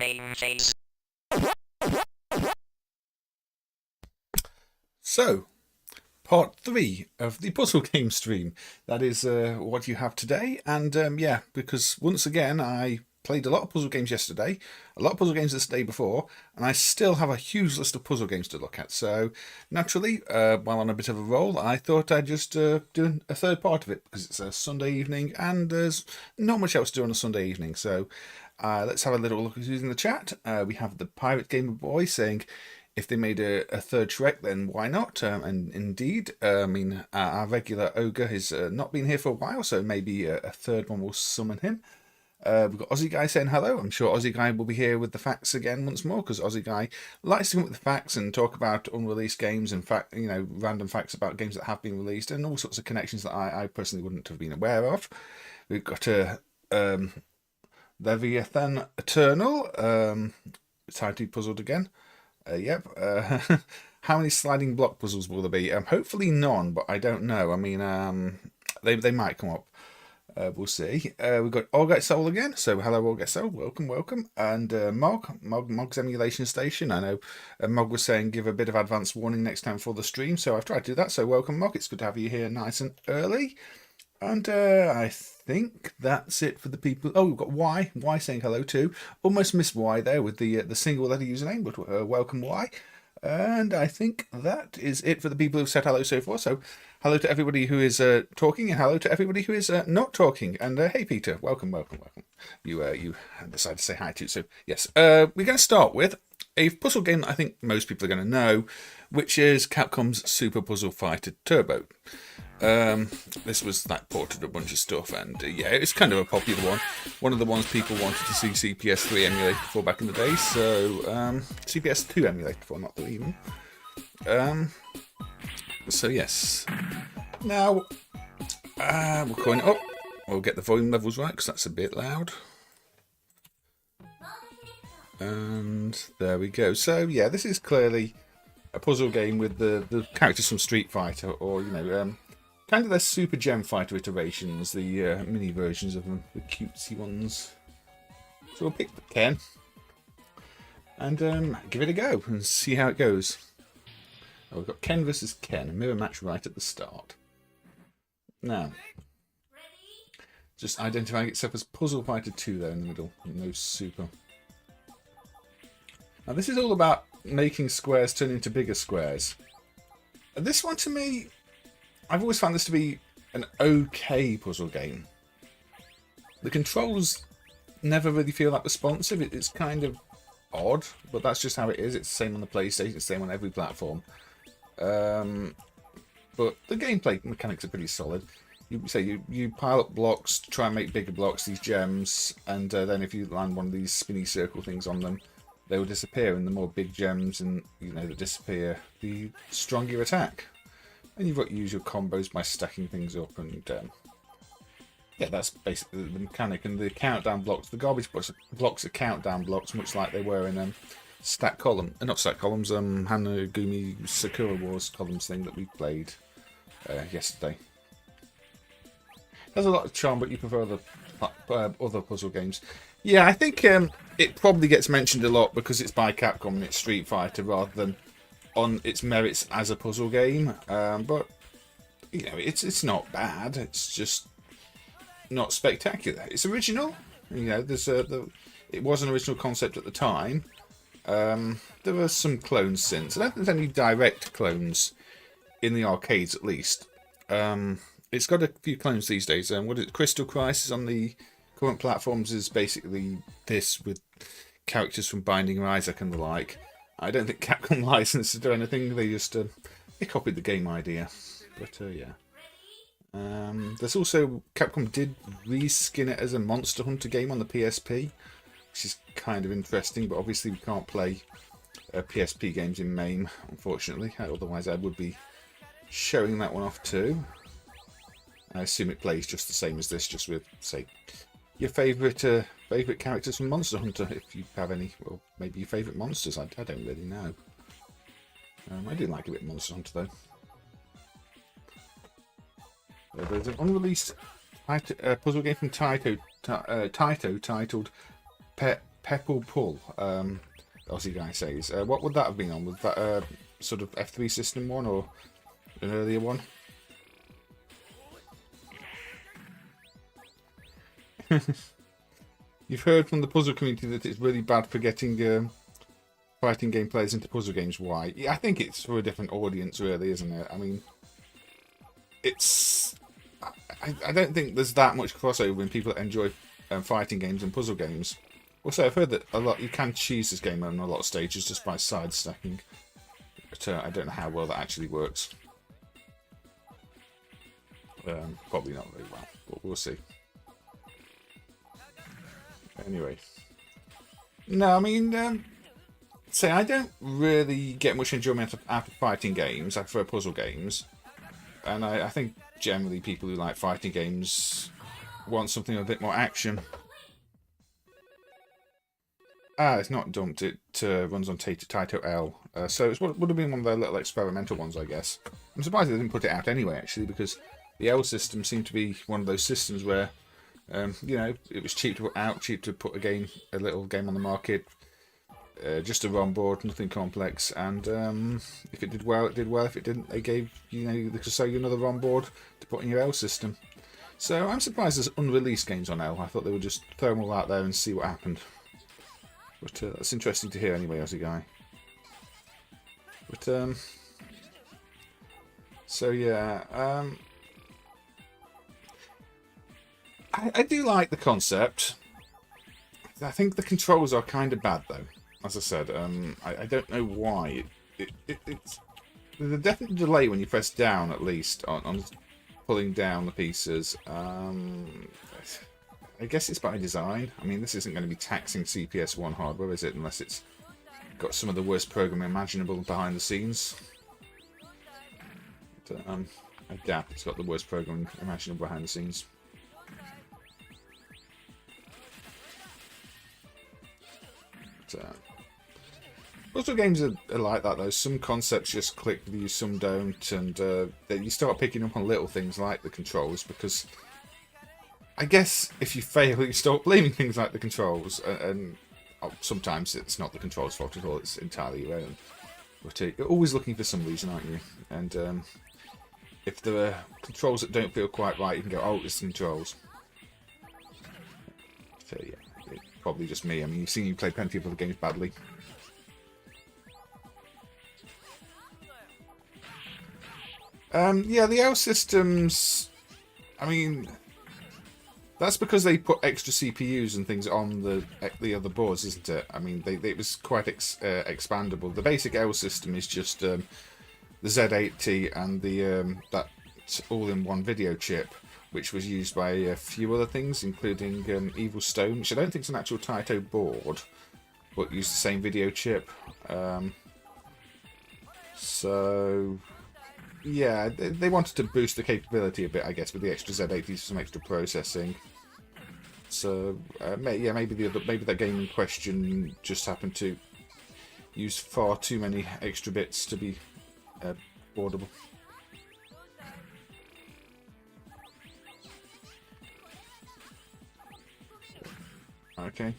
MAME phase. So, part 3 of the puzzle game stream. That is what you have today. And yeah, because once again, I played a lot of puzzle games yesterday, a lot of puzzle games this day before, and I still have a huge list of puzzle games to look at. So, naturally, while on a bit of a roll, I thought I'd just do a third part of it, because it's a Sunday evening, and there's not much else to do on a Sunday evening. So, let's have a little look at who's in the chat. We have the Pirate Gamer Boy saying, if they made a third Shrek, then why not? And indeed, I mean, our regular ogre has not been here for a while, so maybe a third one will summon him. We've got Aussie Guy saying hello. I'm sure Aussie Guy will be here with the facts again once more, because Aussie Guy likes to come up with the facts and talk about unreleased games and random facts about games that have been released and all sorts of connections that I personally wouldn't have been aware of. We've got Leviathan Eternal. Time to be puzzled again. Yep. How many sliding block puzzles will there be? Hopefully none, but I don't know. I mean, they might come up. We'll see. We've got Orget Soul again. So hello, Orget Soul. Welcome, welcome. And Mog's Emulation Station. I know Mog was saying give a bit of advance warning next time for the stream. So I've tried to do that. So welcome, Mog. It's good to have you here nice and early. And I think that's it for the people. Oh, we've got Y saying hello too. Almost missed Y there with the single letter username, but welcome Y. And I think that is it for the people who've said hello so far. So hello to everybody who is talking, and hello to everybody who is not talking. And hey, Peter, welcome, welcome, welcome. You decided to say hi to. So yes, we're going to start with a puzzle game that I think most people are going to know, which is Capcom's Super Puzzle Fighter Turbo. This was ported a bunch of stuff, and yeah, it's kind of a popular one of the ones people wanted to see CPS3 emulated for back in the day, so CPS2 emulated for, not 3 even. So yes, now we're going up. We'll get the volume levels right because that's a bit loud. And there we go. So yeah, this is clearly a puzzle game with the characters from Street Fighter, or kind of their Super Gem Fighter iterations, the mini versions of them, the cutesy ones. So we'll pick Ken and give it a go and see how it goes. Oh, we've got Ken versus Ken, a mirror match right at the start. Now, just identifying itself as Puzzle Fighter 2 there in the middle, no super. Now this is all about making squares turn into bigger squares. This one to me, I've always found this to be an okay puzzle game. The controls never really feel that responsive. It's kind of odd, but that's just how it is. It's the same on the PlayStation, it's the same on every platform. But the gameplay mechanics are pretty solid. You pile up blocks to try and make bigger blocks, these gems, and then if you land one of these spinny circle things on them, they will disappear, and the more big gems and that disappear, the stronger your attack. And you've got to use your combos by stacking things up, and yeah, that's basically the mechanic. And the countdown blocks, the garbage blocks are countdown blocks, much like they were in Stack Column, not Stack Columns, Hanagumi Sakura Wars columns thing that we played yesterday. There's a lot of charm, but you prefer other puzzle games. Yeah, I think it probably gets mentioned a lot because it's by Capcom and it's Street Fighter rather than on its merits as a puzzle game. But it's not bad. It's just not spectacular. It's original. It was an original concept at the time. There were some clones since. I don't think there's any direct clones in the arcades, at least. It's got a few clones these days. What is it? Crystal Crisis on the current platforms is basically this with characters from Binding of Isaac and the like. I don't think Capcom licensed to do anything. They just they copied the game idea. But yeah. There's also Capcom did reskin it as a Monster Hunter game on the PSP, which is kind of interesting. But obviously we can't play PSP games in MAME, unfortunately. Otherwise I would be showing that one off too. I assume it plays just the same as this, just with, say, your favourite characters from Monster Hunter, if you have any. Well, maybe your favourite monsters, I don't really know. I do like a bit of Monster Hunter, though. There's an unreleased puzzle game from Taito titled Pepple Pull, Aussie Guy says. What would that have been on? Was that a sort of F3 system one, or an earlier one? You've heard from the puzzle community that it's really bad for getting fighting game players into puzzle games. Why? Yeah, I think it's for a different audience, really, isn't it? I mean, it's... I don't think there's that much crossover in people that enjoy fighting games and puzzle games. Also, I've heard that a lot you can cheese this game on a lot of stages just by side stacking. But I don't know how well that actually works. Probably not very well, but we'll see. Anyway. No, I mean, say I don't really get much enjoyment out of fighting games. I prefer puzzle games. And I think generally people who like fighting games want something with a bit more action. Ah, it's not dumped. It runs on Taito L. So it would have been one of their little experimental ones, I guess. I'm surprised they didn't put it out anyway, actually, because the L system seemed to be one of those systems where, you know, it was cheap to put out, cheap to put a little game on the market. Just a ROM board, nothing complex, and if it did well, it did well. If it didn't, they gave, you know, they could sell you another ROM board to put in your L system. So I'm surprised there's unreleased games on L. I thought they would just throw them all out there and see what happened. But that's interesting to hear anyway, as a guy. But so yeah, I do like the concept. I think the controls are kind of bad though. As I said, I don't know why. It's there's a definite delay when you press down, at least, on pulling down the pieces. I guess it's by design. I mean, this isn't going to be taxing CPS1 hardware, is it? Unless it's got some of the worst programming imaginable behind the scenes. But, I doubt it's got the worst programming imaginable behind the scenes. But, puzzle games are like that though. Some concepts just click with you, some don't, and you start picking up on little things like the controls, because I guess if you fail, you start blaming things like the controls, and sometimes it's not the controls' fault at all, it's entirely your own. But you're always looking for some reason, aren't you? And if there are controls that don't feel quite right, you can go, oh, it's the controls. So yeah, it's probably just me. I mean, you've seen you play plenty of other games badly. Yeah, the L systems, I mean, that's because they put extra CPUs and things on the other boards, isn't it? I mean, it was quite expandable. The basic L system is just the Z80 and the that all-in-one video chip, which was used by a few other things, including Evil Stone, which I don't think is an actual Taito board, but used the same video chip. So yeah, they wanted to boost the capability a bit, I guess, with the extra Z80, some extra processing. So yeah, maybe that game in question just happened to use far too many extra bits to be boardable. Okay.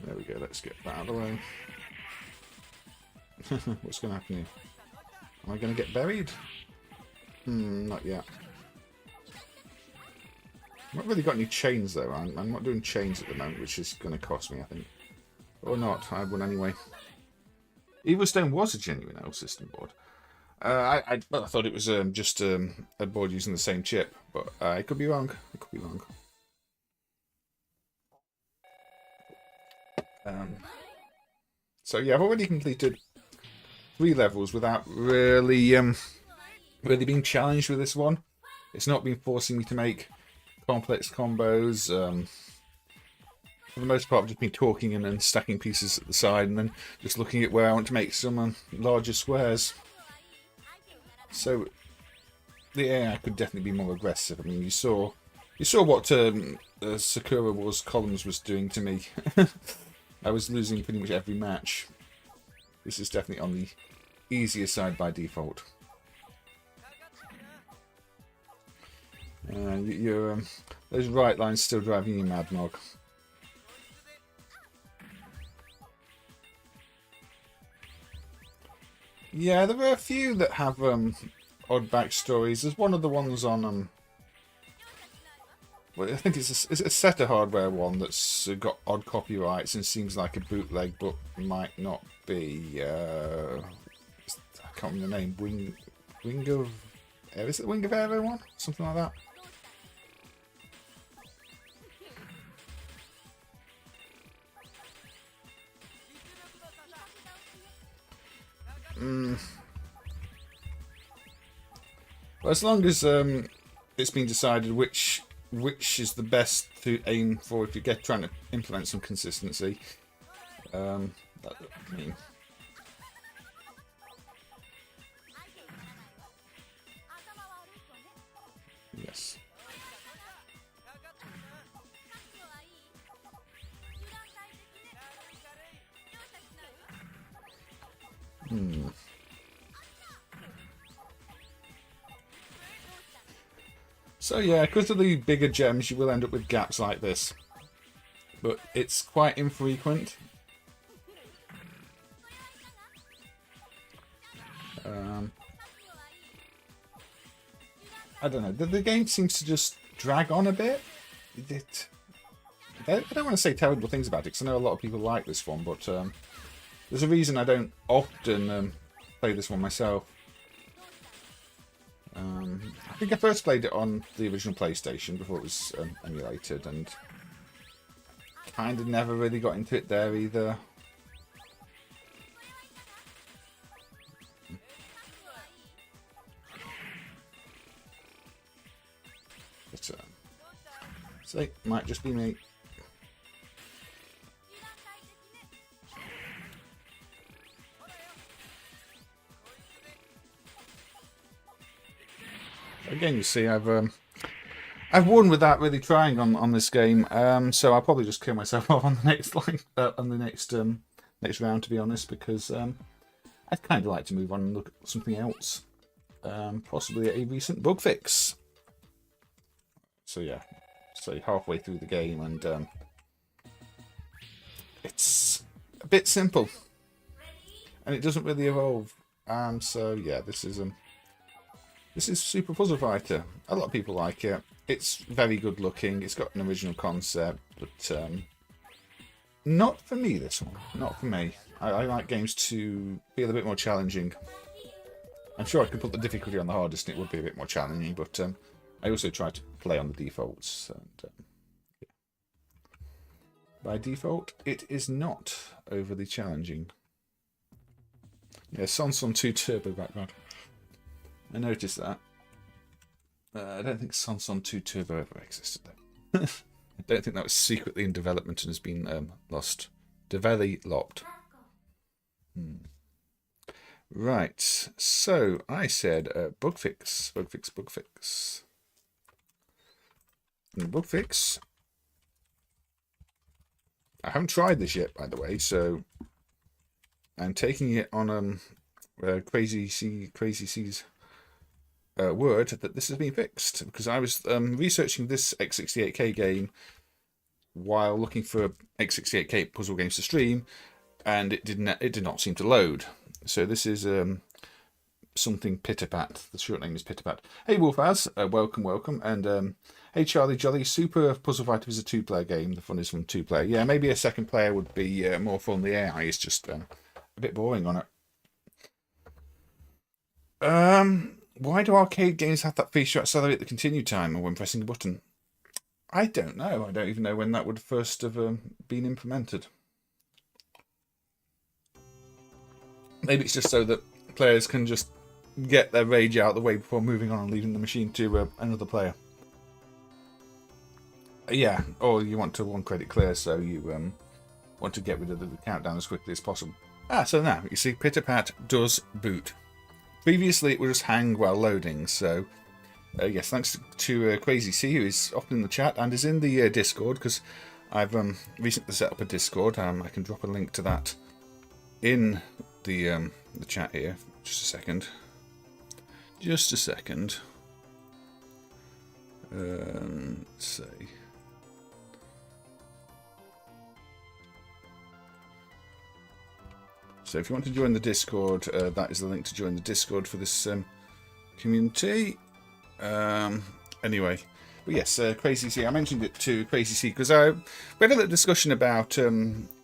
There we go, let's get that out of the way. What's going to happen here? Am I going to get buried? Not yet. I've not really got any chains though. I'm not doing chains at the moment, which is going to cost me, I think. Or not, I won anyway. Evil Stone was a genuine L system board. I thought it was just a board using the same chip, but I could be wrong. I could be wrong. So yeah, I've already completed 3 levels without really being challenged with this one. It's not been forcing me to make complex combos. For the most part, I've just been talking and then stacking pieces at the side, and then just looking at where I want to make some larger squares. So yeah, I could definitely be more aggressive. I mean, you saw what Sakura Wars Columns was doing to me. I was losing pretty much every match. This is definitely on the easier side by default. Those right lines still driving you mad, Nog. Yeah, there are a few that have odd backstories. There's one of the ones on well, I think it's a Seta hardware one that's got odd copyrights and seems like a bootleg, but might not be. I can't remember the name. Wing of Air? Is it the Wing of Air one? Something like that. Well, as long as it's been decided which is the best to aim for if you get trying to implement some consistency. That, I mean, yes. So yeah, because of the bigger gems, you will end up with gaps like this. But it's quite infrequent. I don't know. The game seems to just drag on a bit. I don't want to say terrible things about it, because I know a lot of people like this one, but there's a reason I don't often play this one myself. I think I first played it on the original PlayStation before it was emulated, and kind of never really got into it there either. But, so it might just be me. Again, you see, I've won without really trying on this game, so I'll probably just kill myself off on the next line, on the next round, to be honest, because I'd kind of like to move on and look at something else, possibly a recent bug fix. So yeah, so halfway through the game, and it's a bit simple, and it doesn't really evolve. So yeah, this is Super Puzzle Fighter. A lot of people like it. It's very good looking. It's got an original concept, but not for me, this one. Not for me. I like games to be a little bit more challenging. I'm sure I could put the difficulty on the hardest and it would be a bit more challenging, but I also try to play on the defaults. And yeah. By default, it is not overly challenging. Yeah, Sanson 2 Turbo background. I noticed that. I don't think Sanson 2 Turbo ever existed, though. I don't think that was secretly in development and has been lost. Developed. Right, so I said bug fix. And the bug fix. I haven't tried this yet, by the way, so I'm taking it on Crazy C's word that this has been fixed, because I was researching this X68K game while looking for X68K puzzle games to stream, and it did not seem to load. So this is something Pitapat. The short name is Pitapat. Hey Wolfaz, welcome, and hey Charlie Jolly. Super Puzzle Fighter is a 2-player game. The fun is from 2-player. Yeah, maybe a second player would be more fun. The AI is just a bit boring on it. Why do arcade games have that feature accelerate the continue timer when pressing a button? I don't know. I don't even know when that would first have been implemented. Maybe it's just so that players can just get their rage out of the way before moving on and leaving the machine to another player. Yeah, or you want to one credit clear, so you want to get rid of the countdown as quickly as possible. So now, you see, Pitapat does boot. Previously, it would just hang while loading, so yes, thanks to Crazy C, who is often in the chat and is in the Discord, because I've recently set up a Discord. I can drop a link to that in the chat here. Just a second. Let's see. So if you want to join the Discord, that is the link to join the Discord for this community. Anyway, but yes, Crazy C. I mentioned it to Crazy C because we had a little discussion about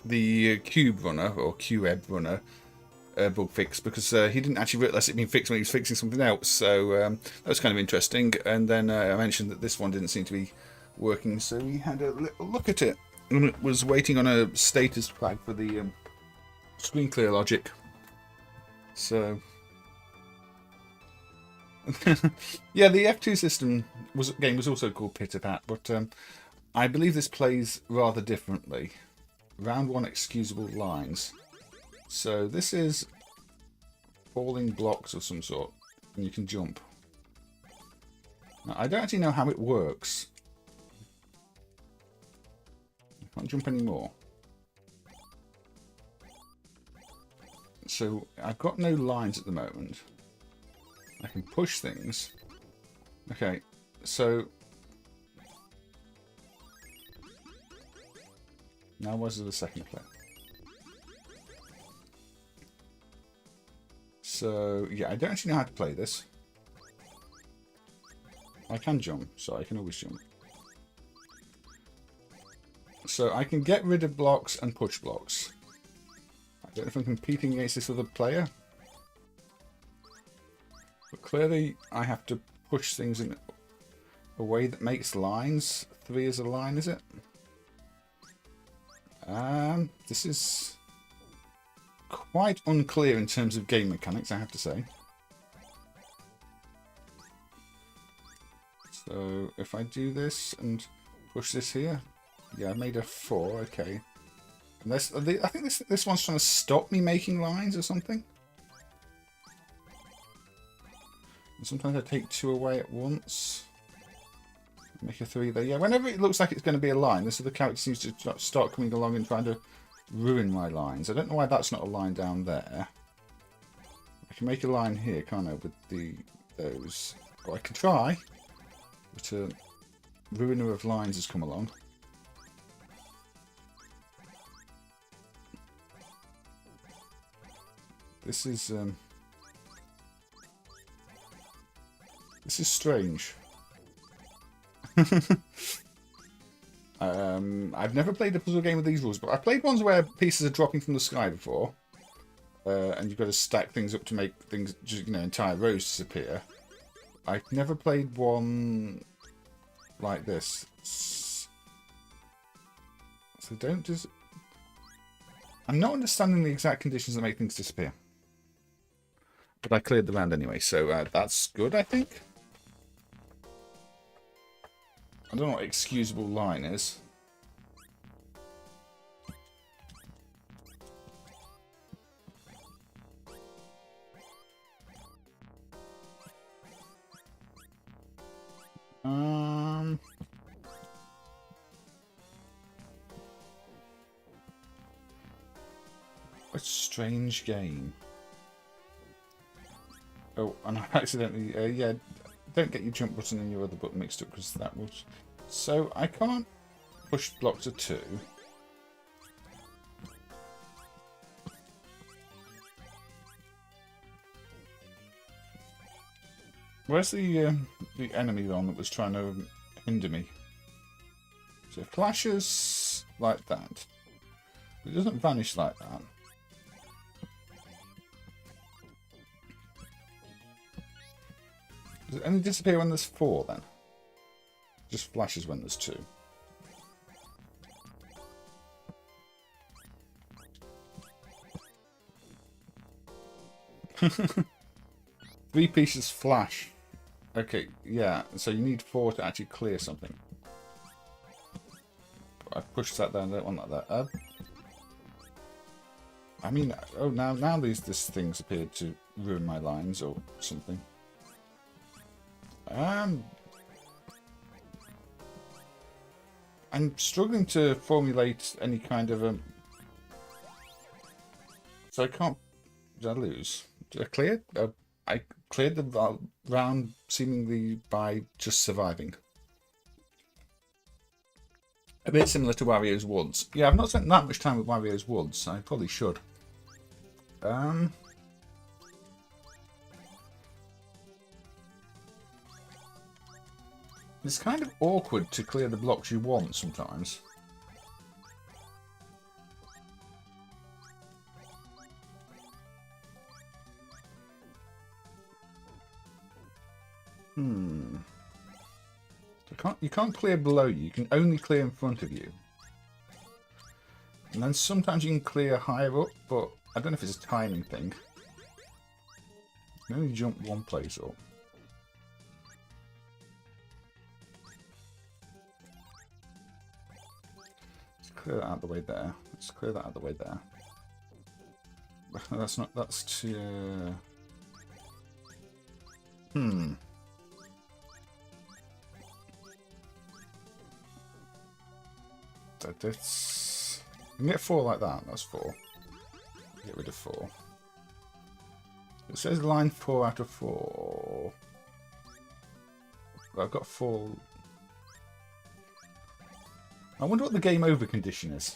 the Cube Runner or QEB Runner bug fix, because he didn't actually realise it had been fixed when he was fixing something else. So that was kind of interesting. And then I mentioned that this one didn't seem to be working, so we had a little look at it. And it was waiting on a status flag for the screen clear logic. So, yeah, the F2 system game was also called Pitapat, but I believe this plays rather differently. Round 1 excusable lines. So this is falling blocks of some sort, and you can jump. Now, I don't actually know how it works. I can't jump anymore. So I've got no lines at the moment. I can push things. Okay, so now where's the second clip? So yeah, I don't actually know how to play this. I can jump, so I can always jump. So I can get rid of blocks and push blocks. I don't know if I'm competing against this other player. But clearly I have to push things in a way that makes lines. 3 is a line, is it? This is quite unclear in terms of game mechanics, I have to say. So if I do this and push this here, yeah, I made a 4. Okay. And I think this one's trying to stop me making lines or something. And sometimes I take 2 away at once. Make a 3 there. Yeah, whenever it looks like it's going to be a line, this other character seems to start coming along and trying to ruin my lines. I don't know why that's not a line down there. I can make a line here, can't I, with those. Or I can try. But a ruiner of lines has come along. This is strange. I've never played a puzzle game with these rules, but I've played ones where pieces are dropping from the sky before, and you've got to stack things up to make things, just, entire rows disappear. I've never played one like this. So don't just... I'm not understanding the exact conditions that make things disappear. But I cleared the round anyway, so that's good, I think. I don't know what excusable line is. A strange game. Oh, and I accidentally, yeah, don't get your jump button and your other button mixed up, because that was... So I can't push block to 2. Where's the enemy one that was trying to hinder me? So it flashes like that. It doesn't vanish like that. Does it only disappear when there's 4 then? Just flashes when there's 2. Three pieces flash. Okay, yeah, so you need 4 to actually clear something. I pushed that down, I don't want that there. I mean, oh, now this thing's appeared to ruin my lines or something. I'm struggling to formulate any kind of so I can't... Did I lose? Did I clear? I cleared the round seemingly by just surviving. A bit similar to Wario's Woods. Yeah, I've not spent that much time with Wario's Woods. I probably should. It's kind of awkward to clear the blocks you want sometimes. You can't clear below you. You can only clear in front of you. And then sometimes you can clear higher up, but I don't know if it's a timing thing. can only jump one place up. Let's clear that out of the way there. Let's clear that out of the way there. That's not, that's too... That's... You can get 4 like that, that's 4. Get rid of 4. It says line 4 out of 4. But I've got 4... I wonder what the game over condition is.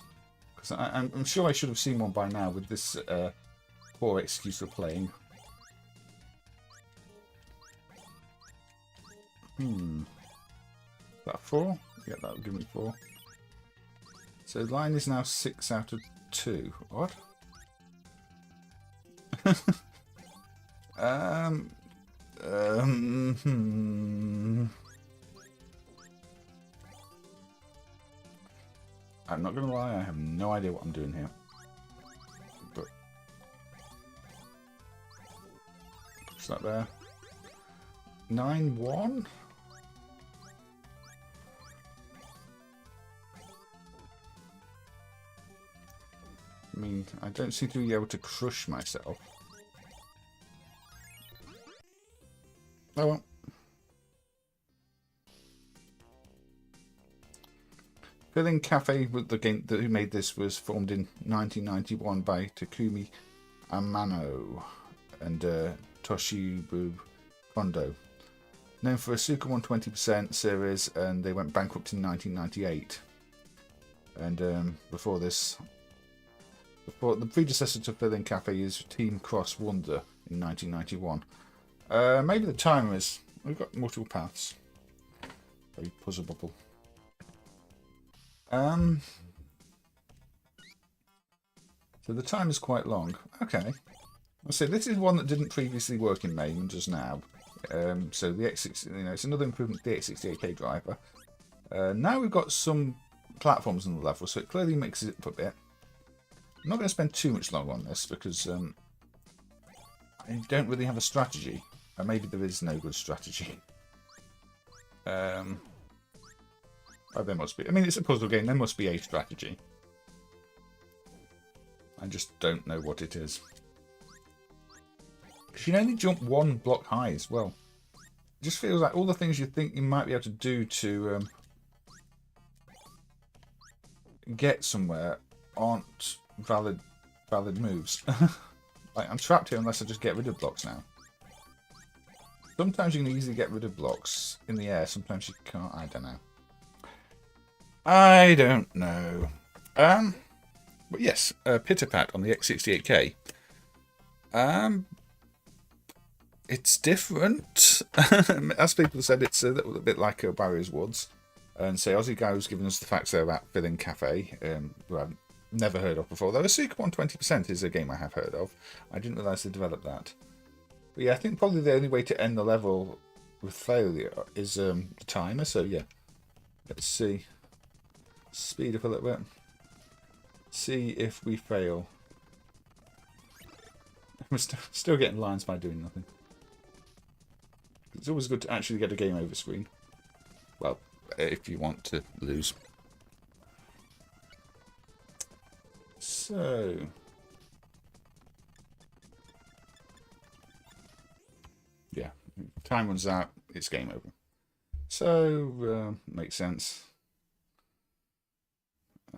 Because I'm sure I should have seen one by now with this poor excuse for playing. That 4? Yeah, that would give me 4. So line is now 6 out of 2. What? I'm not going to lie, I have no idea what I'm doing here. But push that there. 9-1? I mean, I don't seem to be able to crush myself. Oh well. Filling Cafe, with the game that who made this, was formed in 1991 by Takumi Amano and Toshibu Kondo. Known for a Suka 120% series, and they went bankrupt in 1998. And before this, the predecessor to Filling Cafe is Team Cross Wonder in 1991. Maybe the timer is... We've got multiple paths. Very puzzle bubble. So the time is quite long. Okay. I'll say this is one that didn't previously work in MAME and does now. So the X60, it's another improvement to the X68K driver. Now we've got some platforms on the level, so it clearly mixes it up a bit. I'm not going to spend too much long on this because I don't really have a strategy. Or maybe there is no good strategy. Oh, there must be. I mean, it's a puzzle game. There must be a strategy. I just don't know what it is. You can only jump 1 block high as well. It just feels like all the things you think you might be able to do to get somewhere aren't valid moves. Like, I'm trapped here unless I just get rid of blocks now. Sometimes you can easily get rid of blocks in the air. Sometimes you can't. I don't know. I don't know. But yes, Pitapat on the X68K. It's different. As people said, it's a little bit like Barriers Woods. And so Aussie Guy was giving us the facts there about Filling Cafe, who I've never heard of before. Though a Suka 120% is a game I have heard of. I didn't realise they developed that. But yeah, I think probably the only way to end the level with failure is the timer. So yeah, let's see. Speed up a little bit. See if we fail. We're still getting lines by doing nothing. It's always good to actually get a game over screen. Well, if you want to lose. So... yeah, time runs out, it's game over. So, makes sense.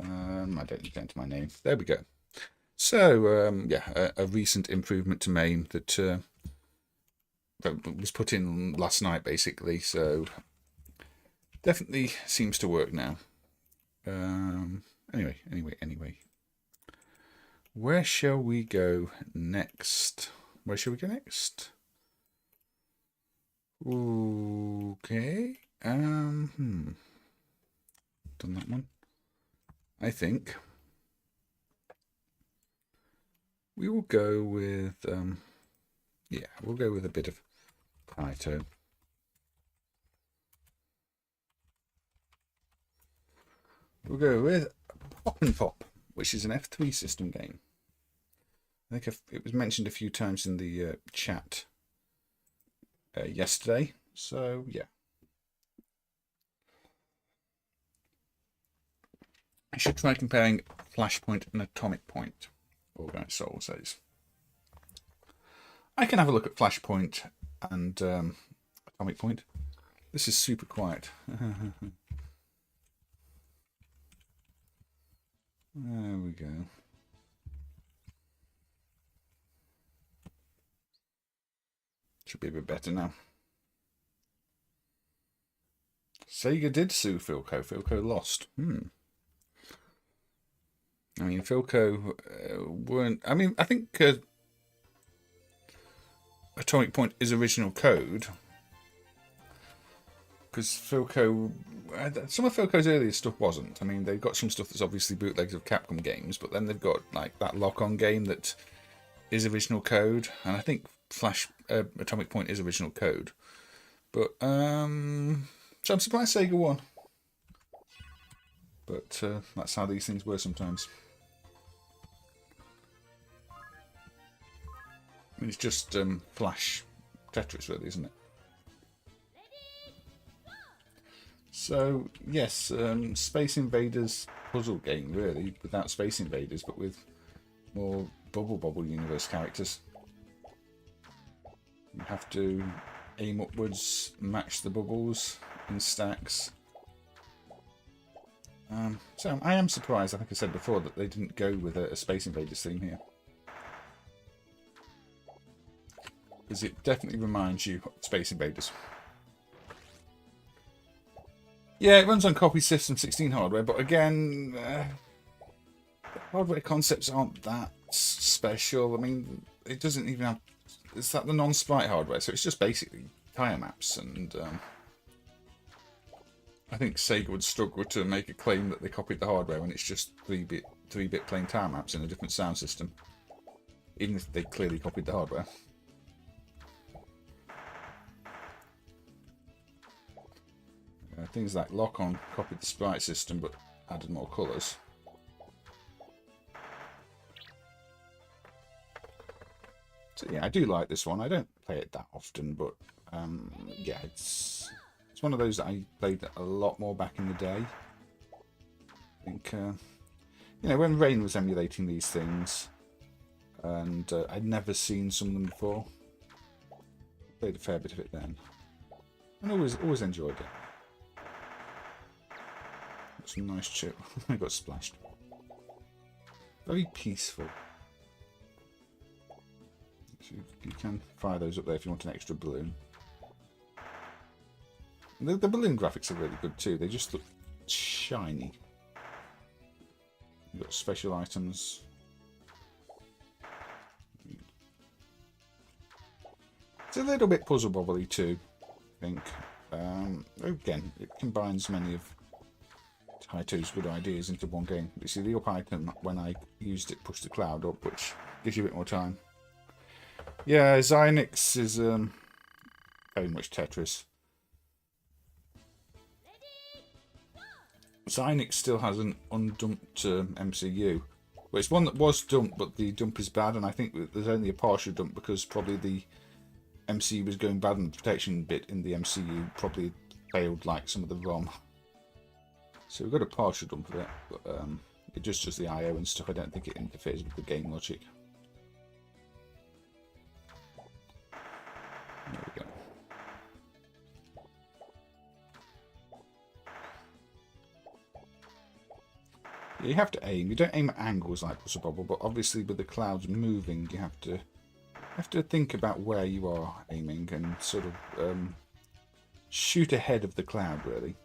I don't need to enter my name. There we go. So, yeah, a recent improvement to MAME that was put in last night, basically. So, definitely seems to work now. Anyway. Where shall we go next? Where shall we go next? Okay. Done that one. I think we will go with yeah, we'll go with a bit of Kaito. We'll go with Pop and Pop, which is an F3 system game. I think it was mentioned a few times in the chat yesterday. So yeah, I should try comparing Flashpoint and Atomic Point. Organized Soul says. I can have a look at Flashpoint and Atomic Point. This is super quiet. There we go. Should be a bit better now. Sega did sue Philco. Philco lost. I mean, Philco weren't... I mean, I think Atomic Point is original code. Because Philco... some of Philco's earlier stuff wasn't. I mean, they've got some stuff that's obviously bootlegs of Capcom games, but then they've got like that lock-on game that is original code, and I think Atomic Point is original code. But so I'm surprised Sega won. But that's how these things were sometimes. I mean, it's just Flash Tetris, really, isn't it? So yes, Space Invaders puzzle game, really, without Space Invaders, but with more Bubble universe characters. You have to aim upwards, match the bubbles in stacks. So I am surprised, I think I said before, that they didn't go with a Space Invaders theme here. Because it definitely reminds you of Space Invaders. Yeah, it runs on copy System 16 hardware, but again, hardware concepts aren't that special. I mean, it doesn't even have... It's that the non-sprite hardware, so it's just basically tire maps, and I think Sega would struggle to make a claim that they copied the hardware when it's just 3-bit plain tire maps in a different sound system, even if they clearly copied the hardware. Things like Lock-On copied the sprite system but added more colours. So yeah, I do like this one. I don't play it that often, but yeah, it's one of those that I played a lot more back in the day. I think you know, when Rain was emulating these things, and I'd never seen some of them before. Played a fair bit of it then, and always enjoyed it. Got some nice chill. I got splashed. Very peaceful. So you can fire those up there if you want an extra balloon. The balloon graphics are really good too. They just look shiny. You've got special items. It's a little bit puzzle bobbly too, I think. Again, it combines many of Taito's good ideas into one game. You see, the up item, when I used it, pushed the cloud up, which gives you a bit more time. Yeah, Xynix is very much Tetris. Xynix still has an undumped MCU. Well, it's one that was dumped, but the dump is bad, and I think there's only a partial dump because probably the MCU was going bad, and the protection bit in the MCU probably failed like some of the ROM. So we've got a partial dump of it, but it just does the I/O and stuff. I don't think it interferes with the game logic. There we go. Yeah, you have to aim. You don't aim at angles like Puzzle Bobble, but obviously with the clouds moving, you have to think about where you are aiming and sort of shoot ahead of the cloud, really.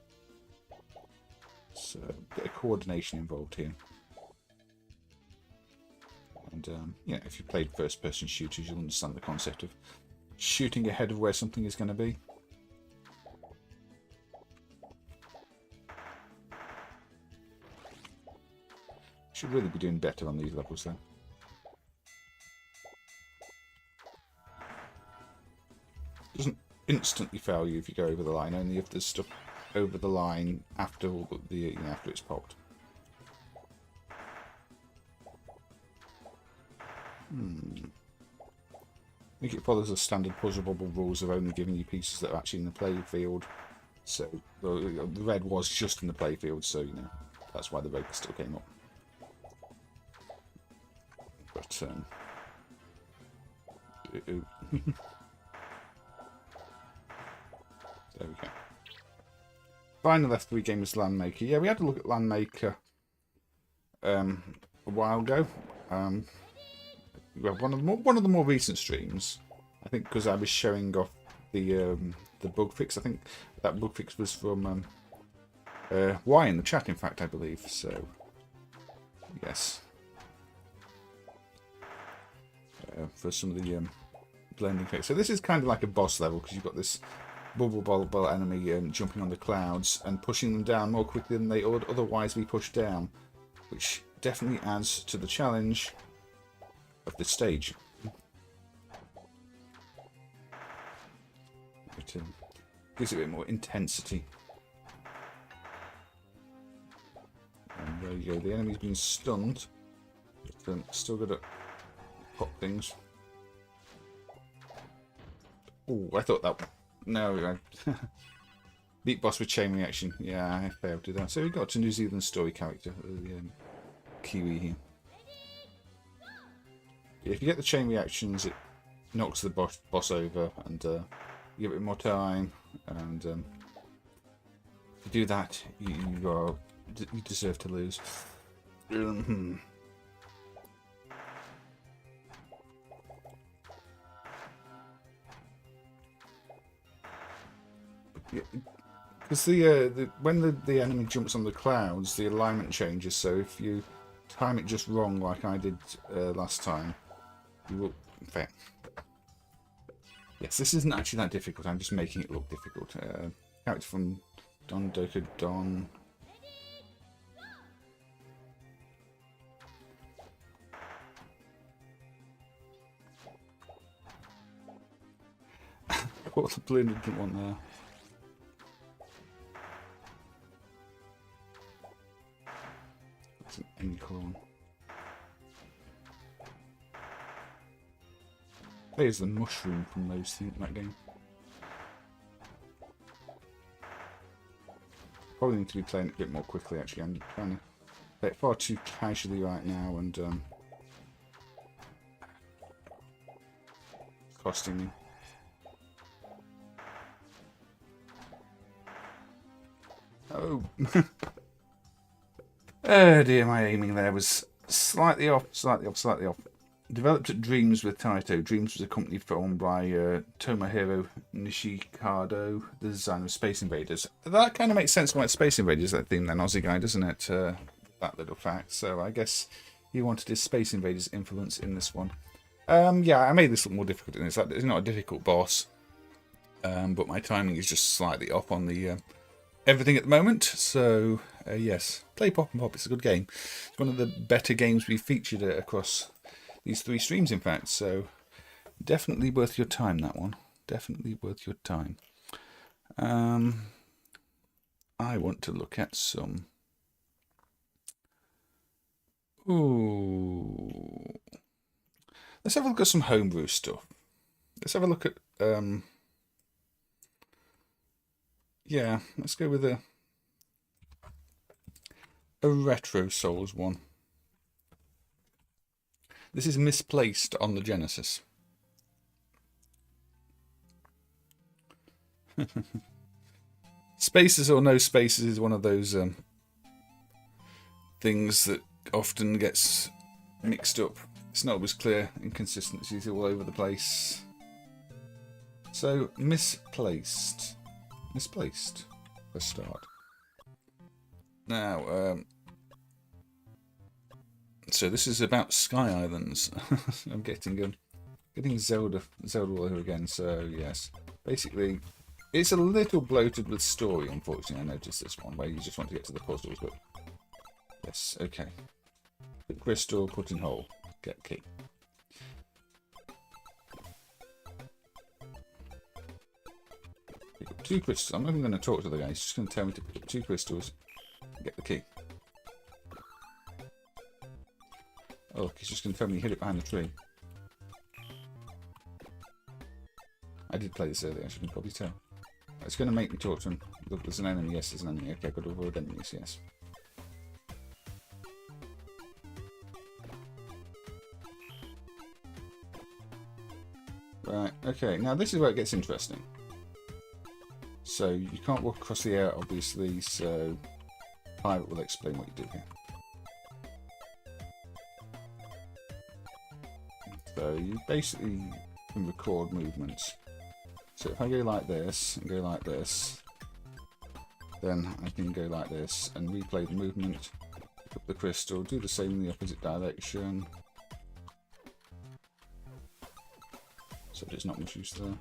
So a bit of coordination involved here. And you know, if you played first-person shooters, you'll understand the concept of shooting ahead of where something is going to be. Should really be doing better on these levels, though. Doesn't instantly fail you if you go over the line. Only if there's stuff over the line after after it's popped. think it follows the standard puzzle bubble rules of only giving you pieces that are actually in the playfield. So the red was just in the playfield, so you know that's why the red still came up. But there we go. Final F3 game was Landmaker. Yeah, we had to look at Landmaker a while ago. Well, one of the more recent streams, I think, because I was showing off the bug fix. I think that bug fix was from Y in the chat, in fact, I believe. So yes, for some of the blending fix. So this is kind of like a boss level because you've got this bubble ball enemy jumping on the clouds and pushing them down more quickly than they would otherwise be pushed down, which definitely adds to the challenge of the stage. It gives it a bit more intensity. And there you go, the enemy's been stunned, but still got to pop things. Oh, I thought that... No, beat boss with chain reaction. Yeah, I failed to do that. So we got to New Zealand story character, the Kiwi here. If you get the chain reactions, it knocks the boss over, and you give it more time. And if you do that, you deserve to lose. Because when the enemy jumps on the clouds, the alignment changes. So if you time it just wrong, like I did last time, you will. In fact, yes, this isn't actually that difficult. I'm just making it look difficult. Character from Dolucky Don. What's the balloon didn't want there? That's an any colour one. There's the mushroom from those things in that game. Probably need to be playing it a bit more quickly actually. I'm trying to play it far too casually right now and costing me. Oh. Oh dear, my aiming there was slightly off. Developed at Dreams with Taito. Dreams was a company formed by Tomohiro Nishikado, the designer of Space Invaders. That kind of makes sense why it's Space Invaders, that theme then, Aussie guy, doesn't it? That little fact. So I guess he wanted his Space Invaders influence in this one. Yeah, I made this look more difficult than this. It's not a difficult boss, but my timing is just slightly off on the everything at the moment. So yes, play Pop and Pop. It's a good game. It's one of the better games we've featured across these 3 streams, in fact. So definitely worth your time, that one. Definitely worth your time. I want to look at some... Ooh. Let's have a look at some homebrew stuff. Let's have a look at... Yeah, let's go with a Retro Souls one. This is Misplaced on the Genesis. Spaces or no spaces is one of those things that often gets mixed up. It's not always clear, inconsistencies all over the place. So, Misplaced. Misplaced. Let's start. Now, so this is about Sky Islands. I'm getting Zelda all over again. So yes, basically, it's a little bloated with story. Unfortunately, I noticed this one where you just want to get to the puzzles. But yes, okay. Put crystal, put in hole, get key. Pick up 2 crystals. I'm not even going to talk to the guy. He's just going to tell me to pick up 2 crystals and get the key. Oh, look, he's just going to tell me to hit it behind the tree. did play this earlier, as you can probably tell. It's going to make me talk to him. Look, there's an enemy. Yes, there's an enemy. Okay, got to avoid enemies, yes. Right, okay, now this is where it gets interesting. So, you can't walk across the air, obviously, so Pirate will explain what you do here. So, you basically can record movements. So, if I go like this, and go like this, then I can go like this, and replay the movement, pick up the crystal, do the same in the opposite direction. So there's not much use there.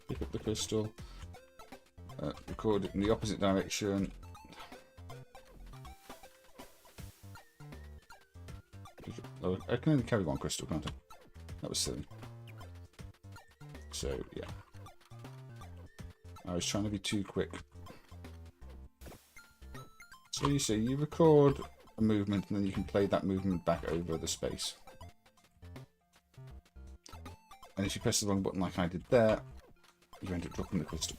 Pick up the crystal, record it in the opposite direction. Oh, I can only carry one crystal, can't I? That was silly. So, yeah. I was trying to be too quick. So you see, you record a movement and then you can play that movement back over the space. And if you press the wrong button like I did there, you end up dropping the crystal.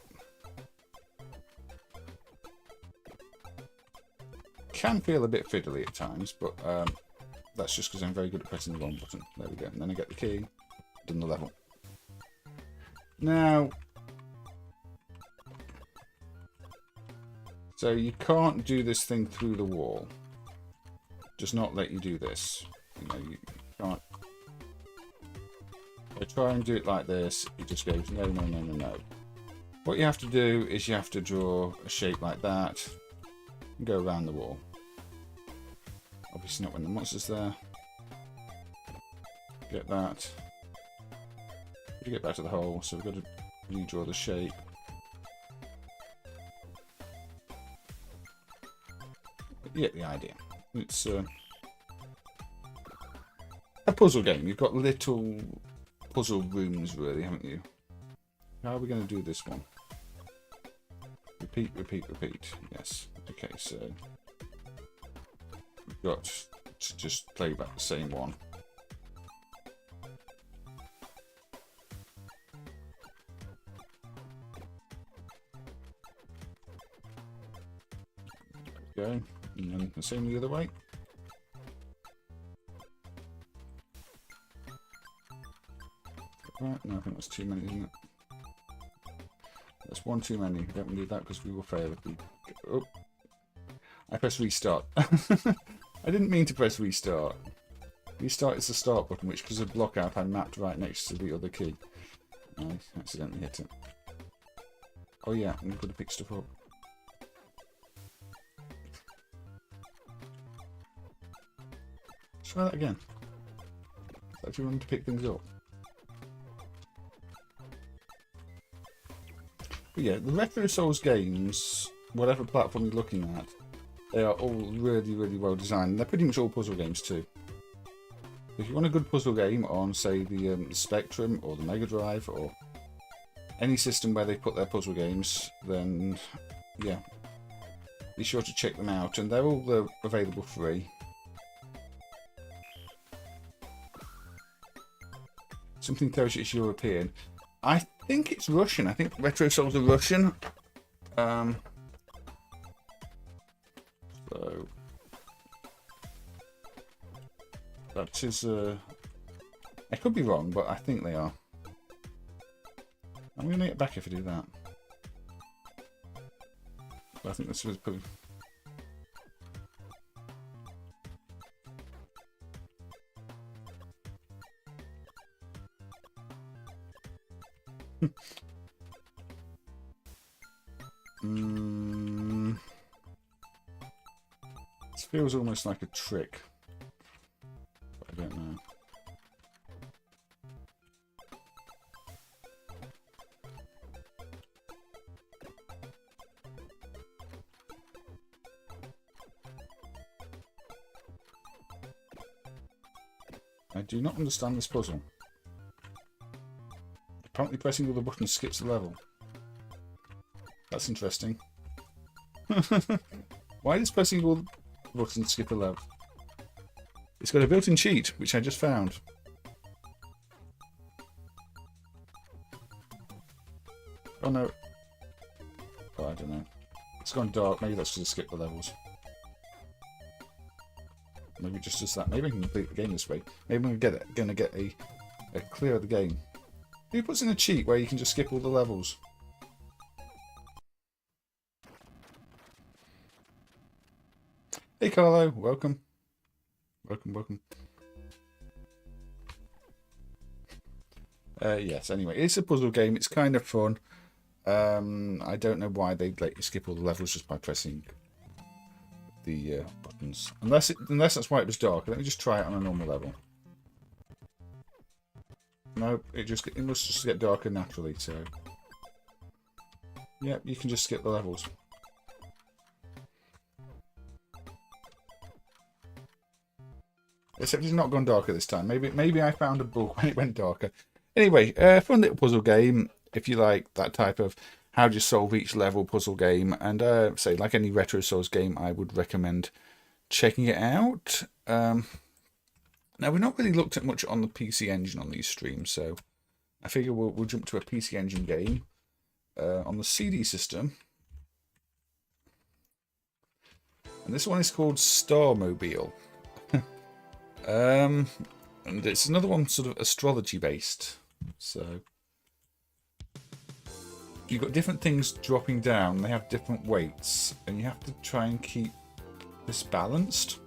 Can feel a bit fiddly at times, but that's just because I'm very good at pressing the wrong button. There we go. And then I get the key, done the level. Now, so you can't do this thing through the wall. Does not let you do this. You know, you can't. I try and do it like this, it just goes no, no, no, no, no. What you have to do is you have to draw a shape like that and go around the wall. Obviously not when the monster's there. Get that. We get back to the hole, so we've got to redraw the shape. But you get the idea. It's a puzzle game. You've got little puzzle rooms, really, haven't you? How are we going to do this one? Repeat, repeat, repeat. Yes. Okay, so we've got to just play back the same one. There we go. And then the same the other way. Right, no, I think that's too many, isn't it? That's one too many. We don't do that because we will fail if we... Oh! I pressed restart. I didn't mean to press restart. Restart is the start button, which because of block out I mapped right next to the other key. I accidentally hit it. Oh yeah, I'm going to pick stuff up. Try that again. It's actually wanting to pick things up. But yeah, the Retro Souls games, whatever platform you're looking at, they are all really, really well designed. They're pretty much all puzzle games too. If you want a good puzzle game on, say, the Spectrum or the Mega Drive or any system where they put their puzzle games, then yeah, be sure to check them out. And they're all available free. Something tells you it's European. I think it's Russian. I think Retro Souls are Russian. So that is I could be wrong, but I think they are. I'm going to get back if I do that. But I think this was pretty... This feels almost like a trick, but I don't know. I do not understand this puzzle. Apparently pressing all the buttons skips the level. That's interesting. Why does pressing all the buttons skip a level? It's got a built-in cheat, which I just found. Oh no. Oh, I don't know. It's gone dark. Maybe that's just skip the levels. Maybe it just does that. Maybe I can complete the game this way. Maybe I'm gonna get a clear of the game. Who puts in a cheat where you can just skip all the levels? Hey Carlo, welcome. Welcome. Yes, anyway, it's a puzzle game. It's kind of fun. I don't know why they'd let you skip all the levels just by pressing the buttons. Unless that's why it was dark. Let me just try it on a normal level. No, it must just get darker naturally, so... Yep, you can just skip the levels. Except it's not gone darker this time. Maybe I found a bug when it went darker. Anyway, fun little puzzle game. If you like that type of how do you solve each level puzzle game, and say like any Retro Souls game, I would recommend checking it out. Now we've not really looked at much on the PC Engine on these streams, so I figure we'll jump to a PC Engine game on the CD system. And this one is called Starmobile. And it's another one sort of astrology based. So you've got different things dropping down, they have different weights, and you have to try and keep this balanced.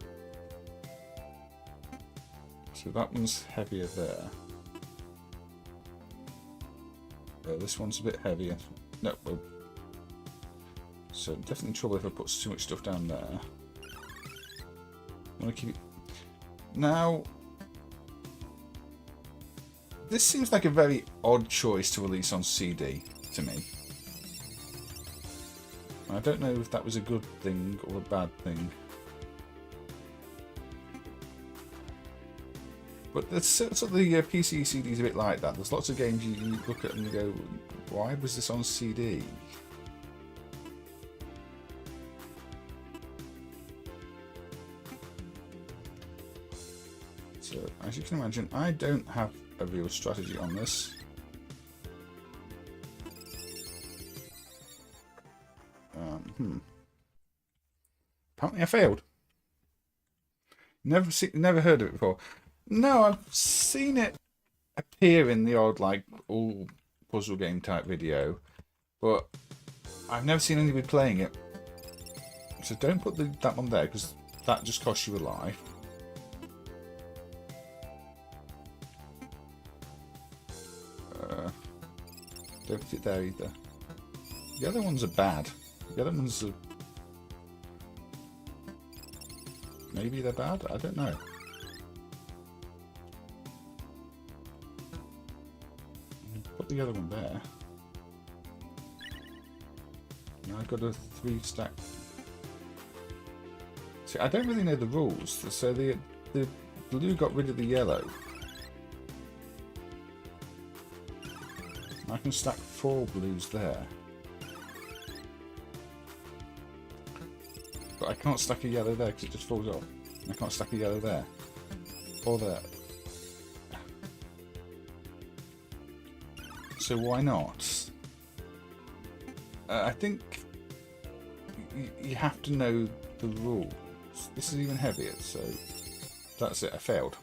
So that one's heavier there. This one's a bit heavier. No, well, so definitely trouble if I put too much stuff down there. I want to keep it. Now, this seems like a very odd choice to release on CD to me. I don't know if that was a good thing or a bad thing. But the sort of the PC CD is a bit like that. There's lots of games you look at and you go, why was this on CD? So, as you can imagine, I don't have a real strategy on this. Apparently I failed. Never heard of it before. No, I've seen it appear in the odd, like, all puzzle game type video, but I've never seen anybody playing it. So don't put that one there, because that just costs you a life. Don't put it there either. The other ones are bad. The other ones are... Maybe they're bad? I don't know. Put the other one there. Now I've got a 3-stack. See, I don't really know the rules. So the blue got rid of the yellow. I can stack 4 blues there. But I can't stack a yellow there because it just falls off. And I can't stack a yellow there. Or there. So why not? I think you have to know the rules. This is even heavier, so that's it. I failed.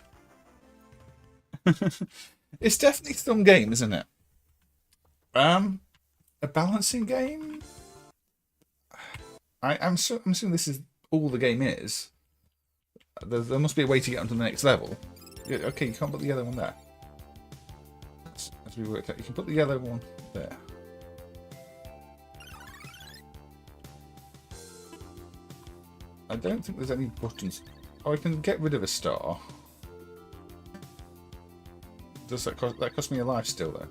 It's definitely some game, isn't it? A balancing game? I'm assuming this is all the game is. There must be a way to get onto the next level. Yeah, okay, you can't put the other one there. As we worked out, you can put the yellow one there. I don't think there's any buttons. Oh, I can get rid of a star. Does that cost me a life still though?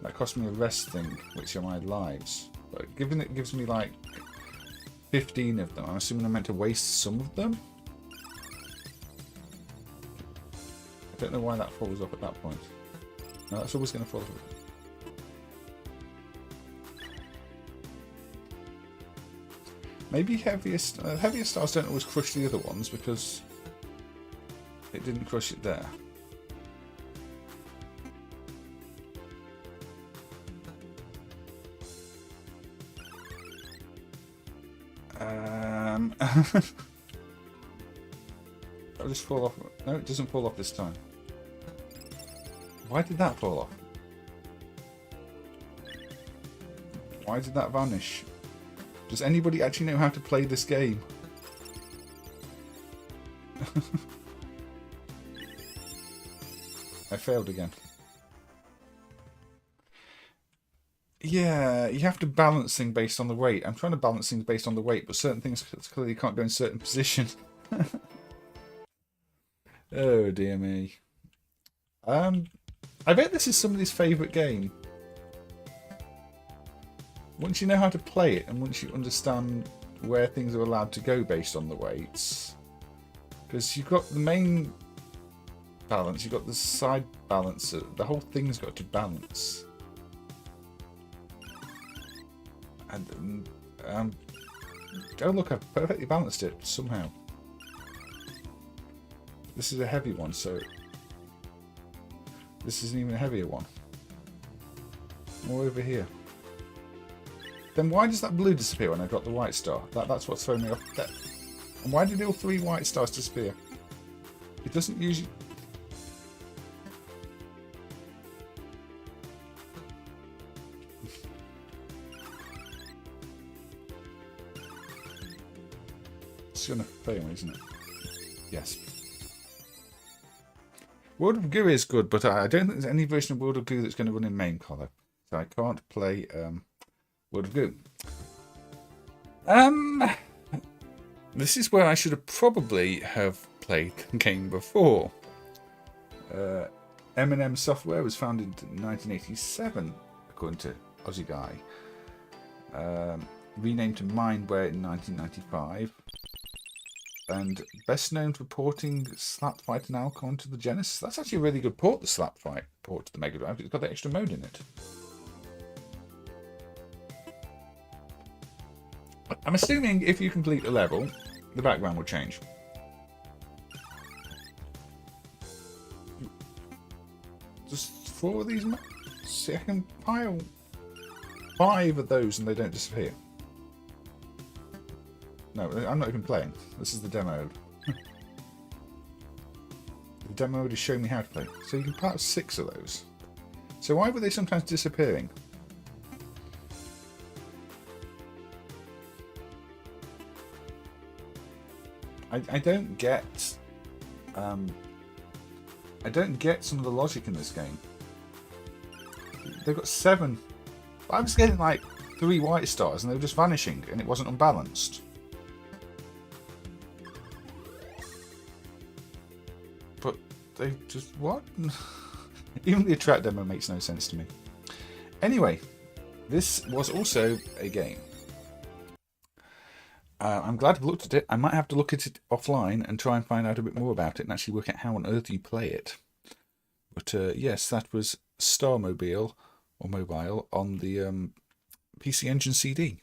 That cost me a rest thing, which are my lives. But given it gives me like 15 of them, I'm assuming I'm meant to waste some of them? I don't know why that falls off at that point. No, that's always going to fall off. Maybe heavier stars don't always crush the other ones because it didn't crush it there. I'll just fall off. No, it doesn't fall off this time. Why did that fall off? Why did that vanish? Does anybody actually know how to play this game? I failed again. Yeah, you have to balance things based on the weight. I'm trying to balance things based on the weight, but certain things clearly can't go in certain positions. Oh dear me. I bet this is somebody's favourite game. Once you know how to play it, and once you understand where things are allowed to go based on the weights, because you've got the main balance, you've got the side balance, the whole thing's got to balance. And oh look, I've perfectly balanced it somehow. This is a heavy one, so this isn't even a heavier one. More over here. Then why does that blue disappear when I got the white star? That's what's throwing me off. And why did all 3 white stars disappear? It doesn't usually... It's gonna fail, isn't it? Yes. World of Goo is good, but I don't think there's any version of World of Goo that's going to run in MAME color. So I can't play World of Goo. This is where I should have probably have played the game before. M&M Software was founded in 1987, according to Onegai. Renamed to Mindware in 1995. And best known for porting Slap Fight and Alcon to the Genesis. That's actually a really good port, the Slap Fight port to the Mega Drive. It's got the extra mode in it. I'm assuming if you complete a level, the background will change. Just 4 of these. See, I can pile 5 of those and they don't disappear. No, I'm not even playing. This is the demo. The demo mode is showing me how to play. So you can pile 6 of those. So why were they sometimes disappearing? I don't get some of the logic in this game. They've got 7. I was getting like 3 white stars and they were just vanishing and it wasn't unbalanced. But they just what? Even the attract demo makes no sense to me. Anyway, this was also a game. I'm glad I've looked at it. I might have to look at it offline and try and find out a bit more about it and actually work out how on earth you play it. But yes, that was Starmobile or Mobile on the PC Engine CD.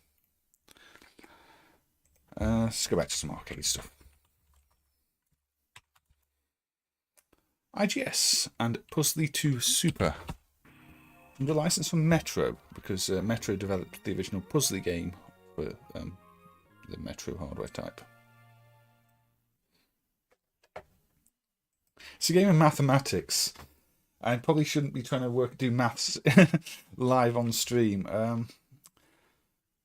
Let's go back to some arcade stuff. IGS and Puzzli 2 Super. Under license from Metro, because Metro developed the original Puzzli game for the Metro hardware type. It's a game of mathematics. I probably shouldn't be trying to do maths live on stream. And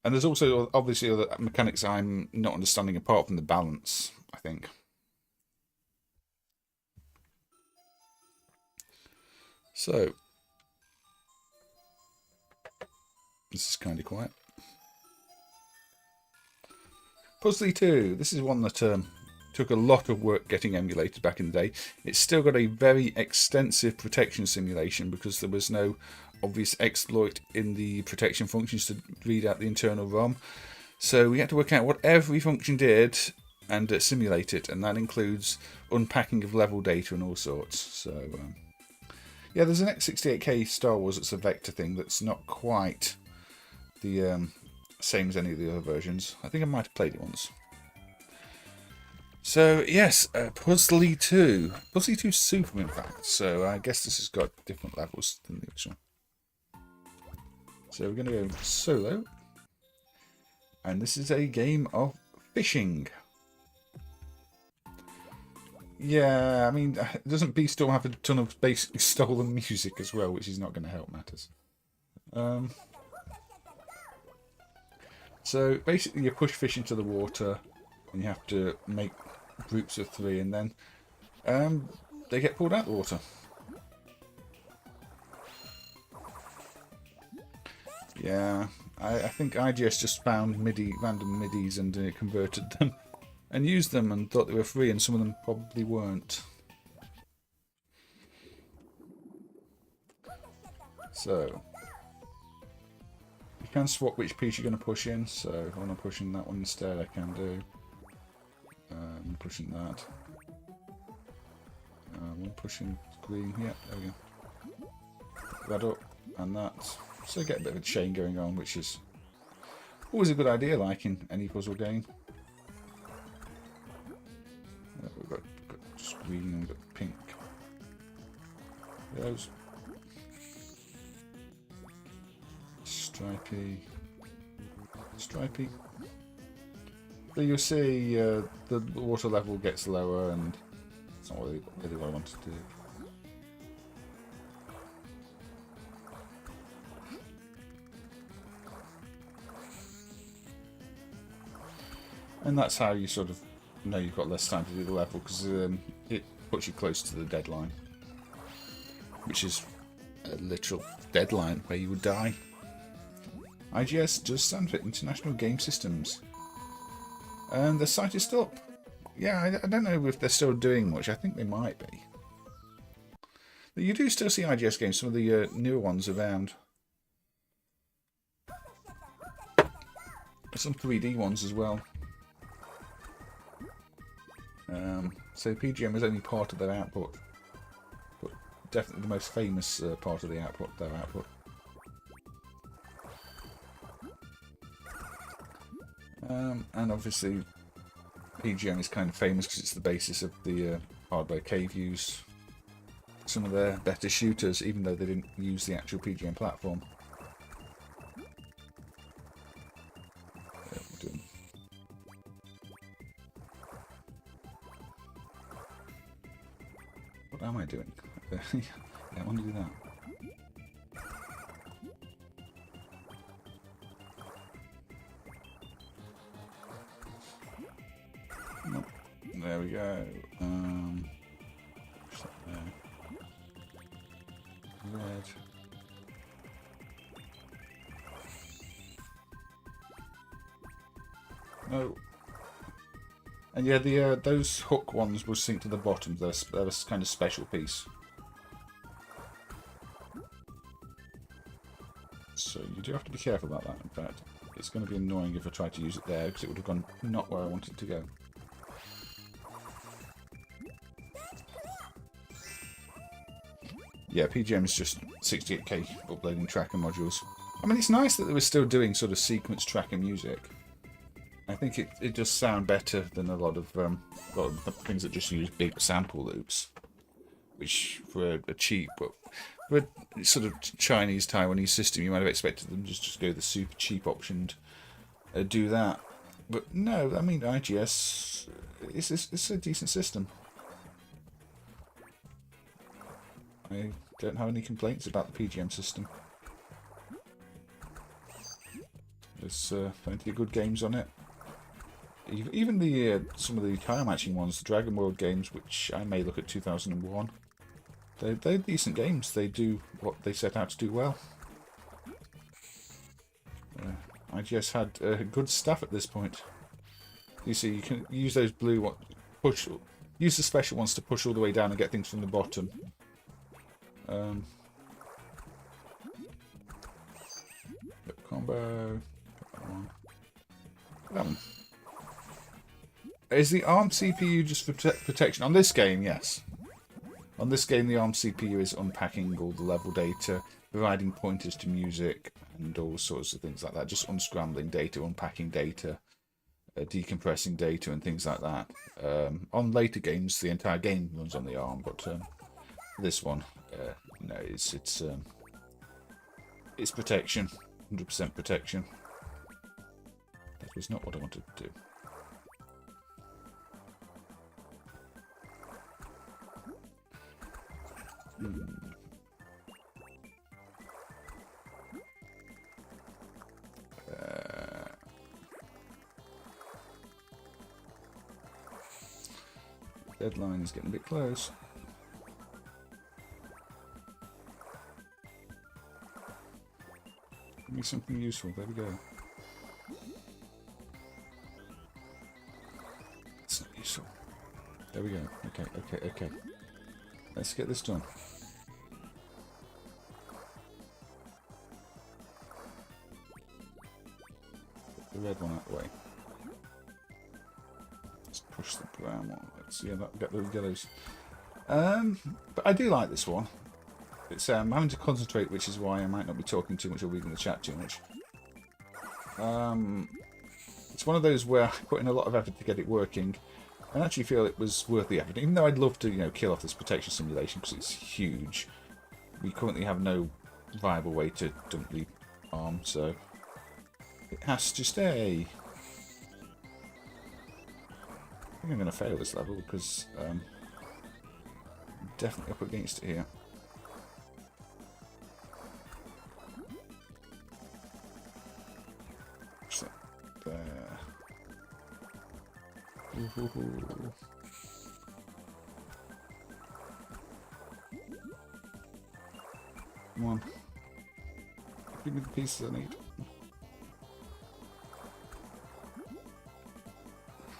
there's also obviously other mechanics I'm not understanding apart from the balance, I think. So, this is kind of quiet. Puzzli 2. This is one that took a lot of work getting emulated back in the day. It's still got a very extensive protection simulation because there was no obvious exploit in the protection functions to read out the internal ROM. So we had to work out what every function did and simulate it, and that includes unpacking of level data and all sorts. So yeah, there's an X68K Star Wars that's a vector thing that's not quite the same as any of the other versions. I think I might have played it once. So yes, Puzzli 2. Puzzli 2 Super, in fact. So I guess this has got different levels than the original. So we're going to go solo. And this is a game of Fishing. Yeah, I mean, doesn't B still have a ton of basically stolen music as well, which is not going to help matters. So basically you push fish into the water and you have to make groups of 3 and then they get pulled out of the water. Yeah, I think IGS just found random MIDIs and converted them and used them and thought they were free, and some of them probably weren't. So you can swap which piece you're going to push in, so if I want to push in that one instead, I can do. I'm pushing that. I'm pushing green, yeah, there we go. That up, and that. So get a bit of a chain going on, which is always a good idea, like in any puzzle game. We've got just green and we've got pink. Those. Stripey. Stripey. So you'll see the water level gets lower, and it's not really what I wanted to do. And that's how you sort of know you've got less time to do the level, because it puts you close to the deadline, which is a literal deadline where you would die. IGS does stand for International Game Systems. And the site is still up. Yeah, I don't know if they're still doing much. I think they might be. But you do still see IGS games, some of the newer ones around. Some 3D ones as well. So PGM is only part of their output, but definitely the most famous part of their output. And obviously PGM is kind of famous because it's the basis of the hardware cave use. Some of their better shooters, even though they didn't use the actual PGM platform. What am I doing? Yeah, I want to do that. Nope. There we go. What's that there? Red. No. And yeah, the those hook ones will sink to the bottom. They're a kind of special piece. So you do have to be careful about that. In fact, it's going to be annoying if I try to use it there, because it would have gone not where I wanted it to go. Yeah, PGM is just 68k uploading tracker modules. I mean, it's nice that they were still doing sort of sequence tracker music. I think it does sound better than a lot of things that just use big sample loops, which for a cheap, but for a sort of Chinese Taiwanese system, you might have expected them just go the super cheap option and do that. But no, I mean IGS, it's a decent system. I don't have any complaints about the PGM system. There's plenty of good games on it. Even the some of the tile matching ones, the Dragon World games, which I may look at 2001, they're decent games. They do what they set out to do well. IGS had good stuff at this point. You see, you can use those blue ones, use the special ones to push all the way down and get things from the bottom. Combo. That one. Is the ARM CPU just for protection? On this game, yes. On this game, the ARM CPU is unpacking all the level data, providing pointers to music, and all sorts of things like that. Just unscrambling data, unpacking data, decompressing data, and things like that. On later games, the entire game runs on the ARM, but this one, no, it's protection, 100% protection. That was not what I wanted to do. Deadline is getting a bit close. Give me something useful. There we go. It's not useful. There we go. Okay. Let's get this done. Put the red one out of the way. Let's push the brown one. Let's see how that get those yellows. But I do like this one. It's I'm having to concentrate, which is why I might not be talking too much or reading the chat too much. It's one of those where I put in a lot of effort to get it working, and actually feel it was worth the effort. Even though I'd love to, kill off this protection simulation because it's huge. We currently have no viable way to dump the arm, so it has to stay. I think I'm going to fail this level because I'm definitely up against it here. There. Ooh. Come on. Give me the pieces I need.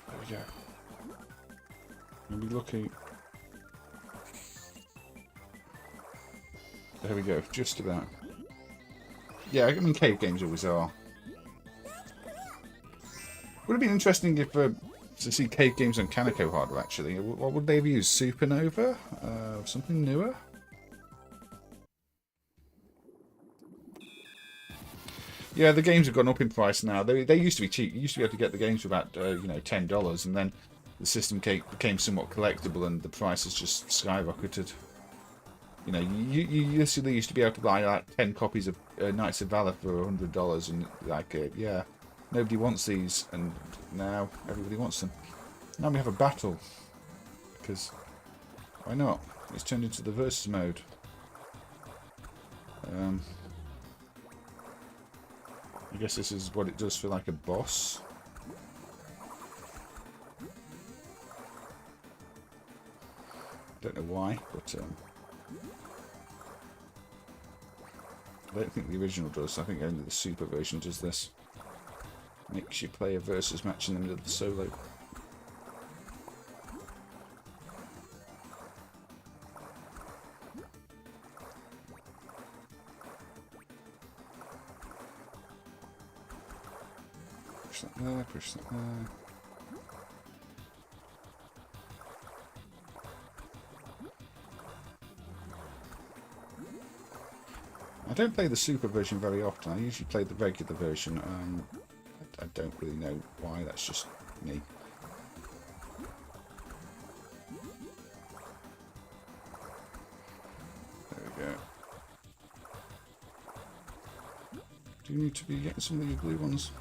There we go. I'll be lucky. There we go, just about. Yeah, I mean, cave games always are. Would have been interesting if to see cave games on Kaneko hardware, actually. What would they have used? Supernova? Something newer? Yeah, the games have gone up in price now. They used to be cheap. You used to be able to get the games for about $10, and then the system became somewhat collectible, and the prices just skyrocketed. You literally used to be able to buy like 10 copies of Knights of Valor for $100, and yeah. Nobody wants these, and now everybody wants them. Now we have a battle, because why not? It's turned into the versus mode. I guess this is what it does for like a boss. I don't know why, but I don't think the original does. I think only the super version does this. Makes you play a versus match in the middle of the solo. Push that there, push that there. I don't play the super version very often. I usually play the regular version. I don't really know why, that's just me. There we go. Do you need to be getting some of your blue ones?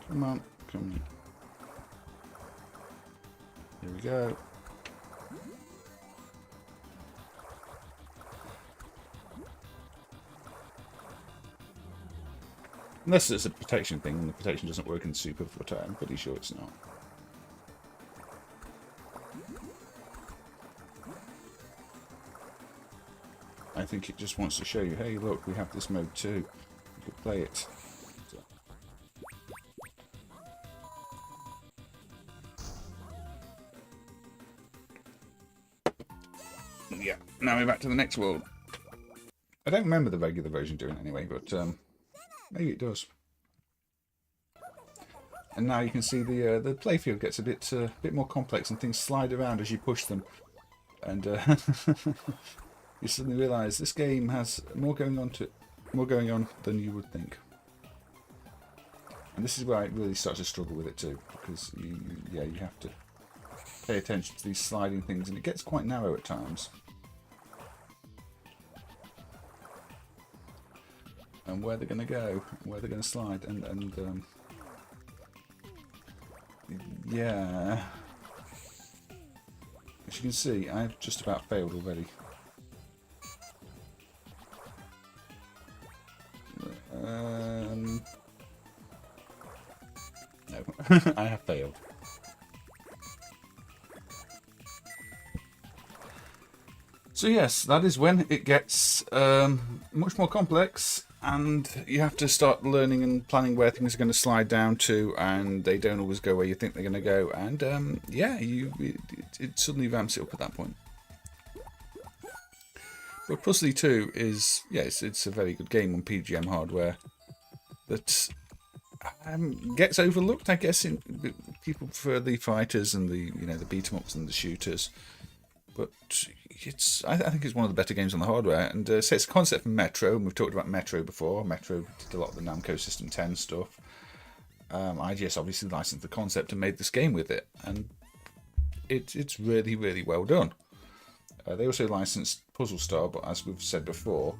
Come on, come on. Here we go. Unless it's a protection thing, and the protection doesn't work in super, but I'm pretty sure it's not. I think it just wants to show you, hey look, we have this mode too. You could play it. So. Yeah, now we're back to the next world. I don't remember the regular version doing it anyway, but maybe it does. And now you can see the playfield gets a bit more complex, and things slide around as you push them. And you suddenly realise this game has more going on than you would think. And this is where I really start to struggle with it too, because you have to pay attention to these sliding things, and it gets quite narrow at times. And where they're going to go, where they're going to slide, and yeah. As you can see, I've just about failed already. No, I have failed. So yes, that is when it gets much more complex, and you have to start learning and planning where things are going to slide down to, and they don't always go where you think they're going to go, and yeah, it suddenly ramps it up at that point. But Puzzli 2 is, yes, it's a very good game on PGM hardware that gets overlooked, I guess. People prefer the fighters and the the beat 'em ups and the shooters, but I think it's one of the better games on the hardware. And so it's a concept from Metro, and we've talked about Metro before. Metro did a lot of the Namco System 10 stuff. IGS obviously licensed the concept and made this game with it, and it's really, really well done. They also licensed Puzzle Star, but as we've said before,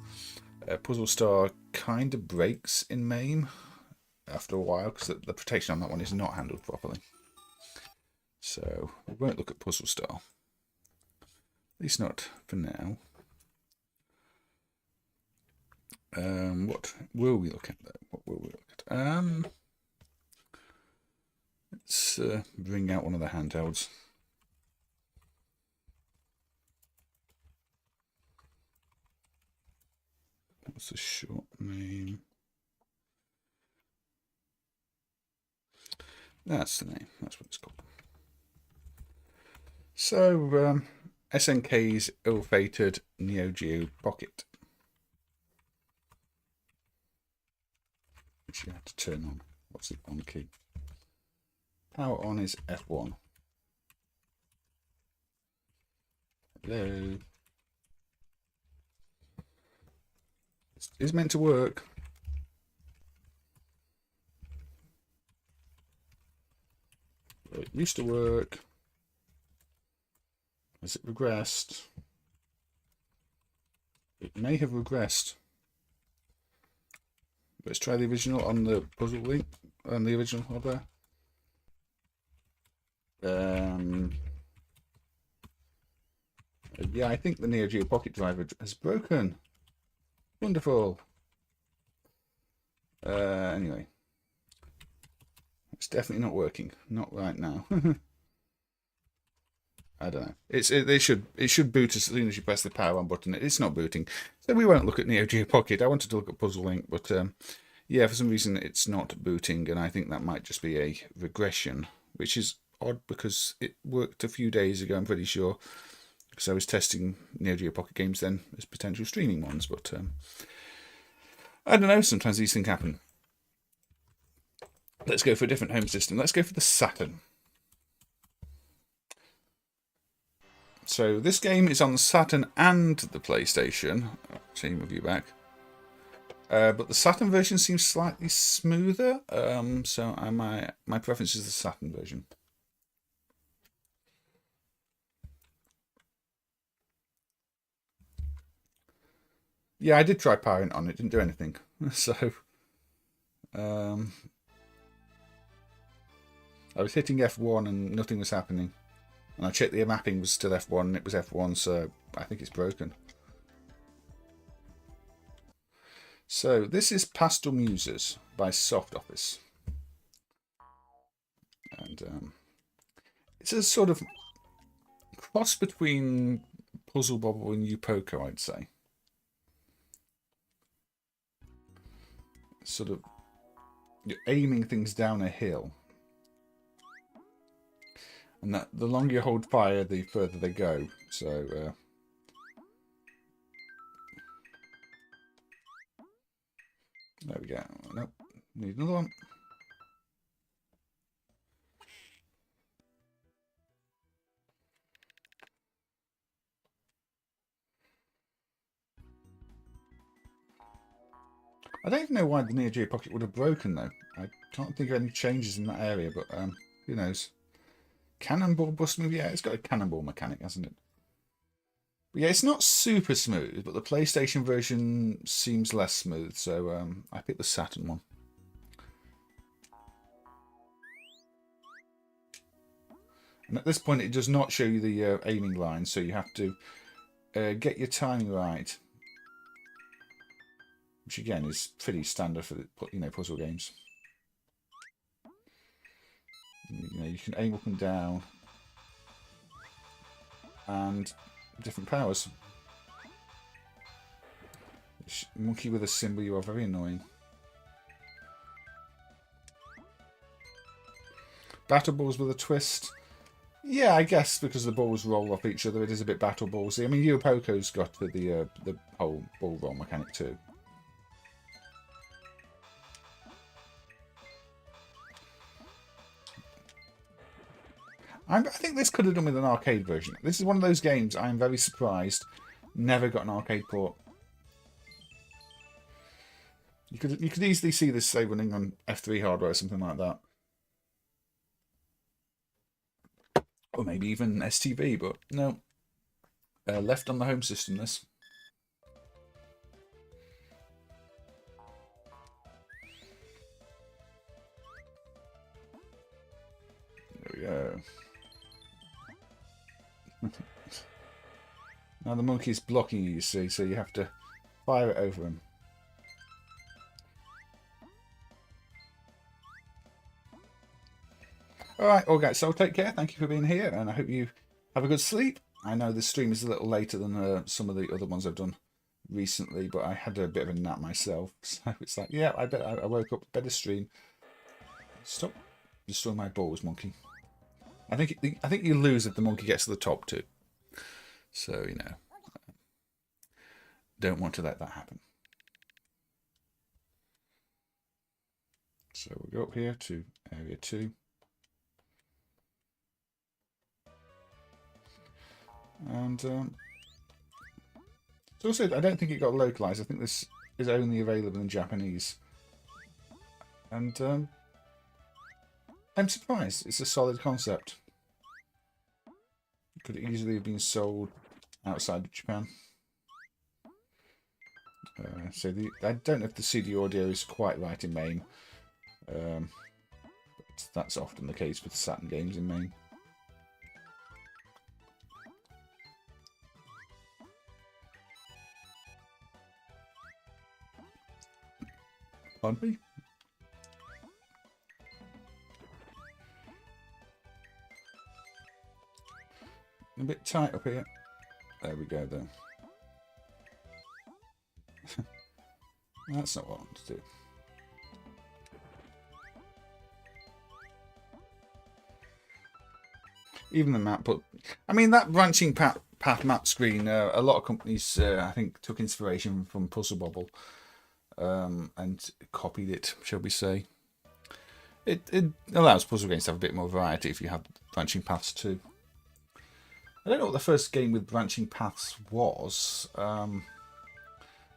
Puzzle Star kind of breaks in MAME after a while because the protection on that one is not handled properly. So we won't look at Puzzle Star. At least not for now. What will we look at though? What will we look at? Let's bring out one of the handhelds. What's the short name? That's the name. That's what it's called. So, SNK's ill-fated Neo Geo Pocket, which you have to turn on. What's the on key? Power on is F1. Hello. It's meant to work. It used to work. Has it regressed? It may have regressed. Let's try the original on the puzzle link, on the original hardware. Yeah, I think the Neo Geo Pocket driver has broken. Wonderful. Anyway, it's definitely not working. Not right now. I don't know. It should boot as soon as you press the power on button. It's not booting, so we won't look at Neo Geo Pocket. I wanted to look at Puzzle Link, but yeah, for some reason it's not booting, and I think that might just be a regression, which is odd because it worked a few days ago. I'm pretty sure, because I was testing Neo Geo Pocket games then as potential streaming ones, but I don't know. Sometimes these things happen. Let's go for a different home system. Let's go for the Saturn. So this game is on the Saturn and the PlayStation. Change my view back. But the Saturn version seems slightly smoother. So my preference is the Saturn version. Yeah, I did try powering it on. It didn't do anything. So I was hitting F1 and nothing was happening. And I checked the mapping was still F1 and it was F1, so I think it's broken. So this is Pastel Muses by Soft Office. And it's a sort of cross between Puzzle Bobble and Upoko, I'd say. Sort of, you're aiming things down a hill. And that the longer you hold fire, the further they go. So, there we go. Nope, need another one. I don't even know why the Neo Geo Pocket would have broken, though. I can't think of any changes in that area, but who knows. Cannonball bust move, yeah, it's got a cannonball mechanic, hasn't it? But yeah, it's not super smooth, but the PlayStation version seems less smooth, so I picked the Saturn one. And at this point, it does not show you the aiming line, so you have to get your timing right, which again is pretty standard for the, puzzle games. You can aim up and down, and different powers. Monkey with a symbol, you are very annoying. Battle balls with a twist. Yeah, I guess because the balls roll off each other, it is a bit battle ballsy. I mean, Yu Poco's got the whole ball roll mechanic too. I think this could have done with an arcade version. This is one of those games I'm very surprised never got an arcade port. You could easily see this, say, running on F3 hardware or something like that. Or maybe even STV, but no. Left on the home system, this. There we go. Now the monkey's blocking you see, so you have to fire it over him. Alright, all guys, so take care. Thank you for being here, and I hope you have a good sleep. I know the stream is a little later than some of the other ones I've done recently, but I had a bit of a nap myself, so it's like, yeah, I woke up, better stream. Stop destroying my balls, monkey. I think you lose if the monkey gets to the top too. So, don't want to let that happen. So we'll go up here to area 2. And so also, I don't think it got localized. I think this is only available in Japanese. And I'm surprised. It's a solid concept. It could easily have been sold outside of Japan. I don't know if the CD audio is quite right in MAME. But that's often the case with Saturn games in MAME. Pardon me? A bit tight up here. There we go then. That's not what I want to do. Even the map, but I mean that branching path map screen. A lot of companies, I think, took inspiration from Puzzle Bobble and copied it, shall we say. It allows puzzle games to have a bit more variety if you have branching paths too. I don't know what the first game with branching paths was. The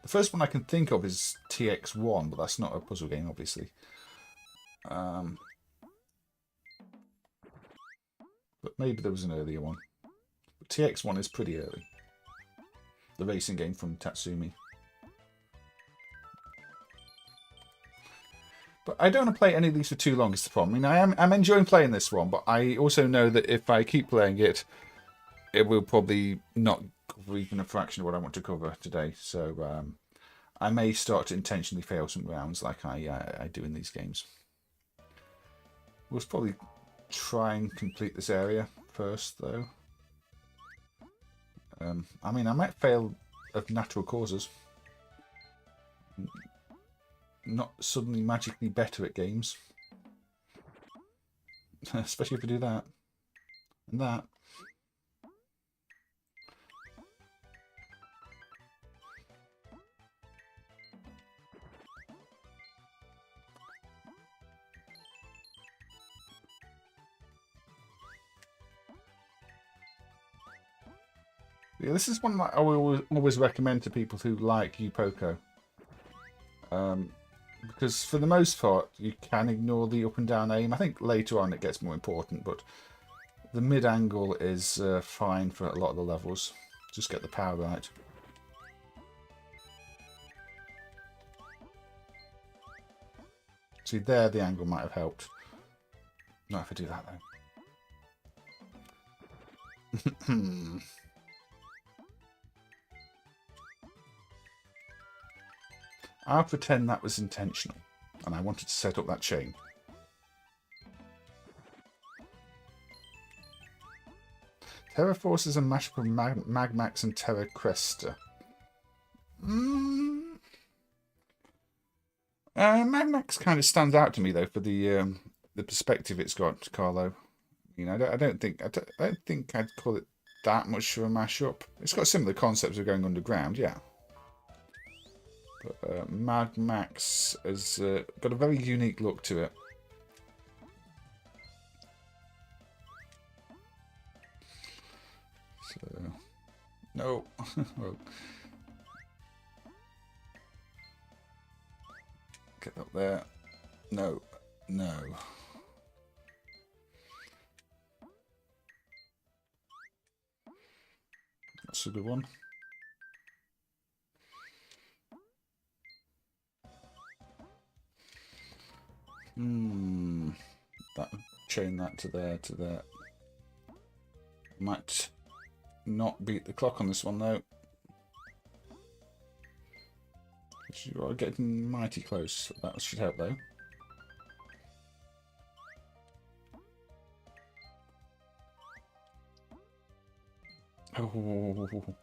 first one I can think of is TX1, but that's not a puzzle game, obviously. But maybe there was an earlier one. But TX1 is pretty early. The racing game from Tatsumi. But I don't want to play any of these for too long, is the problem. I mean, I'm enjoying playing this one, but I also know that if I keep playing it, it will probably not cover even a fraction of what I want to cover today. So I may start to intentionally fail some rounds like I do in these games. We'll probably try and complete this area first, though. I mean, I might fail of natural causes. Not suddenly magically better at games. Especially if I do that. And that. Yeah, this is one that I will always recommend to people who like Upoko. Because for the most part, you can ignore the up and down aim. I think later on it gets more important, but the mid angle is fine for a lot of the levels. Just get the power right. See, there the angle might have helped. Not if I do that though. I'll pretend that was intentional, and I wanted to set up that chain. Terra Force is a mashup of Magmax and Terra Cresta. Magmax kind of stands out to me though for the perspective it's got, Carlo. You know, I don't think I'd call it that much of a mashup. It's got similar concepts of going underground, yeah. But Magmax has got a very unique look to it. So, no. Well, get up there. No. No. That's a good one. That chain that to there to there. Might not beat the clock on this one though. You are getting mighty close. That should help though. Oh.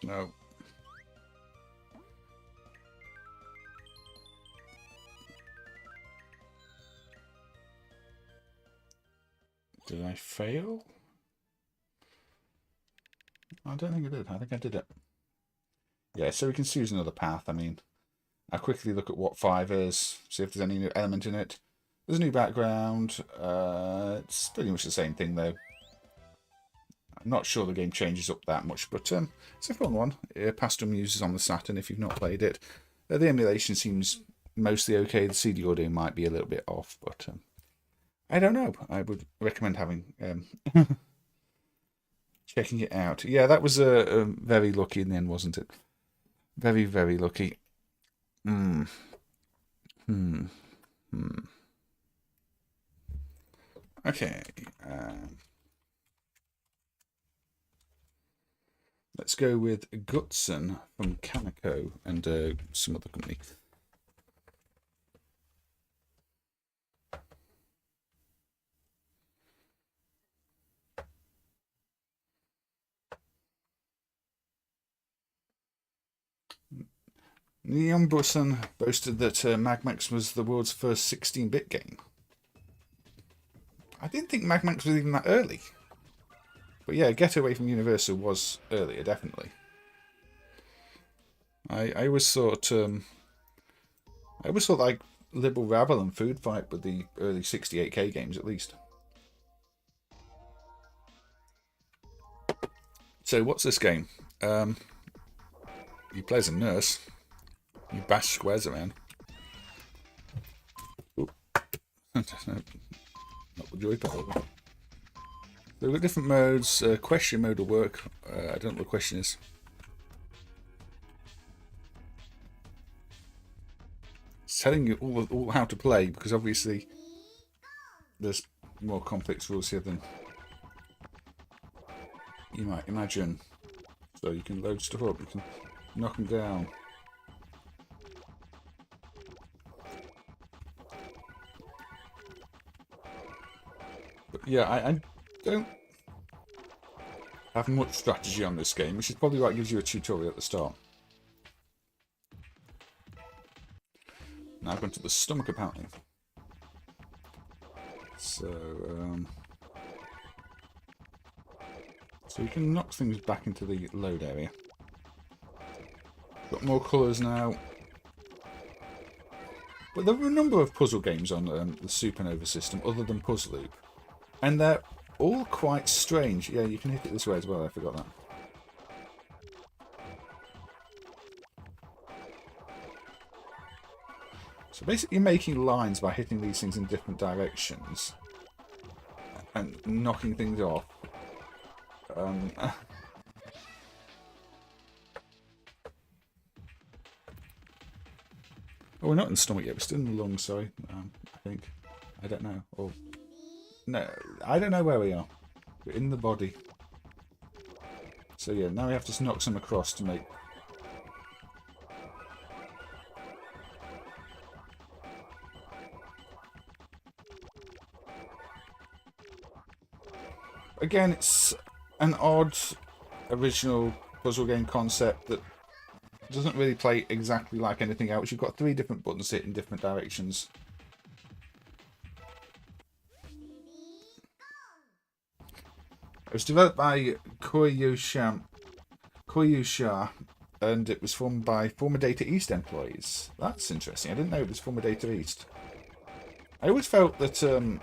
No. Did I fail? I don't think I did. I think I did it. Yeah, so we can choose another path. I mean, I'll quickly look at what 5 is, see if there's any new element in it. There's a new background. It's pretty much the same thing, though. I'm not sure the game changes up that much, but it's a fun one. Pastel Muses on the Saturn, if you've not played it. The emulation seems mostly okay. The CD audio might be a little bit off, but I don't know. I would recommend having checking it out. Yeah, that was very lucky in the end, wasn't it? Very, very lucky. Okay. Let's go with Gutson from Kaneko and some other company. Neon Busson boasted that Magmax was the world's first 16-bit game. I didn't think Magmax was even that early. But yeah, Getaway from Universal was earlier, definitely. I always thought like Liberal Rabble and Food Fight were the early 68K games at least. So what's this game? You play as a nurse. You bash squares around. Not the joypad. There are different modes. Question mode will work. I don't know what the question is. It's telling you all how to play because obviously there's more complex rules here than you might imagine. So you can load stuff up. You can knock them down. But yeah, I don't have much strategy on this game, which is probably why it gives you a tutorial at the start. Now I've gone to the stomach apparently. So you can knock things back into the load area. Got more colours now. But there are a number of puzzle games on the Supernova system other than Puzzloop. And they're all quite strange. Yeah, you can hit it this way as well, I forgot that. So basically you're making lines by hitting these things in different directions. And knocking things off. Oh, we're not in the stomach yet, we're still in the lungs, sorry. I think. I don't know. Oh. No, I don't know where we are. We're in the body. So yeah, now we have to knock some across to make... Again, it's an odd original puzzle game concept that doesn't really play exactly like anything else. You've got 3 different buttons hit in different directions. It was developed by Koryusha, and it was formed by former Data East employees. That's interesting. I didn't know it was former Data East. I always felt that some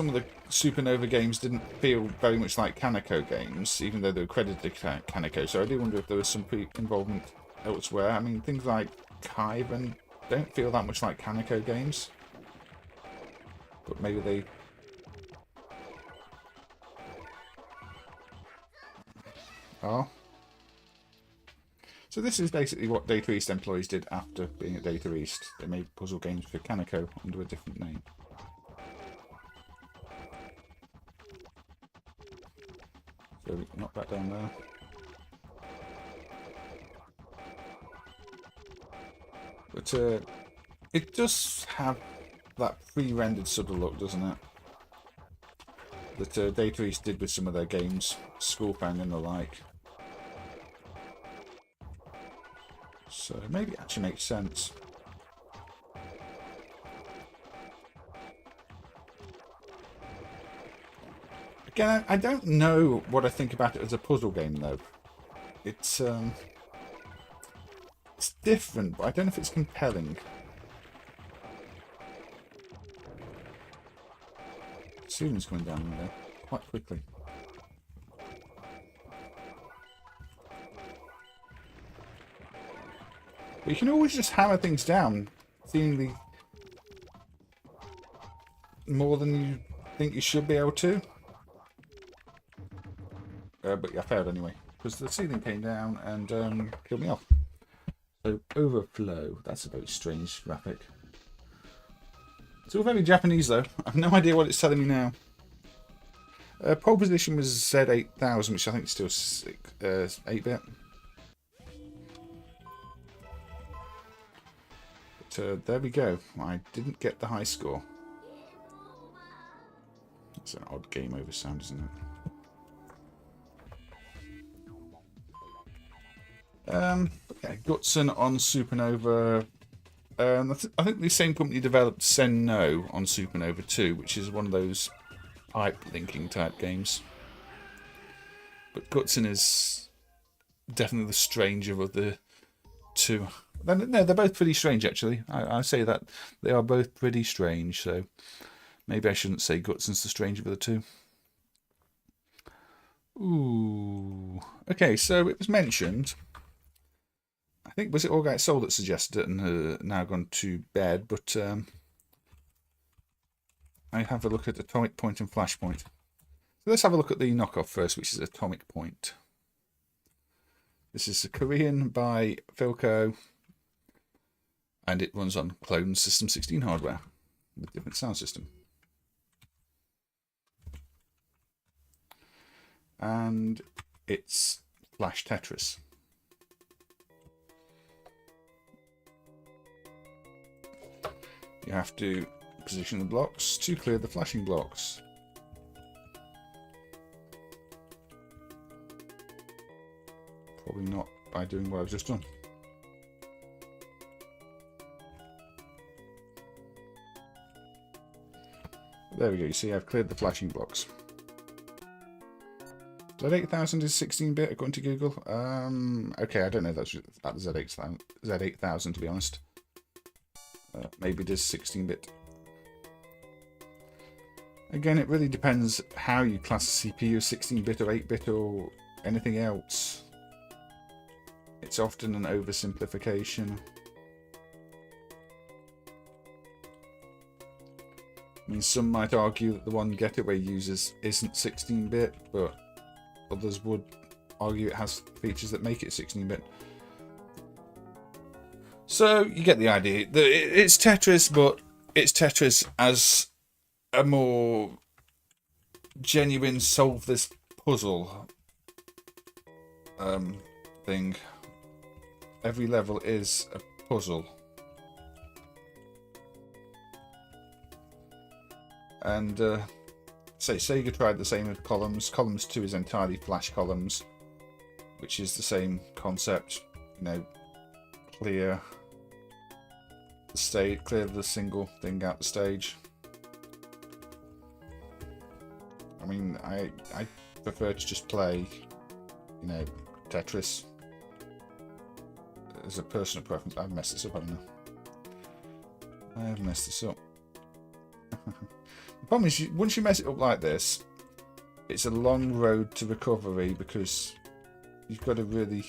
of the Supernova games didn't feel very much like Kaneko games, even though they were credited to Kaneko. So I do wonder if there was some involvement elsewhere. I mean, things like Kyben don't feel that much like Kaneko games, but maybe they... are. So this is basically what Data East employees did after being at Data East. They made puzzle games for Kaneko under a different name. So we knock that down there. But it does have that pre-rendered sort of look, doesn't it? That Data East did with some of their games, Schoolfang and the like. So maybe it actually makes sense. Again, I don't know what I think about it as a puzzle game, though. It's different, but I don't know if it's compelling. The ceiling's coming down there quite quickly. But you can always just hammer things down, seemingly more than you think you should be able to. But yeah, I failed anyway, because the ceiling came down and killed me off. So, overflow. That's a very strange graphic. It's all very Japanese, though. I have no idea what it's telling me now. Pole position was Z8000, which I think is still 8-bit. But there we go. I didn't get the high score. That's an odd game over sound, isn't it? Okay, Gutsen on Supernova. I think the same company developed Sen No on Supernova 2, which is one of those pipe linking type games. But Gutsen is definitely the stranger of the two. No, they're both pretty strange, actually. I say that they are both pretty strange, so maybe I shouldn't say Gutsen's the stranger of the two. Ooh. Okay, so it was mentioned. I think, was it Onegai Soul that suggested it and now gone to bed, but I have a look at Atomic Point and Flashpoint. So let's have a look at the knockoff first, which is Atomic Point. This is a Korean by Philco, and it runs on cloned System 16 hardware with different sound system. And it's Flash Tetris. You have to position the blocks to clear the flashing blocks. Probably not by doing what I've just done. There we go, you see I've cleared the flashing blocks. Z8000 is 16-bit according to Google. Okay, I don't know if that's at the Z8000 to be honest. Maybe it is 16-bit. Again, it really depends how you class a CPU, 16-bit or 8-bit or anything else. It's often an oversimplification. I mean, some might argue that the one Getaway uses isn't 16-bit, but others would argue it has features that make it 16-bit. So you get the idea. It's Tetris, but it's Tetris as a more genuine solve this puzzle thing. Every level is a puzzle. And say Sega tried the same with columns. Columns 2 is entirely flash columns, which is the same concept. You know, clear the stage, clear the single thing out the stage. I mean, I prefer to just play, you know, Tetris as a personal preference. I've messed this up, haven't I? I have messed this up. The problem is, once you mess it up like this, it's a long road to recovery because you've got to really,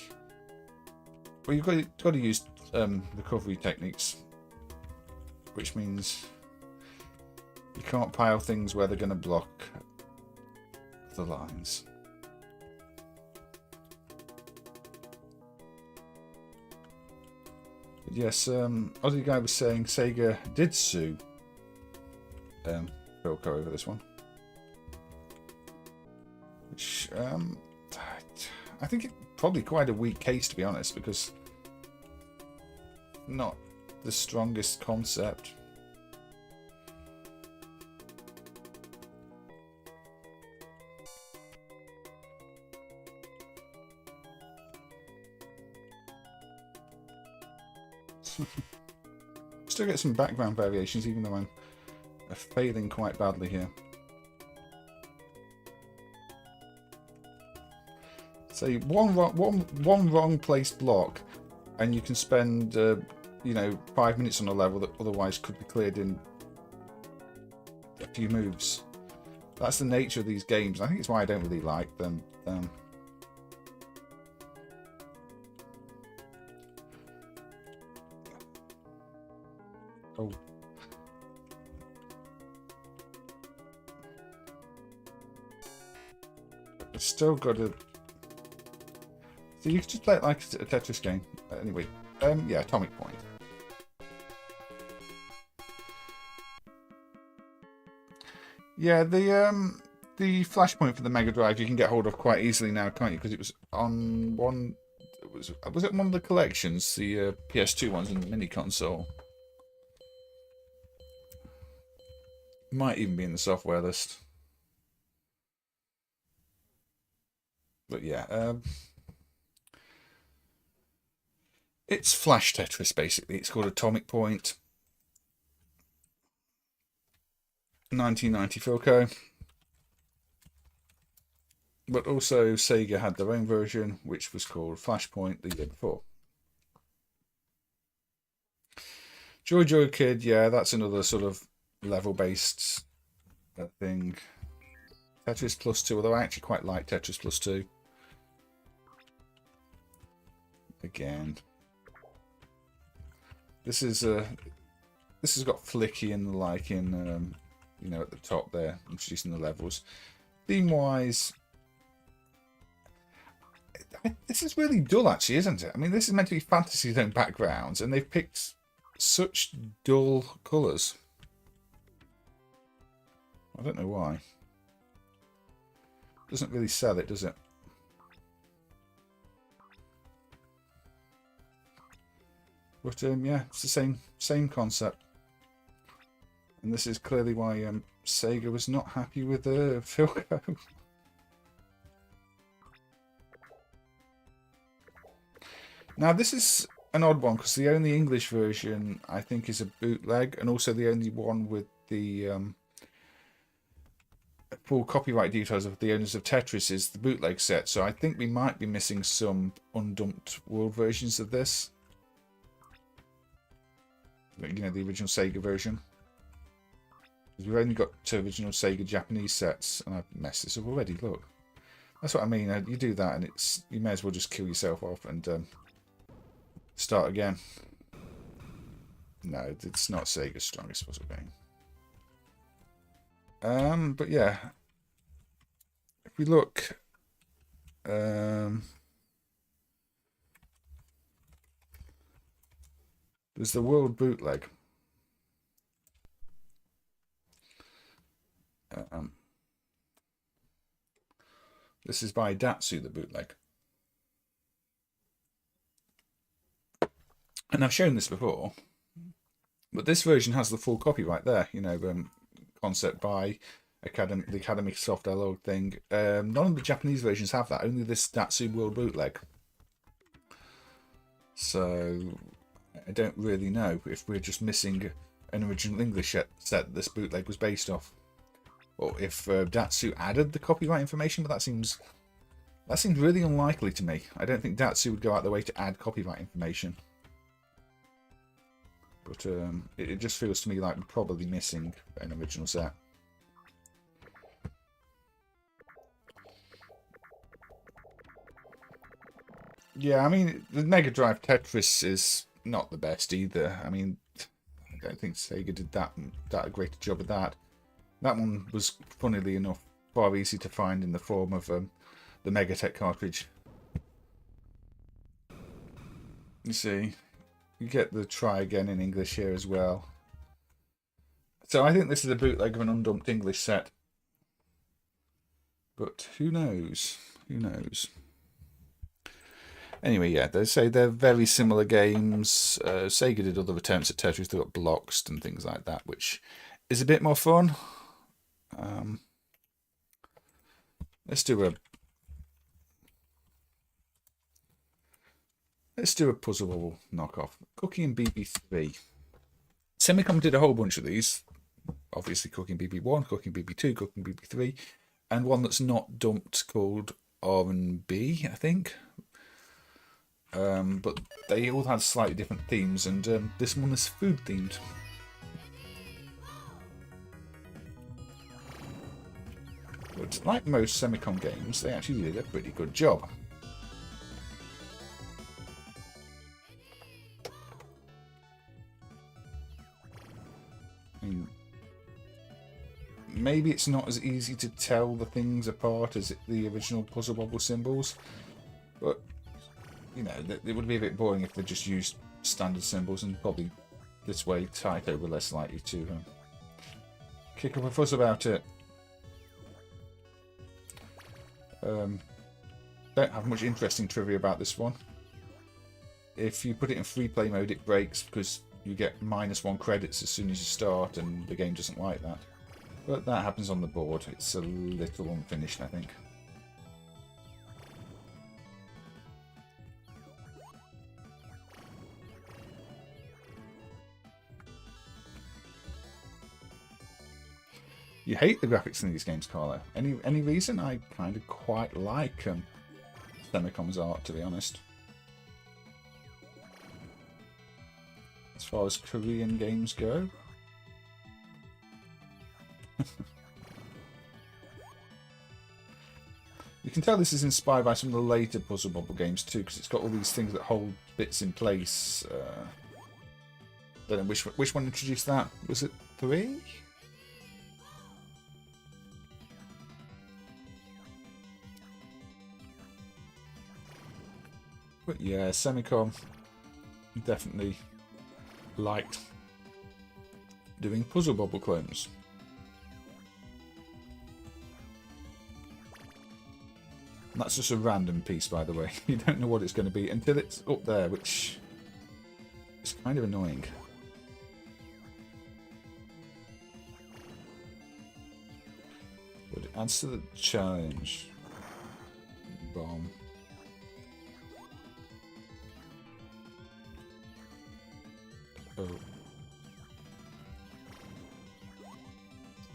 well, you've got to use recovery techniques, which means you can't pile things where they're going to block the lines. But yes, Aussie guy was saying Sega did sue KuruKuru over this one, which I think it's probably quite a weak case, to be honest, because not the strongest concept. Still get some background variations, even though I'm failing quite badly here. So one wrong placed block, and you can spend you know, 5 minutes on a level that otherwise could be cleared in a few moves. That's the nature of these games. I think it's why I don't really like them. Oh. It's still got a... So you can just play it like a Tetris game. Anyway, yeah, Atomic Point. Yeah, the Flashpoint for the Mega Drive you can get hold of quite easily now, can't you? Because it was on one... Was it one of the collections, the PS2 ones in the mini console? Might even be in the software list. But yeah, it's Flash Tetris basically. It's called Atomic Point. 1990 Philco. But also Sega had their own version, which was called Flashpoint the year before. Joy Joy Kid, yeah, that's another sort of level-based thing. Tetris Plus 2, although I actually quite like Tetris Plus 2. Again, this has got flicky and the like in you know, at the top there, introducing the levels. Theme-wise, this is really dull, actually, isn't it? I mean, this is meant to be Fantasy Zone backgrounds, and they've picked such dull colours. I don't know why. Doesn't really sell it, does it? But yeah, it's the same concept. And this is clearly why Sega was not happy with Philco. Now this is an odd one because the only English version I think is a bootleg, and also the only one with the full copyright details of the owners of Tetris is the bootleg set. So I think we might be missing some undumped world versions of this. You know, the original Sega version. We've only got two original Sega Japanese sets, and I've messed this up already. Look, that's what I mean. You do that, and you may as well just kill yourself off and start again. No, it's not Sega's strongest puzzle game. But yeah, if we look, There's the World Bootleg. This is by Datsu, the bootleg. And I've shown this before, but this version has the full copyright there, you know, concept by the Academy Soft Analog thing. None of the Japanese versions have that, only this Datsu World Bootleg. So I don't really know if we're just missing an original English set this bootleg was based off, or if Datsu added the copyright information, but that seems really unlikely to me. I don't think Datsu would go out their way to add copyright information. But it just feels to me like we're probably missing an original set. Yeah, I mean, the Mega Drive Tetris is not the best either. I mean, I don't think Sega did that a great job of that. That one was, funnily enough, far easy to find in the form of the Megatech cartridge. You see. You get the try again in English here as well. So I think this is a bootleg of an undumped English set. But who knows? Who knows? Anyway, yeah, they say they're very similar games. Sega did other attempts at Tetris. They got Bloxed and things like that, which is a bit more fun. Let's do a Puzzle Bubble knockoff. Cookie and BB3. Semicom did a whole bunch of these. Obviously, Cookie and BB1, Cookie and BB2, Cookie and BB3, and one that's not dumped called R&B, I think. But they all had slightly different themes, and this one is food themed. But like most Semicom games, they actually did a pretty good job. Maybe it's not as easy to tell the things apart as the original Puzzle Bobble symbols, but you know, it would be a bit boring if they just used standard symbols, and probably this way Taito were less likely to kick up a fuss about it. Don't have much interesting trivia about this one. If you put it in free play mode, it breaks because you get -1 credits as soon as you start, and the game doesn't like that. But that happens on the board. It's a little unfinished, I think. You hate the graphics in these games, Carlo. Any reason? I kind of quite like Semicom's art, to be honest. As far as Korean games go. You can tell this is inspired by some of the later Puzzle Bobble games too, because it's got all these things that hold bits in place. Don't know which one introduced that. Was it 3? But yeah, Semicom definitely liked doing Puzzle Bobble clones. And that's just a random piece, by the way. You don't know what it's going to be until it's up there, which is kind of annoying. But it adds to the challenge. Bomb. Oh.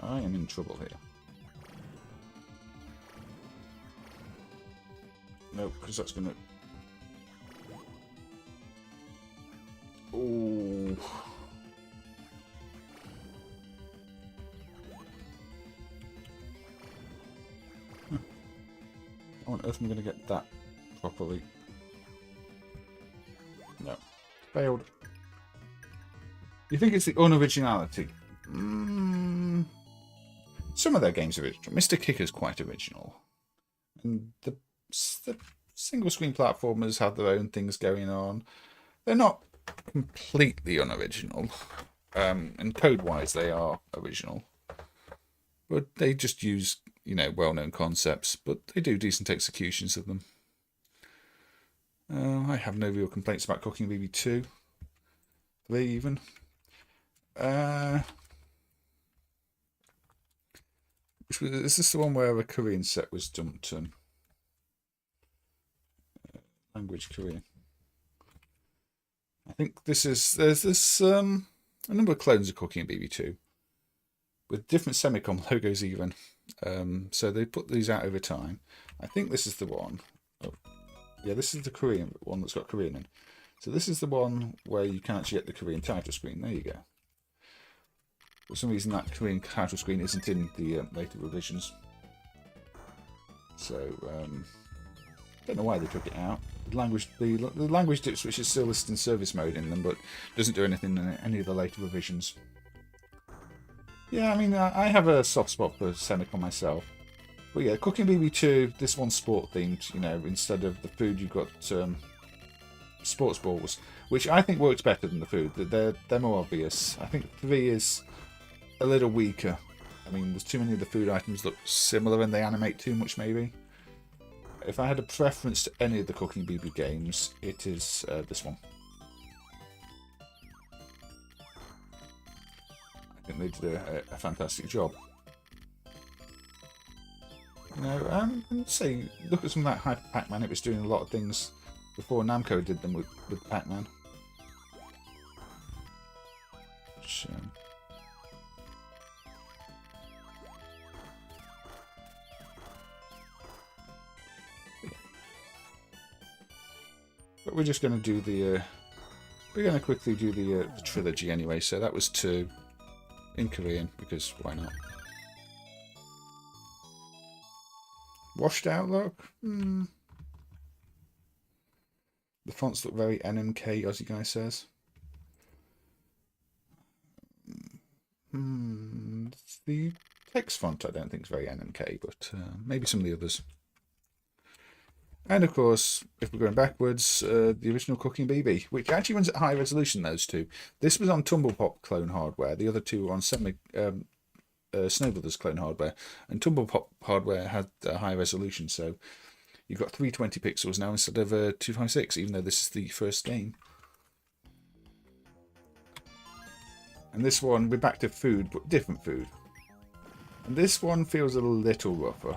I am in trouble here. No, because that's going to... Oh. How on earth am I going to get that properly? No. Failed. You think it's the unoriginality? Some of their games are original. Mr. Kicker's quite original. And the single screen platformers have their own things going on. They're not completely unoriginal. And code-wise, they are original. But they just use, you know, well-known concepts. But they do decent executions of them. I have no real complaints about Cooking Bibi 2. 3 even. Is this the one where a Korean set was dumped? Language Korean. I think there's a number of clones of Cooking Bibi 2 with different Semicom logos even. So they put these out over time. I think this is the one. Oh, yeah, this is the Korean one that's got Korean in. So this is the one where you can actually get the Korean title screen. There you go. For some reason, that Korean title screen isn't in the later revisions. So, don't know why they took it out. The language dip switch is still listed in service mode in them, but doesn't do anything in any of the later revisions. Yeah, I mean, I have a soft spot for Semicom myself. But yeah, Cooking Bibi 2, this one's sport themed. You know, instead of the food, you've got sports balls, which I think works better than the food. They're more obvious. I think 3 is a little weaker. I mean, there's too many of the food items look similar and they animate too much, maybe. If I had a preference to any of the Cooking Bibi games, it is this one. I think they did a fantastic job. You know, and say, look at some of that Hyper Pac-Man. It was doing a lot of things before Namco did them with Pac-Man. Which, but we're just going to do the. We're going to quickly do the trilogy anyway. So that was 2 in Korean because why not? Washed out look. The fonts look very NMK, Aussie guy says. The text font I don't think is very NMK, but maybe some of the others. And of course, if we're going backwards, the original Cooking Bibi, which actually runs at high resolution, those two. This was on Tumblepop clone hardware. The other two were on Snow Brothers clone hardware. And Tumblepop hardware had a high resolution, so you've got 320 pixels now instead of 256, even though this is the first game. And this one, we're back to food, but different food. And this one feels a little rougher.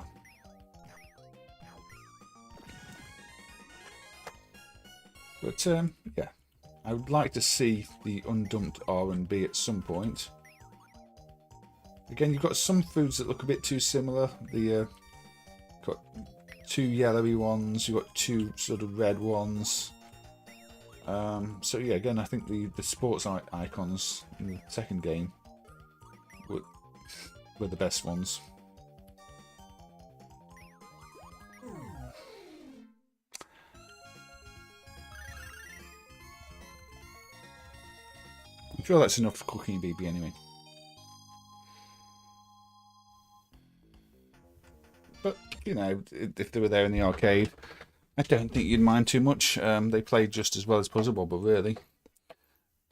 But, yeah, I would like to see the undumped R&B at some point. Again, you've got some foods that look a bit too similar. Got 2 yellowy ones, you've got 2 sort of red ones. So yeah, again, I think the sports icons in the second game were the best ones. I'm sure that's enough for Cooking Bibi anyway. But, you know, if they were there in the arcade, I don't think you'd mind too much. They played just as well as Puzzle Bobble, really.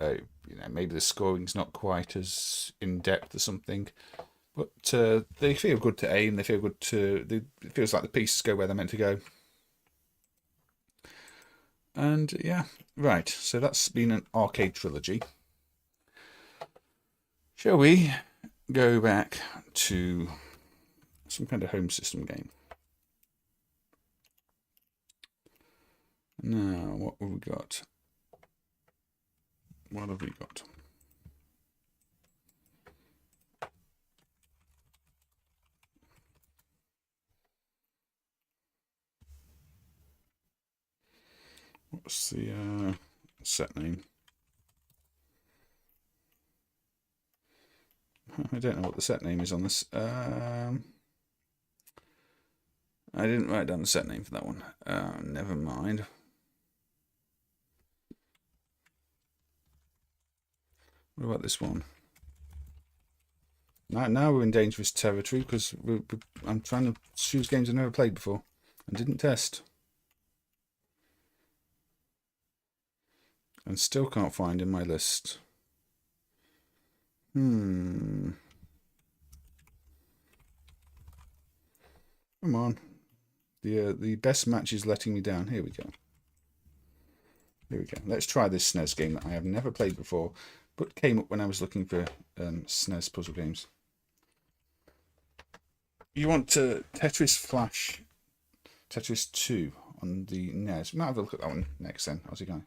You know, maybe the scoring's not quite as in-depth or something. But they feel good to aim, they feel good to... It feels like the pieces go where they're meant to go. And, yeah, right. So that's been an arcade trilogy. Shall we go back to some kind of home system game? Now, what have we got? What have we got? What's the set name? I don't know what the set name is on this. I didn't write down the set name for that one. Never mind. What about this one? Now we're in dangerous territory because I'm trying to choose games I've never played before and didn't test. And still can't find in my list. Come on. The best match is letting me down. Here we go. Here we go. Let's try this SNES game that I have never played before, but came up when I was looking for SNES puzzle games. You want Tetris Flash, Tetris 2 on the NES. We might have a look at that one next then. How's it going?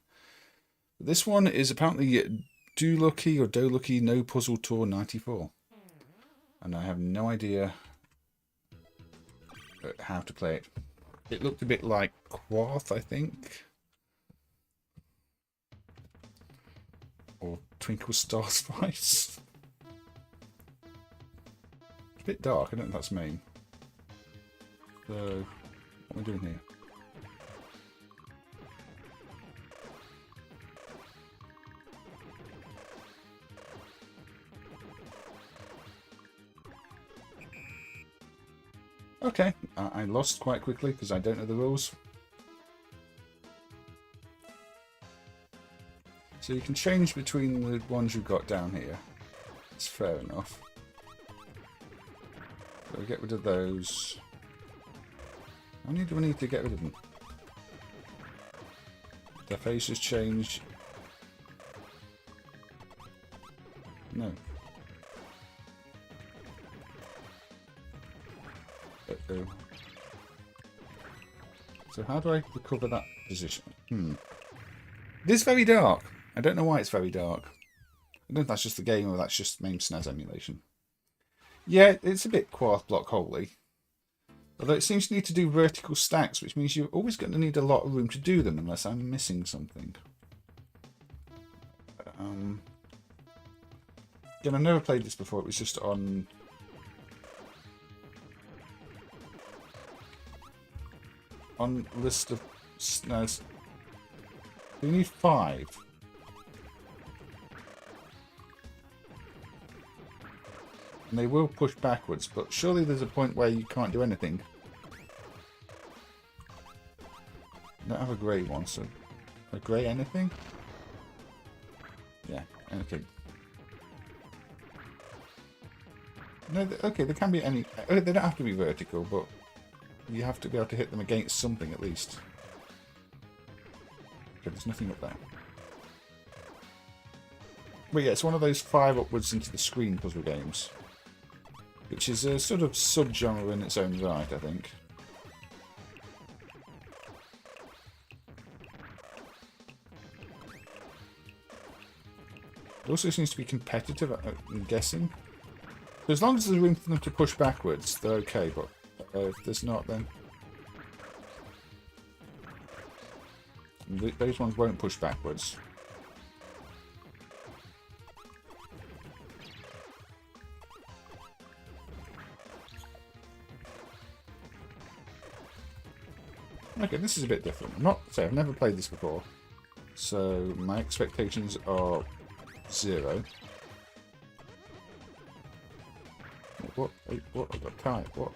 This one is apparently Dolucky No Puzzle Tour 94. And I have no idea how to play it. It looked a bit like Quarth, I think. Or Twinkle Star Spice. It's a bit dark, I don't know if that's MAME. So, what am I doing here? Okay, I lost quite quickly because I don't know the rules. So you can change between the ones you've got down here. It's fair enough. So we get rid of those. How many do we need to get rid of them? Their faces change. No. Uh-oh. So how do I recover that position? It is very dark. I don't know why it's very dark. I don't know if that's just the game or that's just MAME SNES emulation. Yeah, it's a bit Quarth block holy. Although it seems to need to do vertical stacks, which means you're always going to need a lot of room to do them unless I'm missing something. Again, I've never played this before. It was just on list of SNES. You need 5. And they will push backwards, but surely there's a point where you can't do anything. I don't have a grey one, so... A grey anything? Yeah, anything. No, okay, there can be any... They don't have to be vertical, but you have to be able to hit them against something at least. Okay, there's nothing up there. But yeah, it's one of those 5 upwards into the screen puzzle games. Which is a sort of subgenre in its own right, I think. It also seems to be competitive, I'm guessing. So as long as there's room for them to push backwards, they're okay, but if there's not, then... Those ones won't push backwards. Okay, this is a bit different. I've never played this before, so my expectations are 0. What? I got tired. What?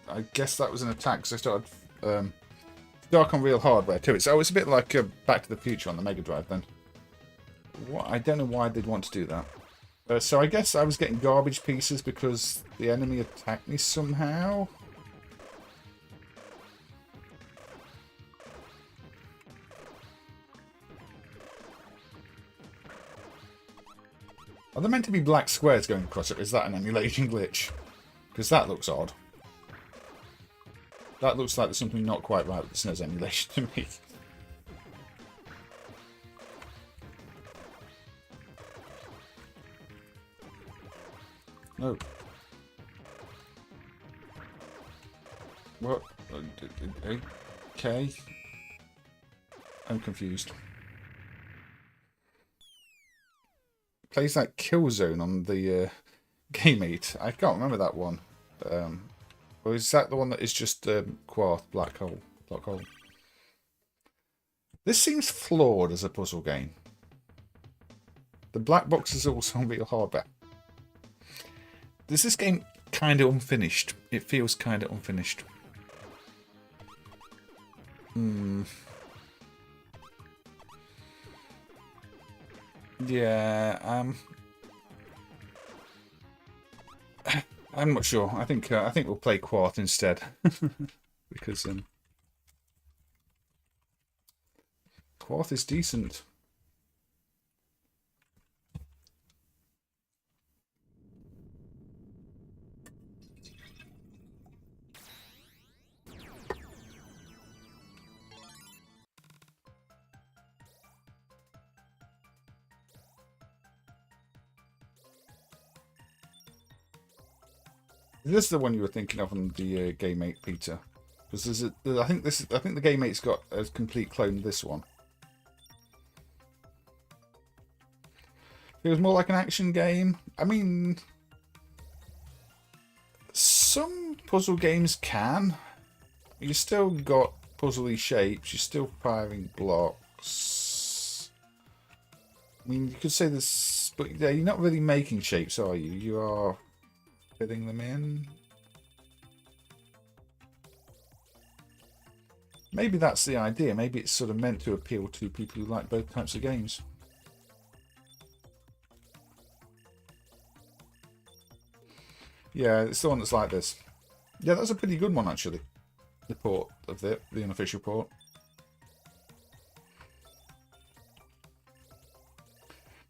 I guess that was an attack because I started dark on real hardware too. So it's a bit like Back to the Future on the Mega Drive then. What? I don't know why they'd want to do that. So I guess I was getting garbage pieces because the enemy attacked me somehow. Are there meant to be black squares going across it? Is that an emulation glitch? Because that looks odd. That looks like there's something not quite right with the SNES emulation to me. No. What? Okay. I'm confused. Plays that Killzone on the Game 8. I can't remember that one. Or is that the one that is just Quarth, Black Hole? This seems flawed as a puzzle game. The black box is also on real hardware. Is this game kind of unfinished? It feels kind of unfinished. Yeah, I'm not sure. I think we'll play Quarth instead because Quarth is decent. Is this the one you were thinking of on the Game Mate, Peter? Because there's I think the Game Mate's got a complete clone of this one. It was more like an action game. I mean, some puzzle games can. You still got puzzly shapes. You're still firing blocks. I mean, you could say this, but yeah, you're not really making shapes, are you? You are filling them in. Maybe that's the idea. Maybe it's sort of meant to appeal to people who like both types of games. Yeah, it's the one that's like this. Yeah, that's a pretty good one, actually. The port of the unofficial port.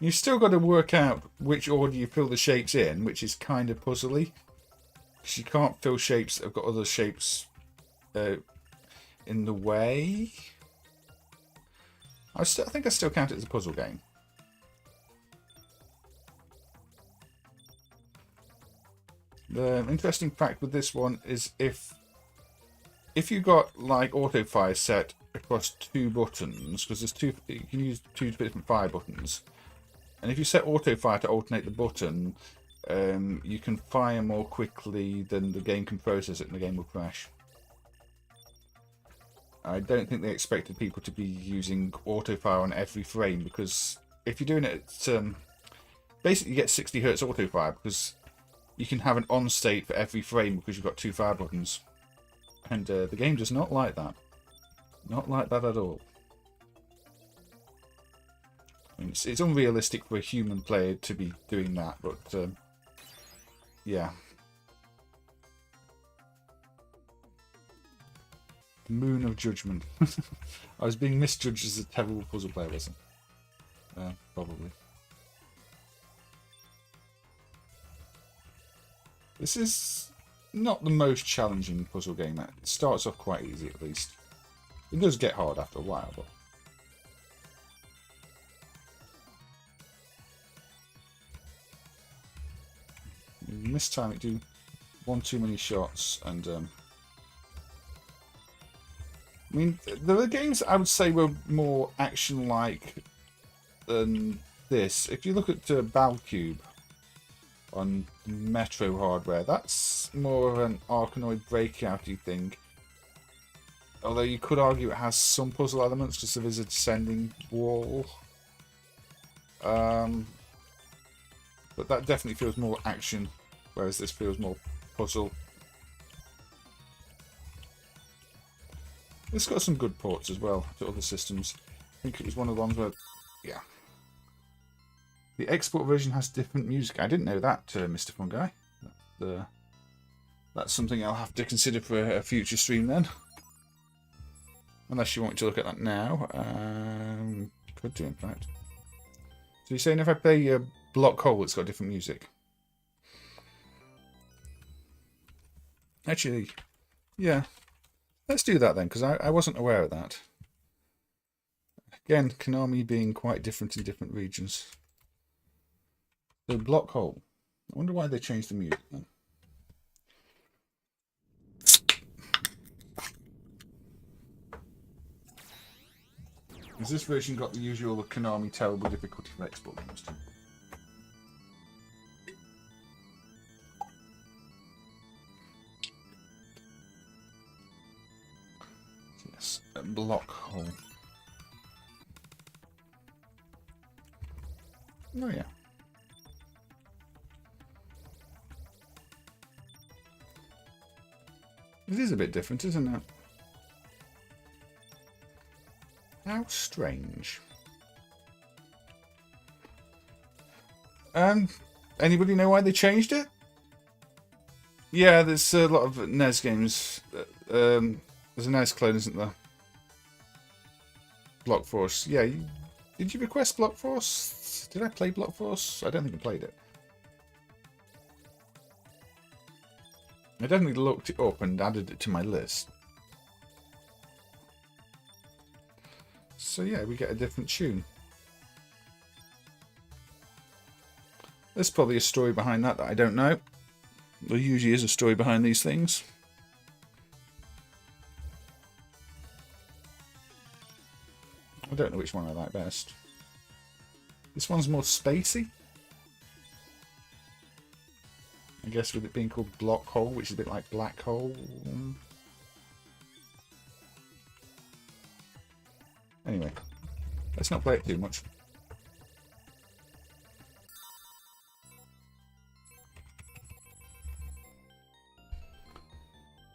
You've still got to work out which order you fill the shapes in, which is kind of puzzly. Because you can't fill shapes that have got other shapes in the way. I think I still count it as a puzzle game. The interesting fact with this one is if you got like auto fire set across 2 buttons, because there's two, you can use 2 different fire buttons, and if you set auto fire to alternate the button, you can fire more quickly than the game can process it, and the game will crash. I don't think they expected people to be using auto fire on every frame, because if you're doing it at, basically you get 60 Hz auto fire because you can have an on state for every frame because you've got 2 fire buttons. And the game does not like that. Not like that at all. I mean, it's unrealistic for a human player to be doing that, but yeah. The Moon of Judgment. I was being misjudged as a terrible puzzle player, wasn't I? Probably. This is not the most challenging puzzle game. It starts off quite easy, at least. It does get hard after a while, but... this time it do one too many shots, and I mean, there are games I would say were more action-like than this. If you look at Balcube on Metro hardware, that's more of an Arkanoid breakout-y thing. Although you could argue it has some puzzle elements because there is a descending wall. But that definitely feels more action, whereas this feels more puzzle. It's got some good ports as well to other systems. I think it was one of the ones where, yeah. The export version has different music. I didn't know that, Mr. Fungi. That's something I'll have to consider for a future stream then. Unless you want me to look at that now. Could do, in fact. So you're saying if I play Block Hole, it's got different music? Actually, yeah. Let's do that then, because I wasn't aware of that. Again, Konami being quite different in different regions. So, Block Hole. I wonder why they changed the music then. Has this version got the usual Konami terrible difficulty for export games too? Yes, a Block Hole. Oh yeah. It is a bit different, isn't it? How strange. Anybody know why they changed it? Yeah, there's a lot of NES games. There's a NES clone, isn't there? Block Force. Yeah, did you request Block Force? Did I play Block Force? I don't think I played it. I definitely looked it up and added it to my list. So yeah, we get a different tune. There's probably a story behind that I don't know. There usually is a story behind these things. I don't know which one I like best. This one's more spacey. I guess with it being called Block Hole, which is a bit like Black Hole. Anyway, let's not play it too much.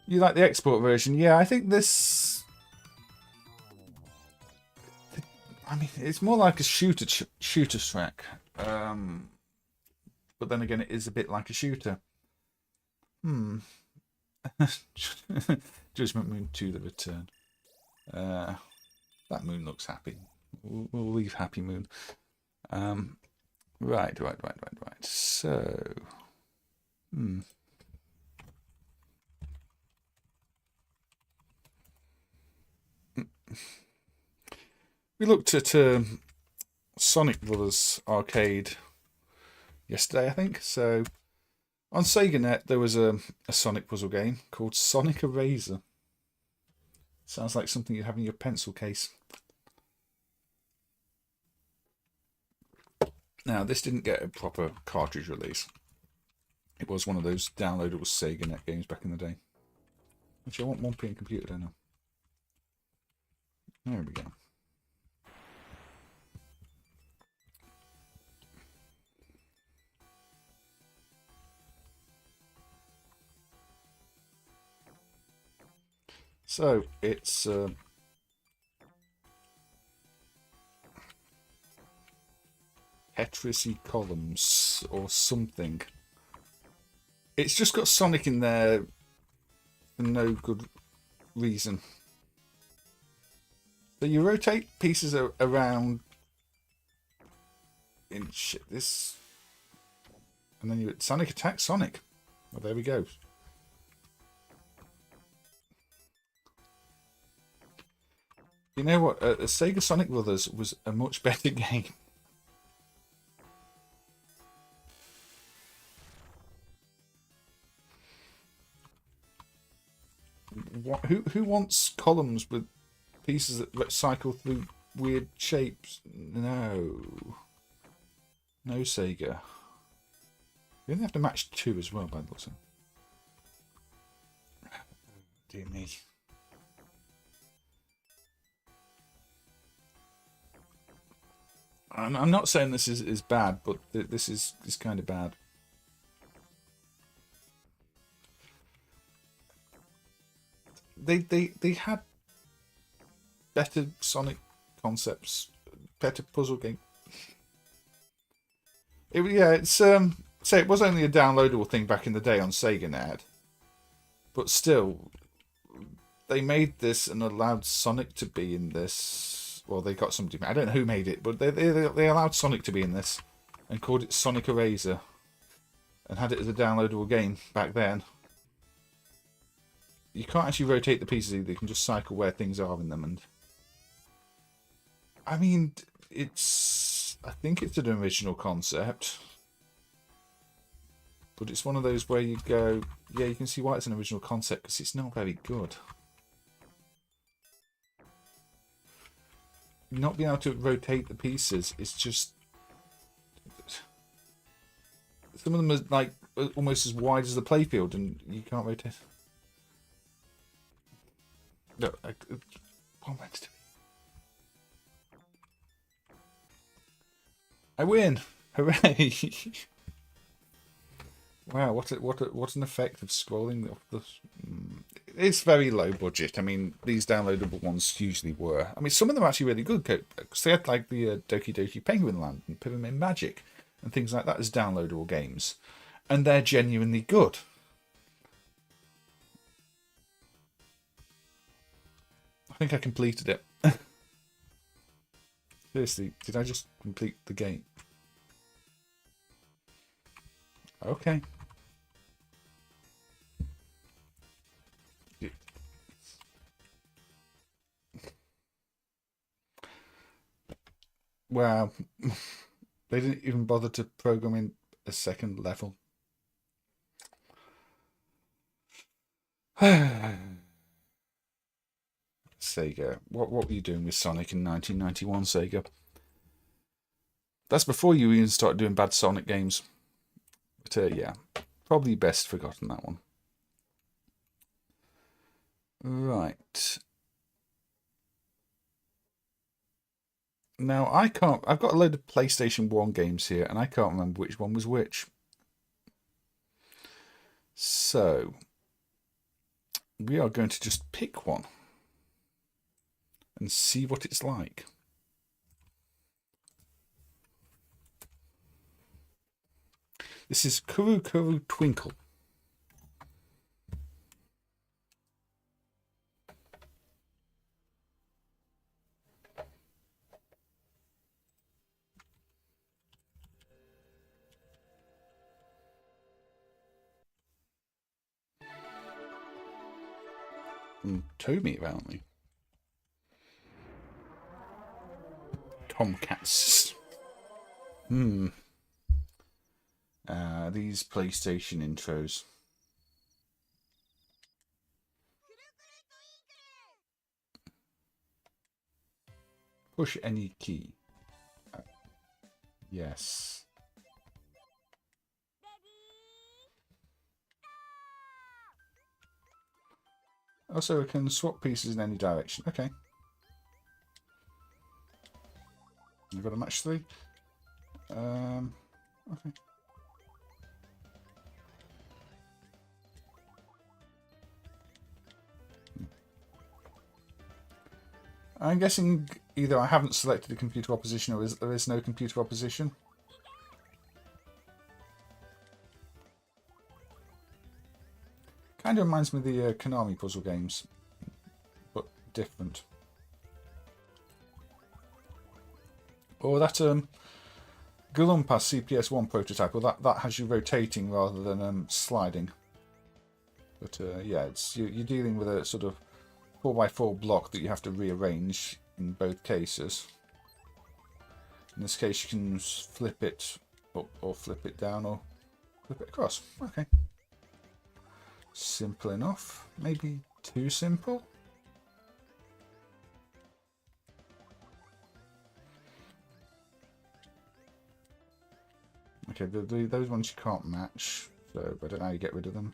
You like the export version? Yeah, I think this... I mean, it's more like a shooter track. But then again, it is a bit like a shooter. Judgment Moon 2, The Return. That moon looks happy. We'll leave Happy Moon. Right. So... We looked at Sonic Brothers Arcade yesterday, I think. So on Sega Net, there was a Sonic puzzle game called Sonic Eraser. Sounds like something you'd have in your pencil case. Now, this didn't get a proper cartridge release. It was one of those downloadable Sega Net games back in the day. Actually, I want 1p computer, don't I? There we go. So, it's Tetris columns or something. It's just got Sonic in there for no good reason. So you rotate pieces around in this, and then you Sonic attacks Sonic. Well, there we go. You know what? Sega Sonic Brothers was a much better game. Who wants columns with pieces that cycle through weird shapes? No. No, Sega. You only have to match 2 as well, by the looks of it. Dear me. I'm not saying this is bad, but this is kind of bad. They had better Sonic concepts, better puzzle game. It's say it was only a downloadable thing back in the day on Sega Net, but still, they made this and allowed Sonic to be in this. Well, they got somebody. I don't know who made it, but they allowed Sonic to be in this and called it Sonic Eraser and had it as a downloadable game back then. You can't actually rotate the pieces either. You can just cycle where things are in them. And I mean, I think it's an original concept, but it's one of those where you go, yeah, you can see why it's an original concept because it's not very good. Not being able to rotate the pieces, it's just some of them are like almost as wide as the playfield, and you can't rotate. No, what meant to be? I win! Hooray! Wow, what an effect of scrolling off the. It's very low budget. I mean, these downloadable ones usually were. I mean, some of them are actually really good because they had like the Doki Doki Penguin Land and Pyramid Magic, and things like that as downloadable games. And they're genuinely good. I think I completed it. Seriously, did I just complete the game? Okay. Wow. They didn't even bother to program in a second level. Sega. What were you doing with Sonic in 1991, Sega? That's before you even started doing bad Sonic games. But yeah, probably best forgotten that one. Right. Now, I've got a load of PlayStation 1 games here, and I can't remember which one was which. So, we are going to just pick one and see what it's like. This is KuruKuru Twinkle. From Tomy, apparently. Tomcats. These PlayStation intros. Push any key. Yes. Also, we can swap pieces in any direction. Okay. You've got a match 3. Okay. I'm guessing either I haven't selected a computer opposition or there is no computer opposition. Kind of reminds me of the Konami puzzle games, but different. Or that Galumpas CPS1 prototype, well that has you rotating rather than sliding. But yeah, you're dealing with a sort of 4x4 block that you have to rearrange in both cases. In this case, you can flip it up or flip it down or flip it across. Okay. Simple enough. Maybe too simple. Okay, those ones you can't match, so I don't know how you get rid of them.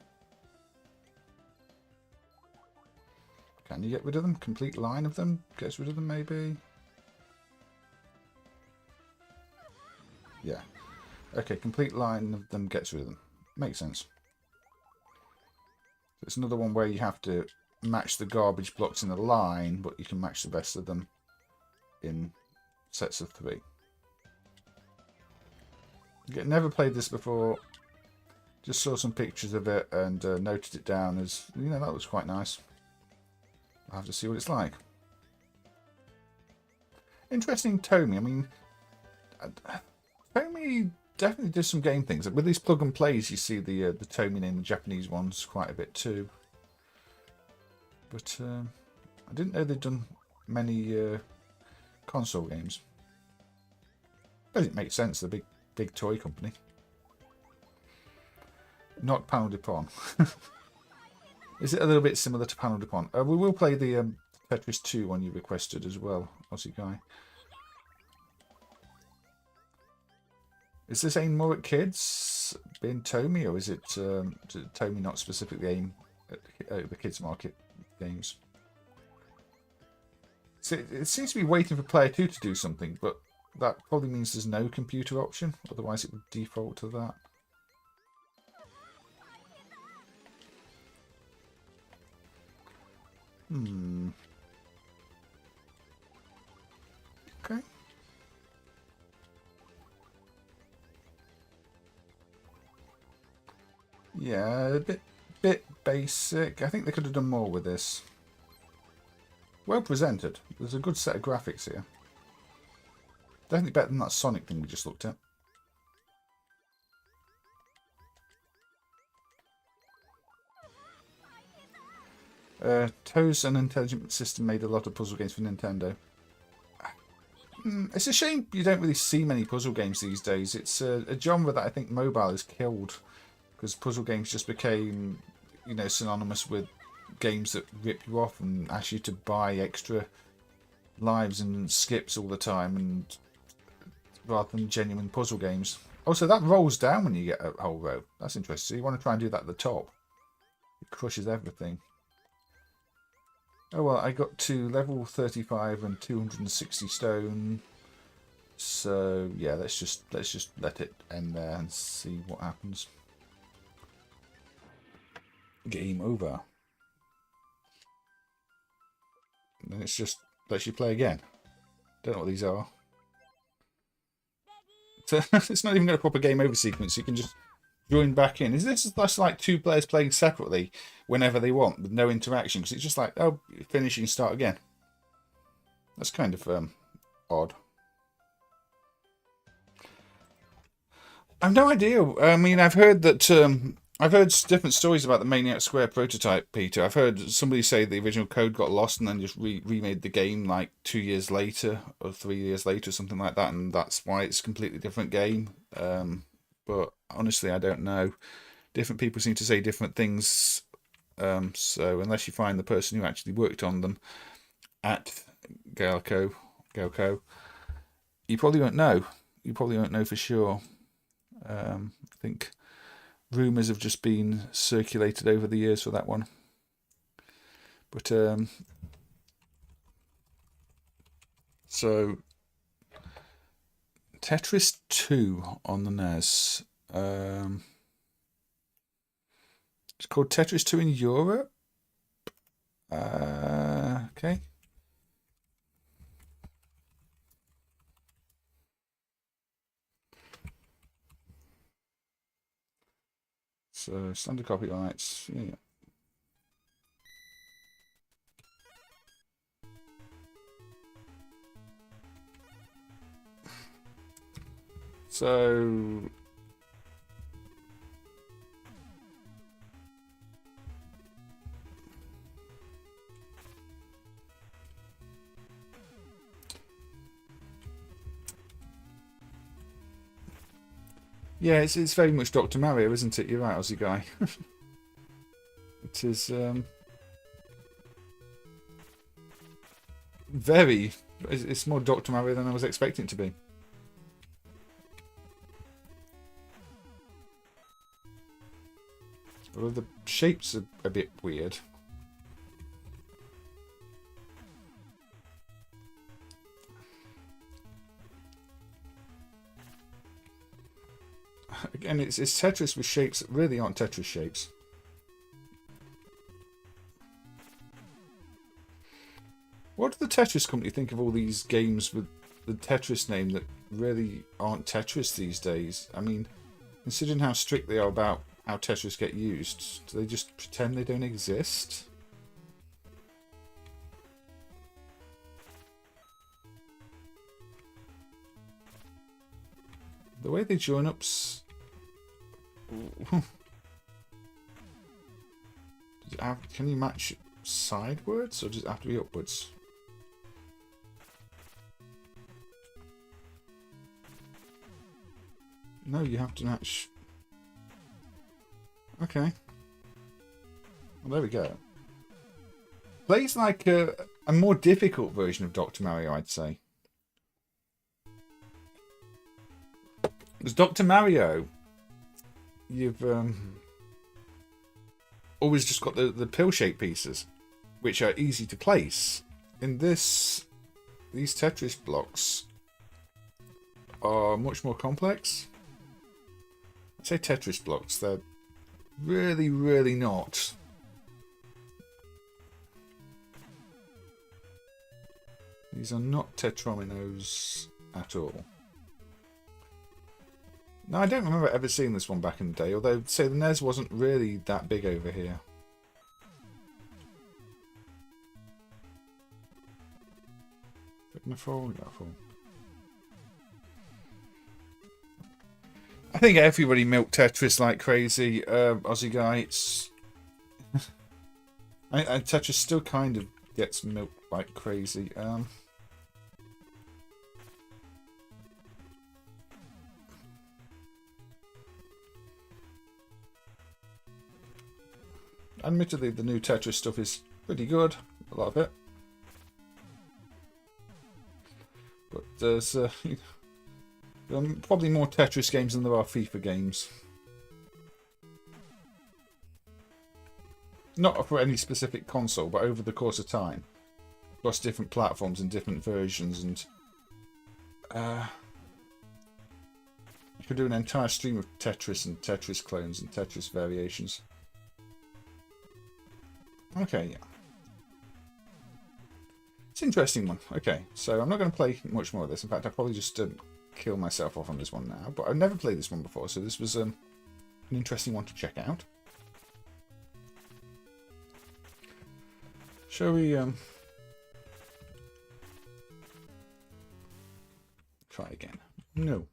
Can you get rid of them? Complete line of them gets rid of them, maybe? Yeah. Okay, complete line of them gets rid of them. Makes sense. It's another one where you have to match the garbage blocks in a line, but you can match the rest of them in sets of 3. Never played this before. Just saw some pictures of it and noted it down as, you know, that looks quite nice. I'll have to see what it's like. Interesting Tomy. I mean, Tomy definitely did some game things. With these plug and plays, you see the Tomy in the Japanese ones quite a bit too. But I didn't know they'd done many console games. But it makes sense. They're a big toy company. Not Panel de Pon. Is it a little bit similar to Panel de Pon? We will play the Tetris 2 one you requested as well, Aussie guy. Is this aimed more at kids, being Tomy, or is it Tomy not specifically aim at the kids market games? So it seems to be waiting for player 2 to do something, but that probably means there's no computer option, otherwise it would default to that. Okay. Yeah, a bit basic. I think they could have done more with this. Well presented. There's a good set of graphics here. Definitely better than that Sonic thing we just looked at. Toe's an intelligent system made a lot of puzzle games for Nintendo. It's a shame you don't really see many puzzle games these days. It's a genre that I think mobile has killed, because puzzle games just became, you know, synonymous with games that rip you off and ask you to buy extra lives and skips all the time, and rather than genuine puzzle games. Oh, so that rolls down when you get a whole row. That's interesting. So you want to try and do that at the top. It crushes everything. Oh well, I got to level 35 and 260 stone. So yeah, let's just let it end there and see what happens. Game over. And then it's just lets you play again. Don't know what these are. So it's not even got a proper game over sequence. You can just join back in. Is this just like two players playing separately whenever they want with no interaction? Because it's just like, oh, finishing, start again. That's kind of odd. I've no idea. I mean, I've heard that I've heard different stories about the Maniac Square prototype, Peter. I've heard somebody say the original code got lost and then just remade the game like 2 years later or 3 years later, something like that, and that's why it's a completely different game. But honestly, I don't know. Different people seem to say different things. So unless you find the person who actually worked on them at Galco, you probably won't know. You probably won't know for sure. I think rumours have just been circulated over the years for that one. But so Tetris 2 on the NES. It's called Tetris 2 in Europe. Okay. So standard copyrights. Yeah. So yeah, it's very much Dr. Mario, isn't it? You're right, Aussie guy. It is very. It's more Dr. Mario than I was expecting it to be. Although the shapes are a bit weird. Again, it's Tetris with shapes that really aren't Tetris shapes. What did the Tetris company think of all these games with the Tetris name that really aren't Tetris these days? I mean, considering how strict they are about how Tetris get used, do they just pretend they don't exist? The way they join up's... Can you match sidewards, or does it have to be upwards? No, you have to match... Okay. Well, there we go. Plays like a more difficult version of Dr. Mario, I'd say. Because Dr. Mario, you've always just got the pill-shaped pieces, which are easy to place. In these Tetris blocks are much more complex. I say Tetris blocks, they're really, really not. These are not Tetrominos at all. No, I don't remember ever seeing this one back in the day, although, say, the NES wasn't really that big over here. I think everybody milked Tetris like crazy. Aussie guy, it's... Tetris still kind of gets milked like crazy. Admittedly, the new Tetris stuff is pretty good, a lot of it. But there's probably more Tetris games than there are FIFA games. Not for any specific console, but over the course of time. Across different platforms and different versions. And I could do an entire stream of Tetris and Tetris clones and Tetris variations. Okay, yeah. It's an interesting one. Okay, so I'm not going to play much more of this. In fact, I'll probably just kill myself off on this one now. But I've never played this one before, so this was an interesting one to check out. Shall we try again? No.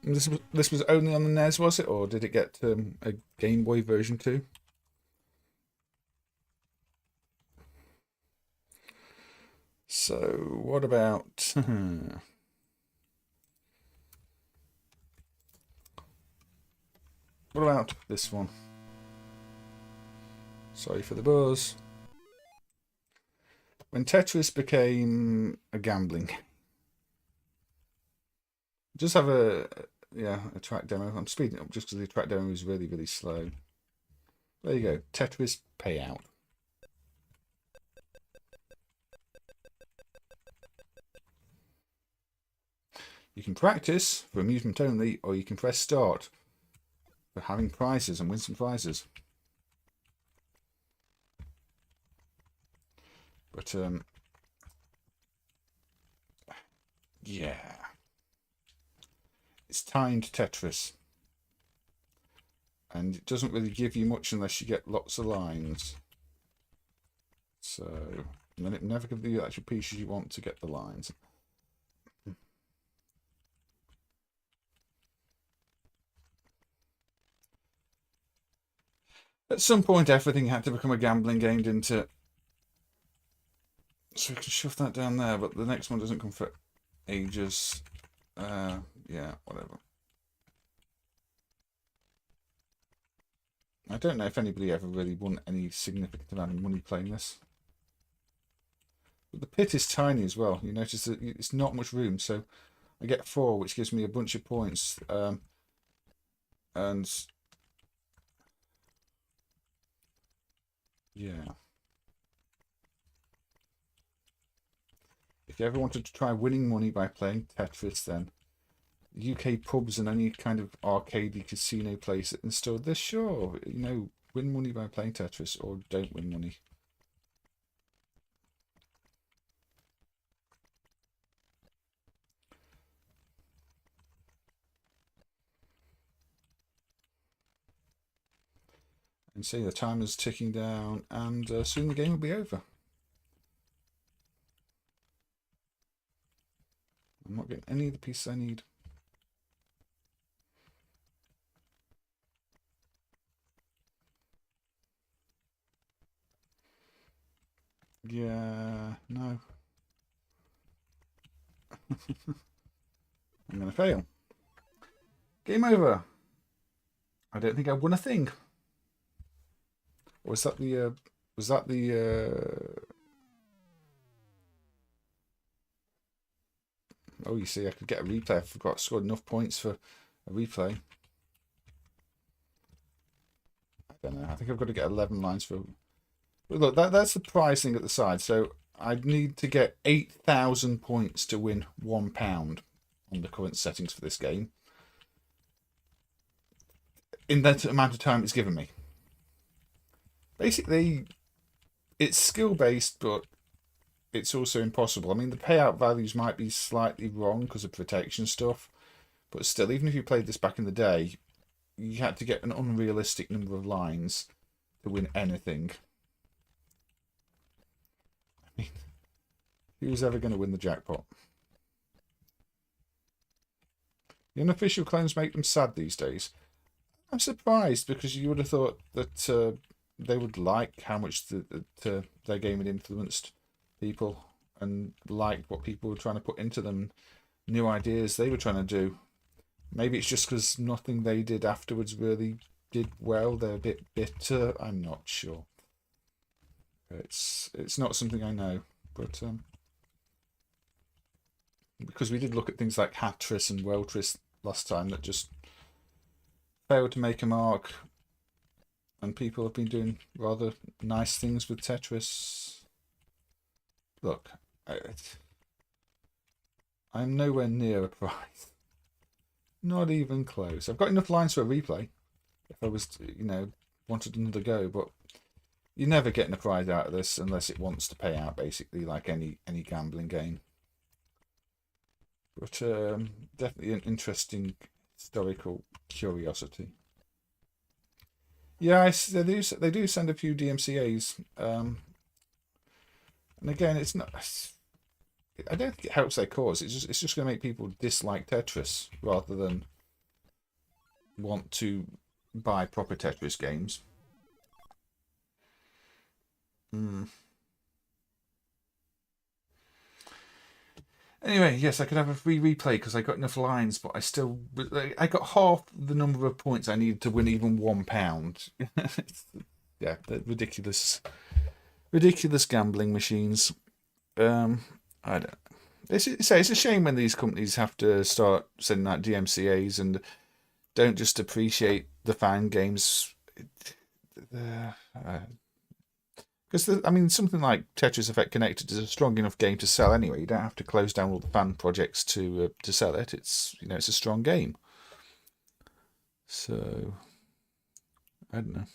This was only on the NES, was it? Or did it get a Game Boy version too? So, what about... What about this one? Sorry for the buzz. When Tetris became a gambling game. Just have a track demo. I'm speeding up just because the track demo is really, really slow. There you go. Tetris Payout. You can practice for amusement only, or you can press start for having prizes and win some prizes. But yeah. It's timed Tetris. And it doesn't really give you much unless you get lots of lines. So, and then it never gives you the actual pieces you want to get the lines. At some point, everything had to become a gambling game, didn't it? So we can shove that down there, but the next one doesn't come for ages. Yeah, whatever. I don't know if anybody ever really won any significant amount of money playing this. But the pit is tiny as well. You notice that it's not much room, so I get 4, which gives me a bunch of points. And yeah. If you ever wanted to try winning money by playing Tetris, then UK pubs and any kind of arcadey casino place that installed this, sure, win money by playing Tetris, or don't win money. And see, the timer's ticking down, and soon the game will be over. I'm not getting any of the pieces I need. Yeah, no. I'm going to fail. Game over. I don't think I won a thing. Or was that the, Oh, you see, I could get a replay. I forgot to score enough points for a replay. I don't know. I think I've got to get 11 lines for... Look, that's the prize thing at the side. So I'd need to get 8,000 points to win £1 on the current settings for this game. In that amount of time it's given me. Basically, it's skill-based, but it's also impossible. I mean, the payout values might be slightly wrong because of protection stuff, but still, even if you played this back in the day, you had to get an unrealistic number of lines to win anything. I mean, who's ever going to win the jackpot? The unofficial clones make them sad these days. I'm surprised, because you would have thought that they would like how much their game had influenced people and liked what people were trying to put into them, new ideas they were trying to do. Maybe it's just because nothing they did afterwards really did well. They're a bit bitter. I'm not sure. It's not something I know, but because we did look at things like Hatris and Weltris last time that just failed to make a mark, and people have been doing rather nice things with Tetris. Look, I'm nowhere near a prize. Not even close. I've got enough lines for a replay if I was, wanted another go, but you're never getting a prize out of this unless it wants to pay out, basically, like any gambling game. But definitely an interesting historical curiosity. Yeah, they do send a few DMCAs, and again, it's not. I don't think it helps their cause. It's just going to make people dislike Tetris rather than want to buy proper Tetris games. Anyway, yes, I could have a free replay because I got enough lines, but I got half the number of points I needed to win even £1. Yeah, they're ridiculous gambling machines. I don't. It's a shame when these companies have to start sending out DMCAs and don't just appreciate the fan games. Because something like Tetris Effect Connected is a strong enough game to sell anyway. You don't have to close down all the fan projects to sell it. It's it's a strong game. So I don't know.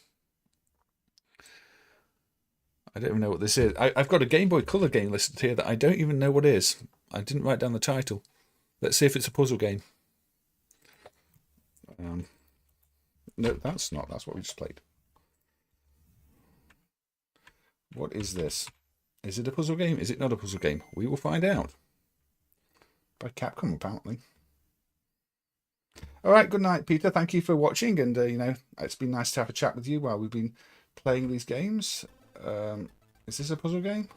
I don't even know what this is. I've got a Game Boy Color game listed here that I don't even know what it is. I didn't write down the title. Let's see if it's a puzzle game. No, that's not. That's what we just played. What is this? Is it a puzzle game? Is it not a puzzle game? We will find out. By Capcom, apparently. All right, good night, Peter. Thank you for watching. And, it's been nice to have a chat with you while we've been playing these games. Is this a puzzle game?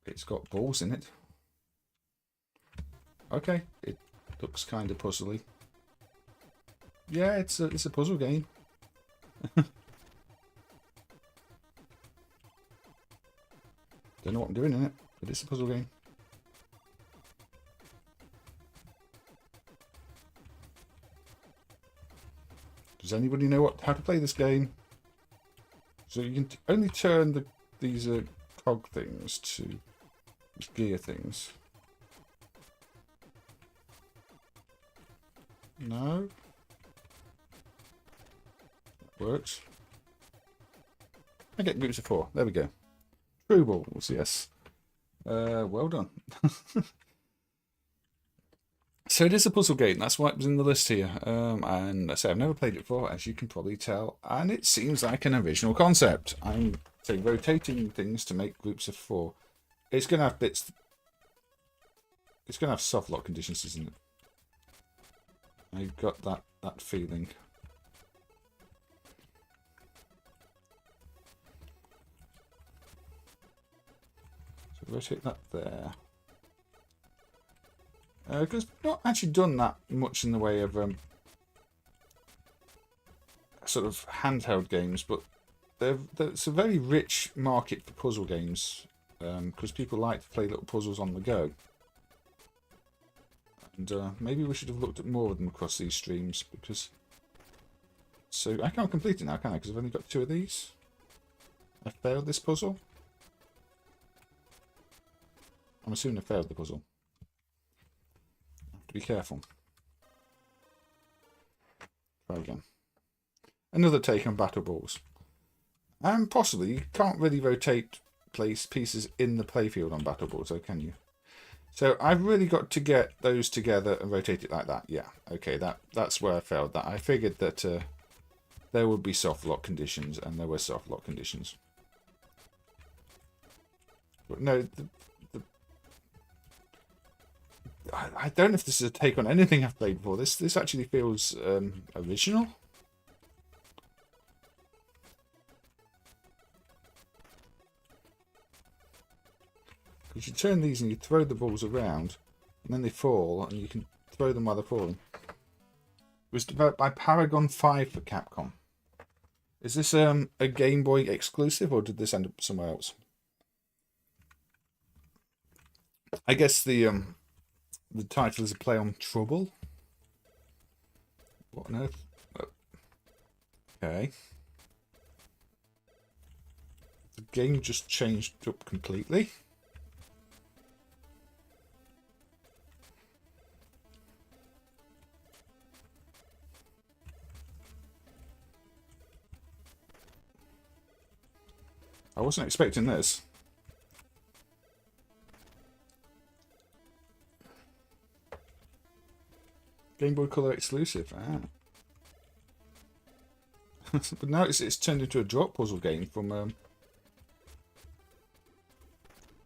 It's got balls in it. Okay, it looks kind of puzzly. Yeah, it's a puzzle game. Don't know what I'm doing in it, but it's a puzzle game. Does anybody know how to play this game? So you can only turn these cog things to gear things. No. That works. I get groups of 4. There we go. Trouballs, yes. Well done. So it is a puzzle game. That's why it was in the list here. And I say I've never played it before, as you can probably tell. And it seems like an original concept. I'm rotating things to make groups of 4. It's going to have bits. It's going to have soft lock conditions, isn't it? I got that feeling. So rotate that there. Because we've not actually done that much in the way of sort of handheld games, but it's a very rich market for puzzle games because people like to play little puzzles on the go. And maybe we should have looked at more of them across these streams, because... So I can't complete it now, can I? Because I've only got 2 of these. I failed this puzzle. I'm assuming I failed the puzzle. Be careful. Try again. Another take on battle balls. And possibly you can't really rotate place pieces in the playfield on battle boards, though, can you? So I've really got to get those together and rotate it like that. Yeah, okay, that's where I failed. That I figured that there would be soft lock conditions, and there were soft lock conditions. But no, I don't know if this is a take on anything I've played before. This actually feels original. Because you turn these and you throw the balls around, and then they fall, and you can throw them while they're falling. It was developed by Paragon 5 for Capcom. Is this a Game Boy exclusive, or did this end up somewhere else? I guess the title is a play on Trouble. What on earth? Okay. The game just changed up completely. I wasn't expecting this. Game Boy Color exclusive. Ah. But now it's turned into a drop puzzle game from a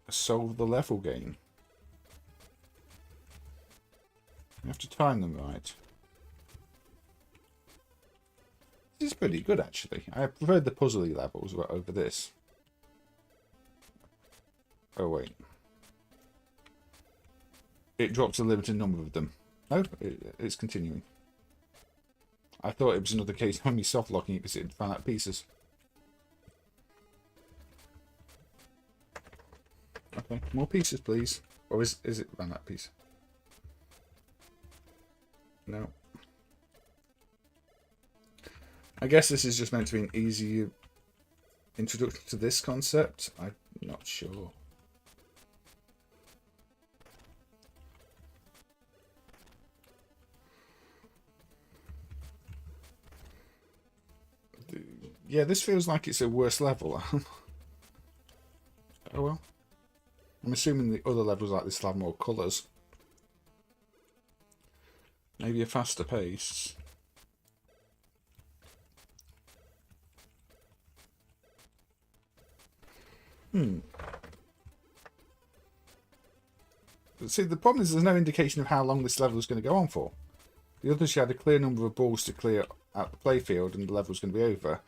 solve the level game. You have to time them right. This is pretty good, actually. I preferred the Puzzli levels over this. Oh, wait. It drops a limited number of them. No, it's continuing. I thought it was another case of me soft locking it because it ran out of pieces. Okay, more pieces, please. Or is it ran out of pieces? No. I guess this is just meant to be an easy introduction to this concept. I'm not sure. Yeah, this feels like it's a worse level. Oh well. I'm assuming the other levels like this will have more colours. Maybe a faster pace. See, the problem is there's no indication of how long this level is going to go on for. The others, you had a clear number of balls to clear out the playfield and the level's going to be over.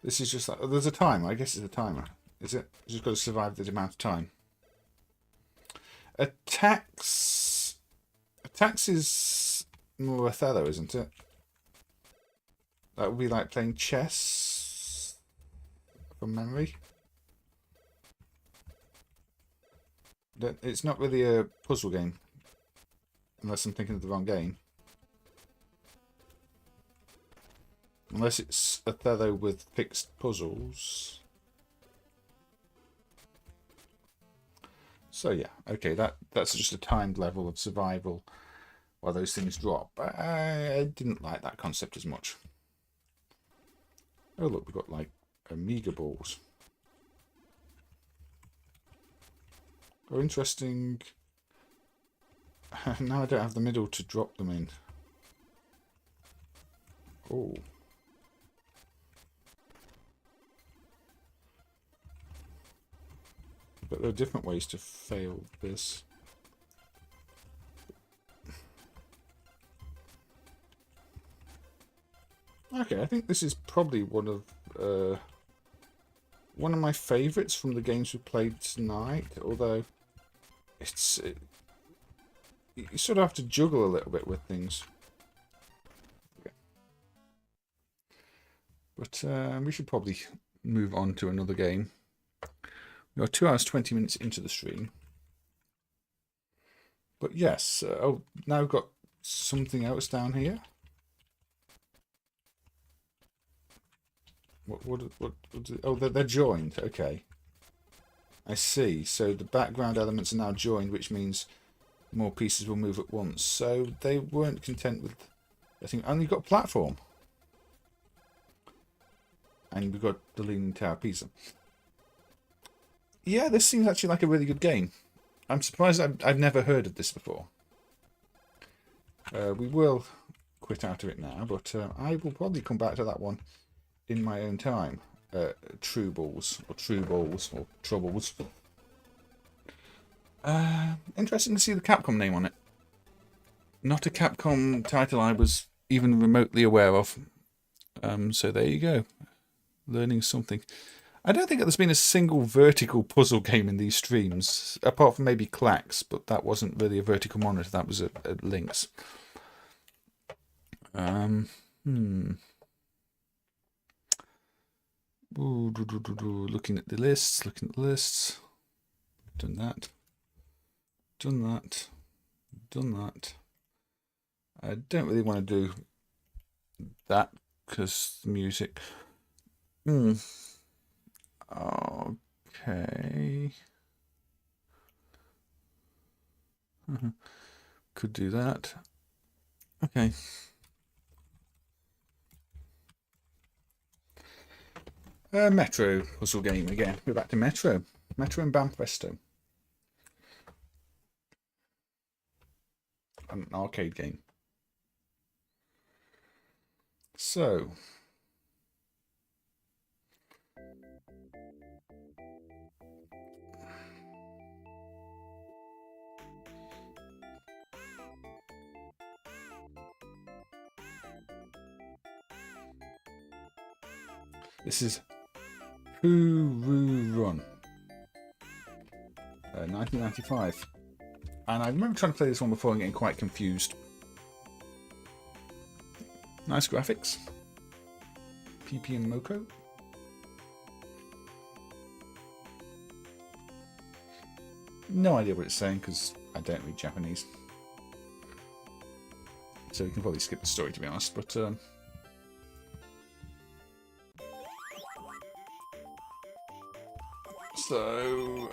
This is just like, there's a timer. I guess it's a timer. Is it? It's just got to survive the amount of time. Attacks is more Othello, isn't it? That would be like playing chess from memory. It's not really a puzzle game, unless I'm thinking of the wrong game. Unless it's Othello with fixed puzzles. So yeah, okay, that's just a timed level of survival while those things drop. But I didn't like that concept as much. Oh look, we've got like Amiga balls. Oh, interesting. Now I don't have the middle to drop them in. Oh. But there are different ways to fail this. Okay, I think this is probably one of my favourites from the games we played tonight. Although you sort of have to juggle a little bit with things. Okay. But we should probably move on to another game. We are 2 hours 20 minutes into the stream. But yes, oh, now we've got something else down here. What oh, they're joined. Okay, I see. So the background elements are now joined, which means more pieces will move at once. So they weren't content with, I think, only got platform, and we've got the Leaning Tower pizza. Yeah, this seems actually like a really good game. I'm surprised I've never heard of this before. We will quit out of it now, but I will probably come back to that one in my own time. Trouballs, or Trouballs, or Trouballs. Interesting to see the Capcom name on it. Not a Capcom title I was even remotely aware of. So there you go. Learning something. I don't think there's been a single vertical puzzle game in these streams, apart from maybe Clax, but that wasn't really a vertical monitor, that was a Lynx. Ooh, looking at the lists, Done that. I don't really want to do that because the music. Okay. Could do that. Okay. Metro puzzle game again. We're back to Metro. Metro and Banpresto. An arcade game. So. This is Pururun, 1995. And I remember trying to play this one before and getting quite confused. Nice graphics. PP and Moko. No idea what it's saying because I don't read Japanese. So you can probably skip the story, to be honest, but so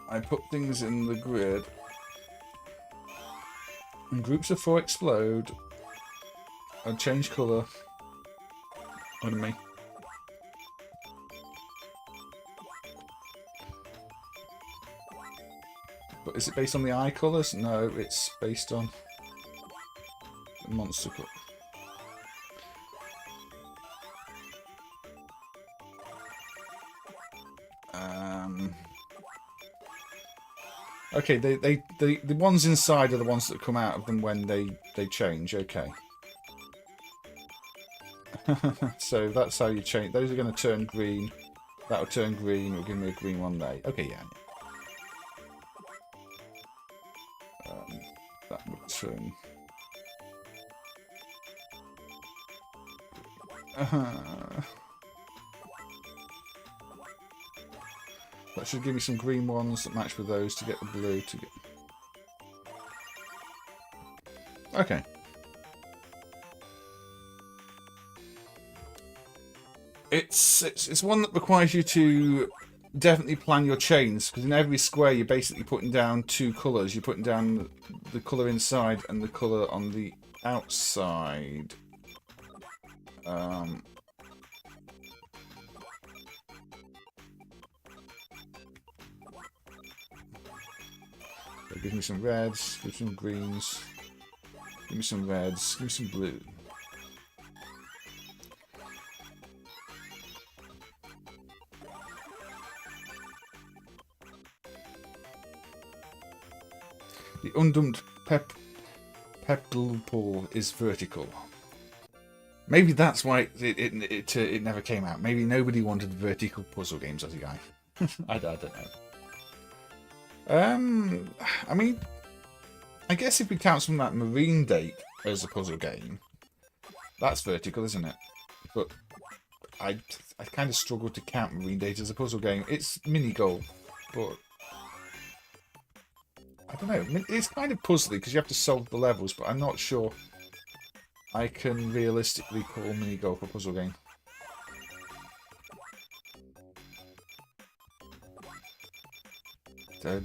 I put things in the grid and groups of 4 explode and change colour on me. But is it based on the eye colours? No, it's based on the monster colour. Okay, the ones inside are the ones that come out of them when they change. Okay. So that's how you change. Those are going to turn green. That'll turn green. It'll give me a green one there. Okay, yeah. That would turn. That should give me some green ones that match with those to get the blue to get. Okay. It's one that requires you to definitely plan your chains, because in every square you're basically putting down 2 colours. You're putting down the colour inside and the colour on the outside. Give me some reds, give me some greens, give me some reds, give me some blue. The undumped pebble pool is vertical. Maybe that's why it never came out. Maybe nobody wanted vertical puzzle games as a guy. I don't know. I mean, I guess if we count something like Marine Date as a puzzle game, that's vertical, isn't it? But I kind of struggle to count Marine Date as a puzzle game. It's mini golf, but I don't know. It's kind of puzzly because you have to solve the levels, but I'm not sure I can realistically call mini golf a puzzle game. I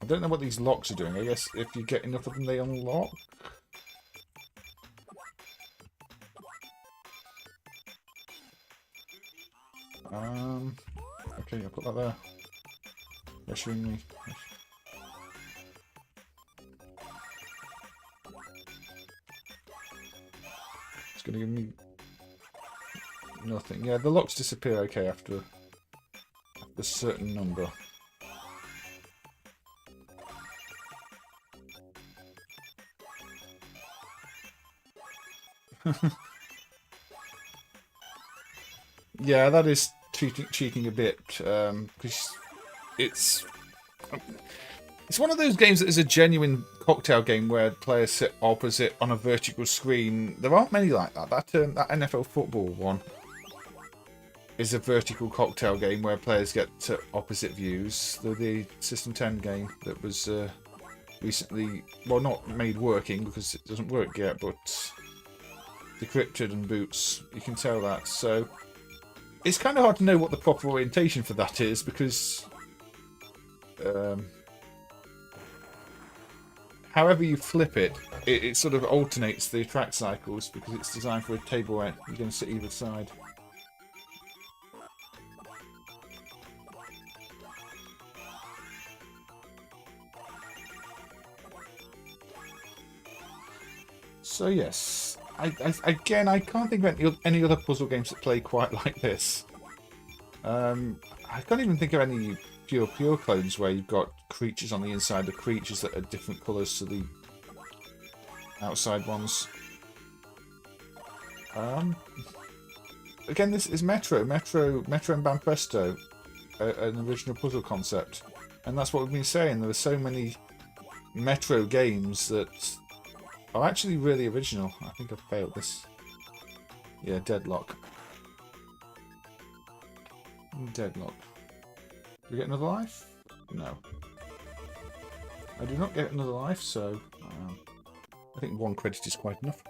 don't know what these locks are doing. I guess if you get enough of them, they unlock. Okay, I'll put that there. Pressuring me. It's going to give me nothing. Yeah, the locks disappear okay after a certain number. Yeah, that is cheating a bit, because it's one of those games that is a genuine cocktail game where players sit opposite on a vertical screen. There aren't many like that. That NFL football one is a vertical cocktail game where players get opposite views. The System 10 game that was recently, well, not made working because it doesn't work yet, but decrypted and boots, you can tell that. So it's kind of hard to know what the proper orientation for that is, because however you flip it, it sort of alternates the track cycles because it's designed for a table where you're going to sit either side. So yes, again, I can't think of any other puzzle games that play quite like this. I can't even think of any pure clones where you've got creatures on the inside of creatures that are different colours to the outside ones. Again, this is Metro and Banpresto, an original puzzle concept, and that's what we've been saying. There are so many Metro games that are actually really original. I think I've failed this. Yeah, Deadlock. Deadlock. Do we get another life? No. I do not get another life, so I think 1 credit is quite enough.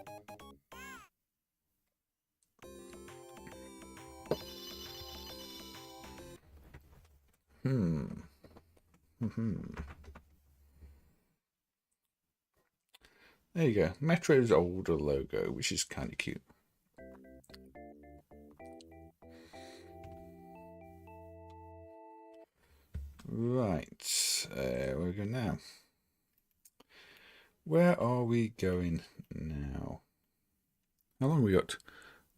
There you go. Metro's older logo, which is kind of cute. Right. Where are we going now? Where are we going now? How long have we got?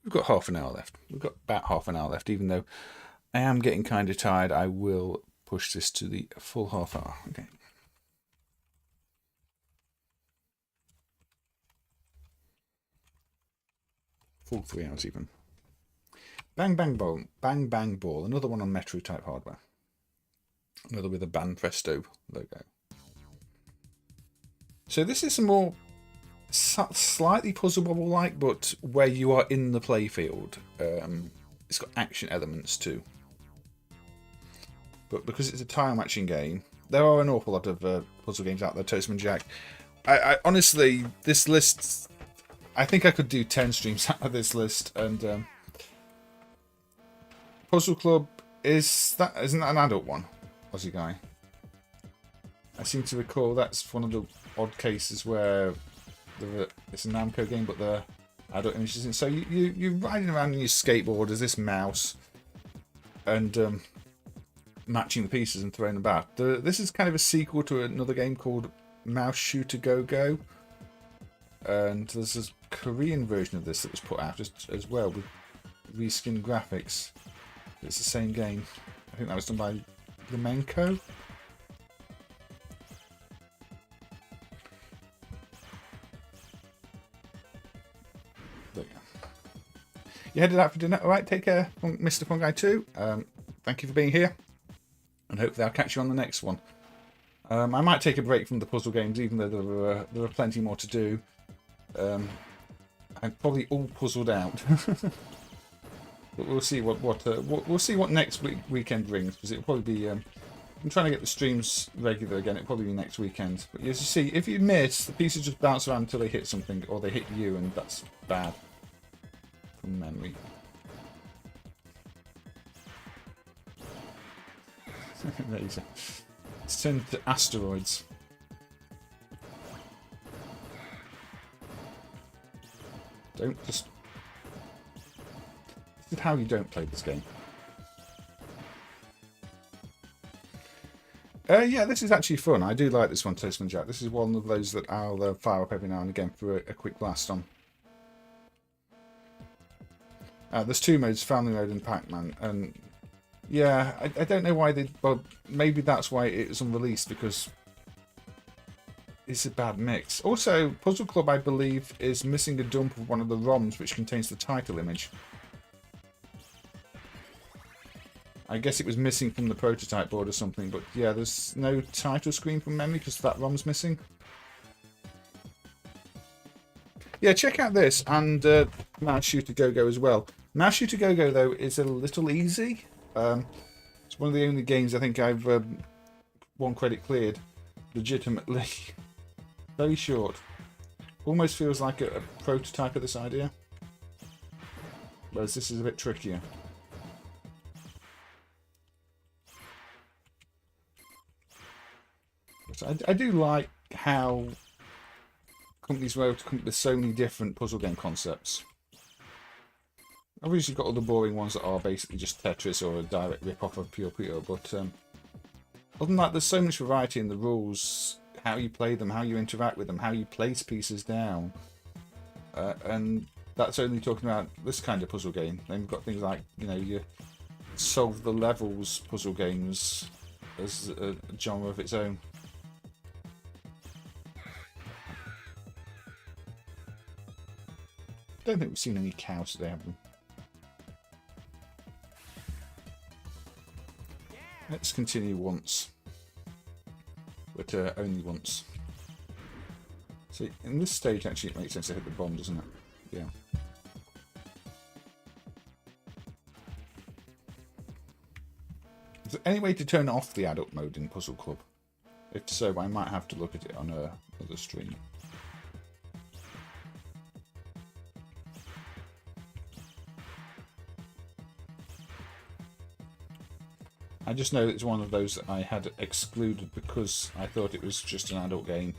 We've got half an hour left. We've got about half an hour left, even though I am getting kind of tired. I will push this to the full half hour. Okay. Full 3 hours even. Bang Bang Ball. Bang Bang Ball. Another one on Metro type hardware. Another with a Banpresto logo. So this is a more slightly Puzzle Bobble-like, but where you are in the playfield. It's got action elements too. But because it's a tile matching game, there are an awful lot of puzzle games out there, Toastman Jack. I honestly, this list, I think I could do 10 streams out of this list. And Puzzle Club, isn't that an adult one? Aussie guy. I seem to recall that's one of the odd cases where it's a Namco game, but the adult images in. So you're riding around on your skateboard as this mouse, and matching the pieces and throwing them back. This is kind of a sequel to another game called Mouse Shooter Go Go, and there's a Korean version of this that was put out as well with reskin graphics. It's the same game. I think that was done by Flamenco. There you go. You headed out for dinner. All right, take care, Mr. Fungi 2. Thank you for being here, and hopefully I'll catch you on the next one. I might take a break from the puzzle games, even though there are plenty more to do. I'm probably all puzzled out. But we'll see we'll see what next weekend brings, because it'll probably be. I'm trying to get the streams regular again. It'll probably be next weekend. But as you see, if you miss, the pieces just bounce around until they hit something, or they hit you, and that's bad. From memory. There you go. It's turned to asteroids. Don't just. This is how you don't play this game. Yeah, this is actually fun. I do like this one, Toastman Jack. This is one of those that I'll fire up every now and again for a quick blast on. There's two modes, Family Mode and Pac-Man, and yeah, I don't know why they... Well, maybe that's why it's unreleased, because it's a bad mix. Also, Puzzle Club, I believe, is missing a dump of one of the ROMs which contains the title image. I guess it was missing from the prototype board or something, but yeah, there's no title screen from memory because that ROM's missing. Yeah, check out this, and Mouse Shooter Go-Go as well. Mouse Shooter Go-Go, though, is a little easy. It's one of the only games I think I've one credit cleared legitimately. Very short. Almost feels like a prototype of this idea. Whereas this is a bit trickier. But I do like how companies were able to come up with so many different puzzle game concepts. Obviously, you've got all the boring ones that are basically just Tetris or a direct rip-off of Pure Pure, but other than that, there's so much variety in the rules, how you play them, how you interact with them, how you place pieces down. And that's only talking about this kind of puzzle game. Then you've got things like, you know, you solve the levels puzzle games as a genre of its own. I don't think we've seen any cows today, have we? Let's continue once, but only once. See, in this stage, actually, it makes sense to hit the bomb, doesn't it? Yeah. Is there any way to turn off the adult mode in Puzzle Club? If so, I might have to look at it on another stream. I just know it's one of those that I had excluded because I thought it was just an adult game.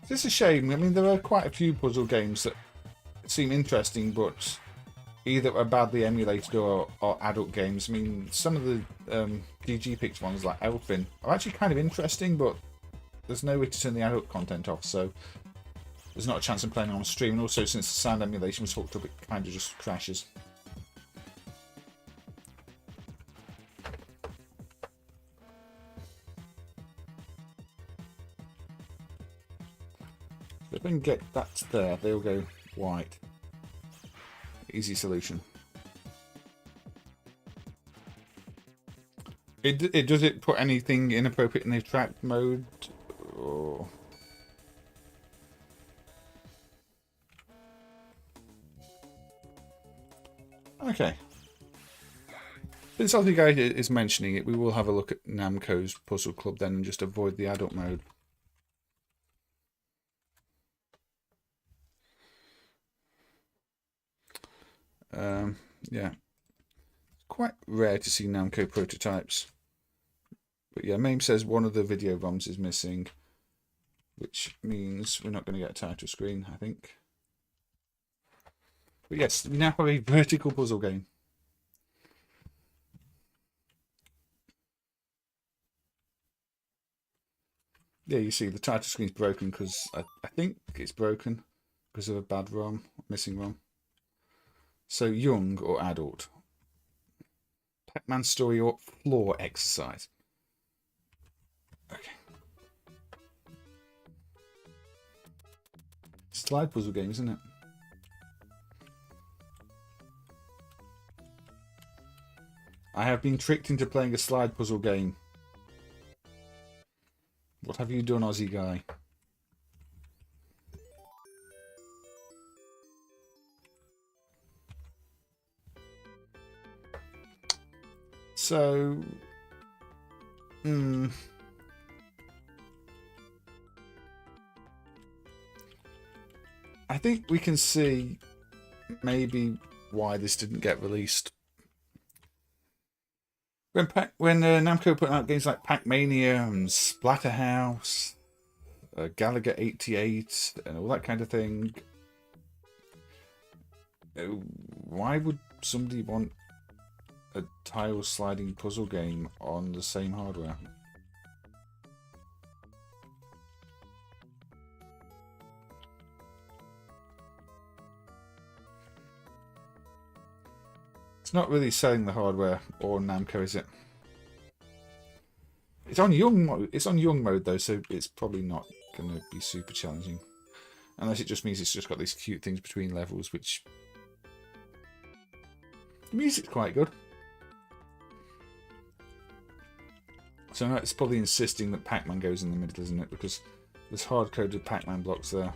It's a shame. I mean, there are quite a few puzzle games that seem interesting, but either are badly emulated or adult games. I mean, some of the DG picked ones like Elfin are actually kind of interesting, but there's no way to turn the adult content off, so there's not a chance of playing on stream. And also, since the sound emulation was hooked up, it kind of just crashes. So if we can get that there, they'll go white. Easy solution. Does it put anything inappropriate in the attract mode? Or... Okay. Since Onegai is mentioning it, we will have a look at Namco's Puzzle Club then and just avoid the adult mode. Yeah. Quite rare to see Namco prototypes. But yeah, MAME says one of the video ROMs is missing, which means we're not going to get a title screen, I think. But yes, we now have a vertical puzzle game. Yeah, you see the title screen's broken because I think it's broken because of a bad ROM, missing ROM. So young or adult? Pac-Man story or floor exercise? Okay. Slide puzzle game, isn't it? I have been tricked into playing a slide puzzle game. What have you done, Aussie guy? So, I think we can see maybe why this didn't get released. When Namco put out games like Pac-Mania and Splatterhouse, Gallagher 88, and all that kind of thing, why would somebody want a tile sliding puzzle game on the same hardware? It's not really selling the hardware or Namco, is it? It's on young mode. It's on young mode though, so it's probably not going to be super challenging, unless it just means it's just got these cute things between levels, which the music's quite good. So it's probably insisting that Pac-Man goes in the middle, isn't it? Because there's hard-coded Pac-Man blocks there.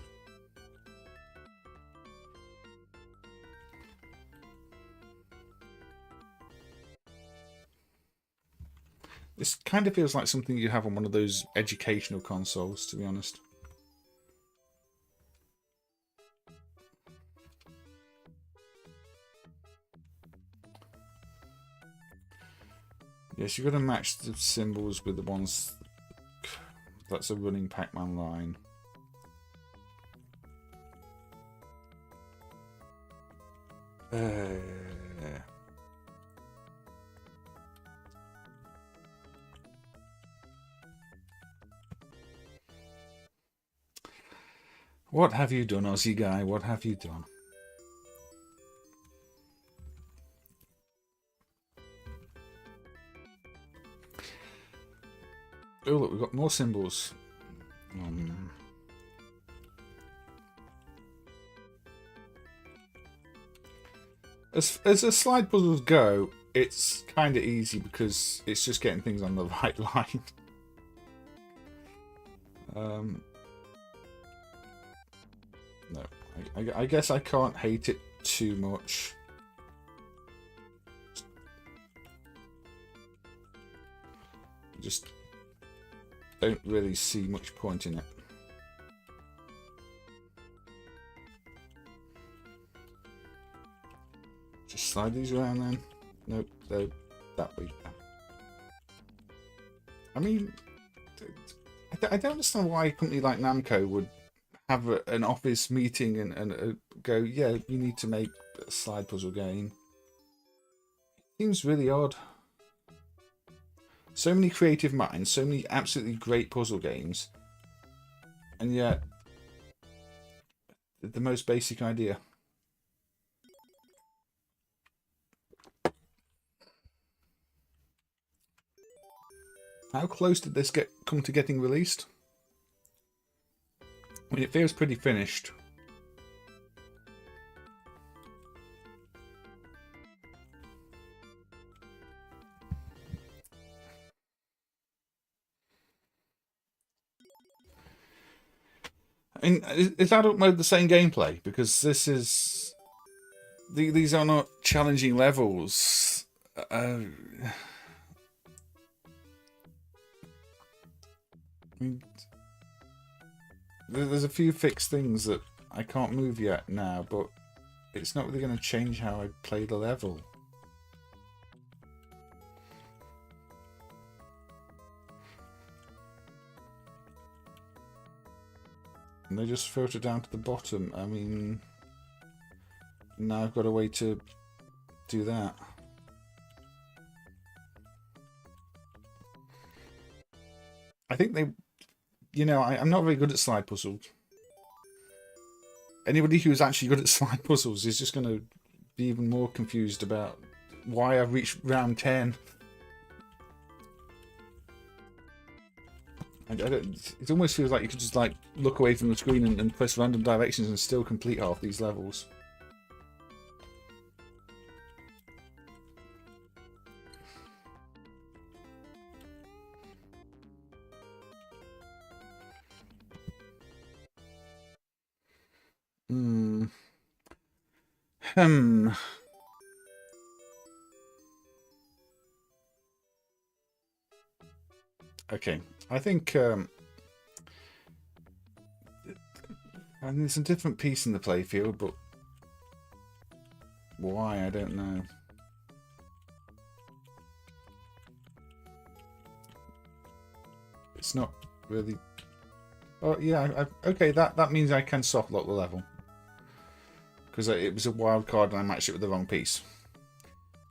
This kind of feels like something you have on one of those educational consoles, to be honest. Yes, you've got to match the symbols with the ones that's a running Pac-Man line. What have you done, Aussie guy? What have you done? Oh, look, we've got more symbols. As the slide puzzles go, it's kind of easy because it's just getting things on the right line. No, I guess I can't hate it too much. Just don't really see much point in it. Just slide these around then. Nope, they're that way. I mean, I don't understand why a company like Namco would have an office meeting and go, yeah, you need to make a slide puzzle game. Seems really odd. So many creative minds, so many absolutely great puzzle games, and yet the most basic idea. How close did this come to getting released? I mean, it feels pretty finished. I mean, is adult mode the same gameplay? Because this is... These are not challenging levels. I mean, there's a few fixed things that I can't move yet now, but it's not really going to change how I play the level. And they just filter down to the bottom. I mean, now I've got a way to do that. I think they... You know, I'm not very good at slide puzzles. Anybody who's actually good at slide puzzles is just going to be even more confused about why I've reached round 10. It almost feels like you could just like look away from the screen and press random directions and still complete half these levels. Okay, I think and there's a different piece in the playfield, but why, I don't know. It's not really... Oh, yeah, okay, that means I can soft lock the level. Because it was a wild card and I matched it with the wrong piece.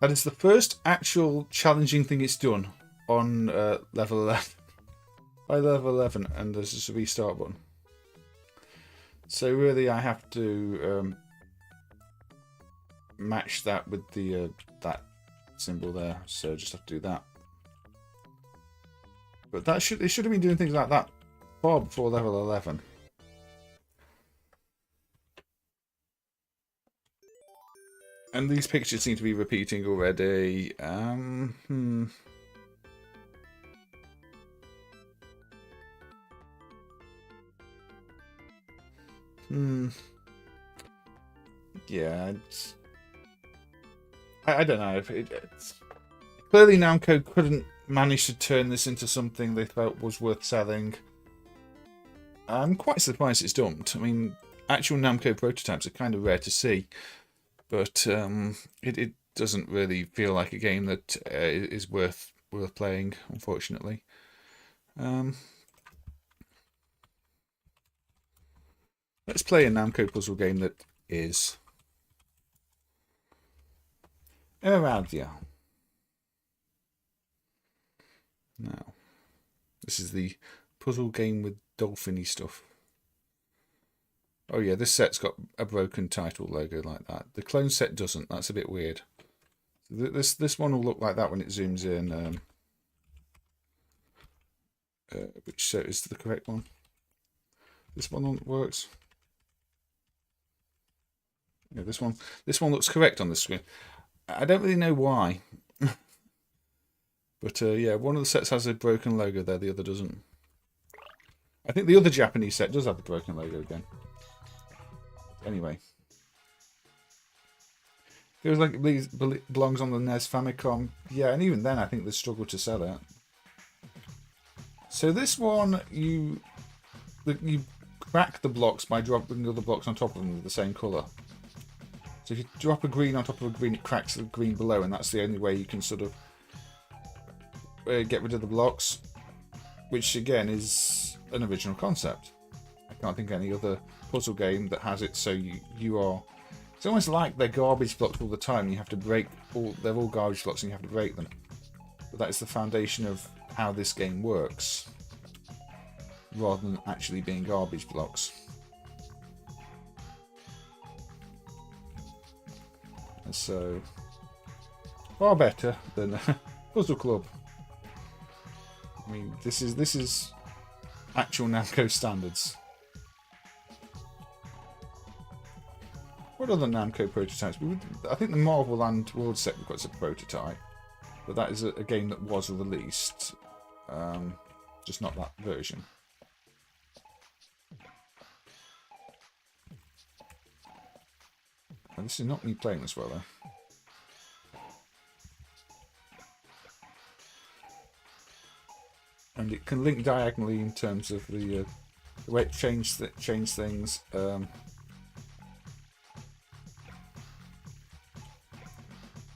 That is the first actual challenging thing it's done on level 11. By level 11, and there's just a restart button. So really I have to match that with the that symbol there. So just have to do that. But they should have been doing things like that far before level 11. And these pictures seem to be repeating already. Yeah, I don't know. It's clearly Namco couldn't manage to turn this into something they felt was worth selling. I'm quite surprised it's dumped. I mean, actual Namco prototypes are kind of rare to see, but it doesn't really feel like a game that is worth playing, unfortunately. Let's play a Namco puzzle game that is. Emeraldia. Now, this is the puzzle game with dolphin-y stuff. Oh yeah, this set's got a broken title logo like that. The clone set doesn't. That's a bit weird. This one will look like that when it zooms in. Which set is the correct one? This one works. Yeah, this one looks correct on the screen. I don't really know why. But yeah, one of the sets has a broken logo there, the other doesn't. I think the other Japanese set does have a broken logo again. Anyway. Feels like it belongs on the NES Famicom. Yeah, and even then I think they struggled to sell it. So this one, you crack the blocks by dropping the other blocks on top of them with the same colour. So if you drop a green on top of a green, it cracks the green below, and that's the only way you can sort of get rid of the blocks, which again is an original concept. I can't think of any other puzzle game that has it. So you are, it's almost like they're garbage blocks all the time. You have to break they're all garbage blocks and you have to break them. But that is the foundation of how this game works, rather than actually being garbage blocks. And so far better than Puzzle Club. I mean, this is actual Namco standards. What other Namco prototypes? I think the Marvel and World set we've got as a prototype, but that is a game that was released, just not that version. And this is not me playing this well, though. And it can link diagonally in terms of the way it changes things. Am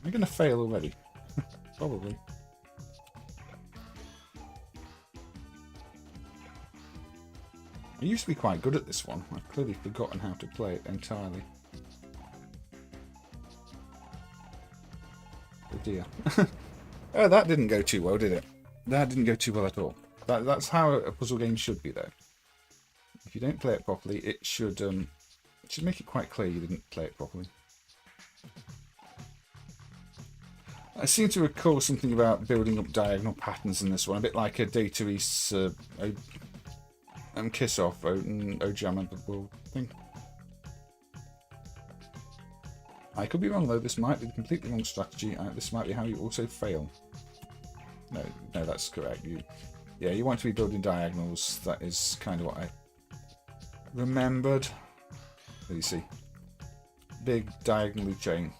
I going to fail already? Probably. I used to be quite good at this one. I've clearly forgotten how to play it entirely. Oh dear. Oh, that didn't go too well, did it? That didn't go too well at all. That's how a puzzle game should be, though. If you don't play it properly, it should make it quite clear you didn't play it properly. I seem to recall something about building up diagonal patterns in this one, a bit like a Data East Kiss Off Ojama World thing. I could be wrong though, this might be the completely wrong strategy, this might be how you also fail. No, that's correct. You want to be building diagonals, that is kind of what I remembered. There you see. Big diagonally chain.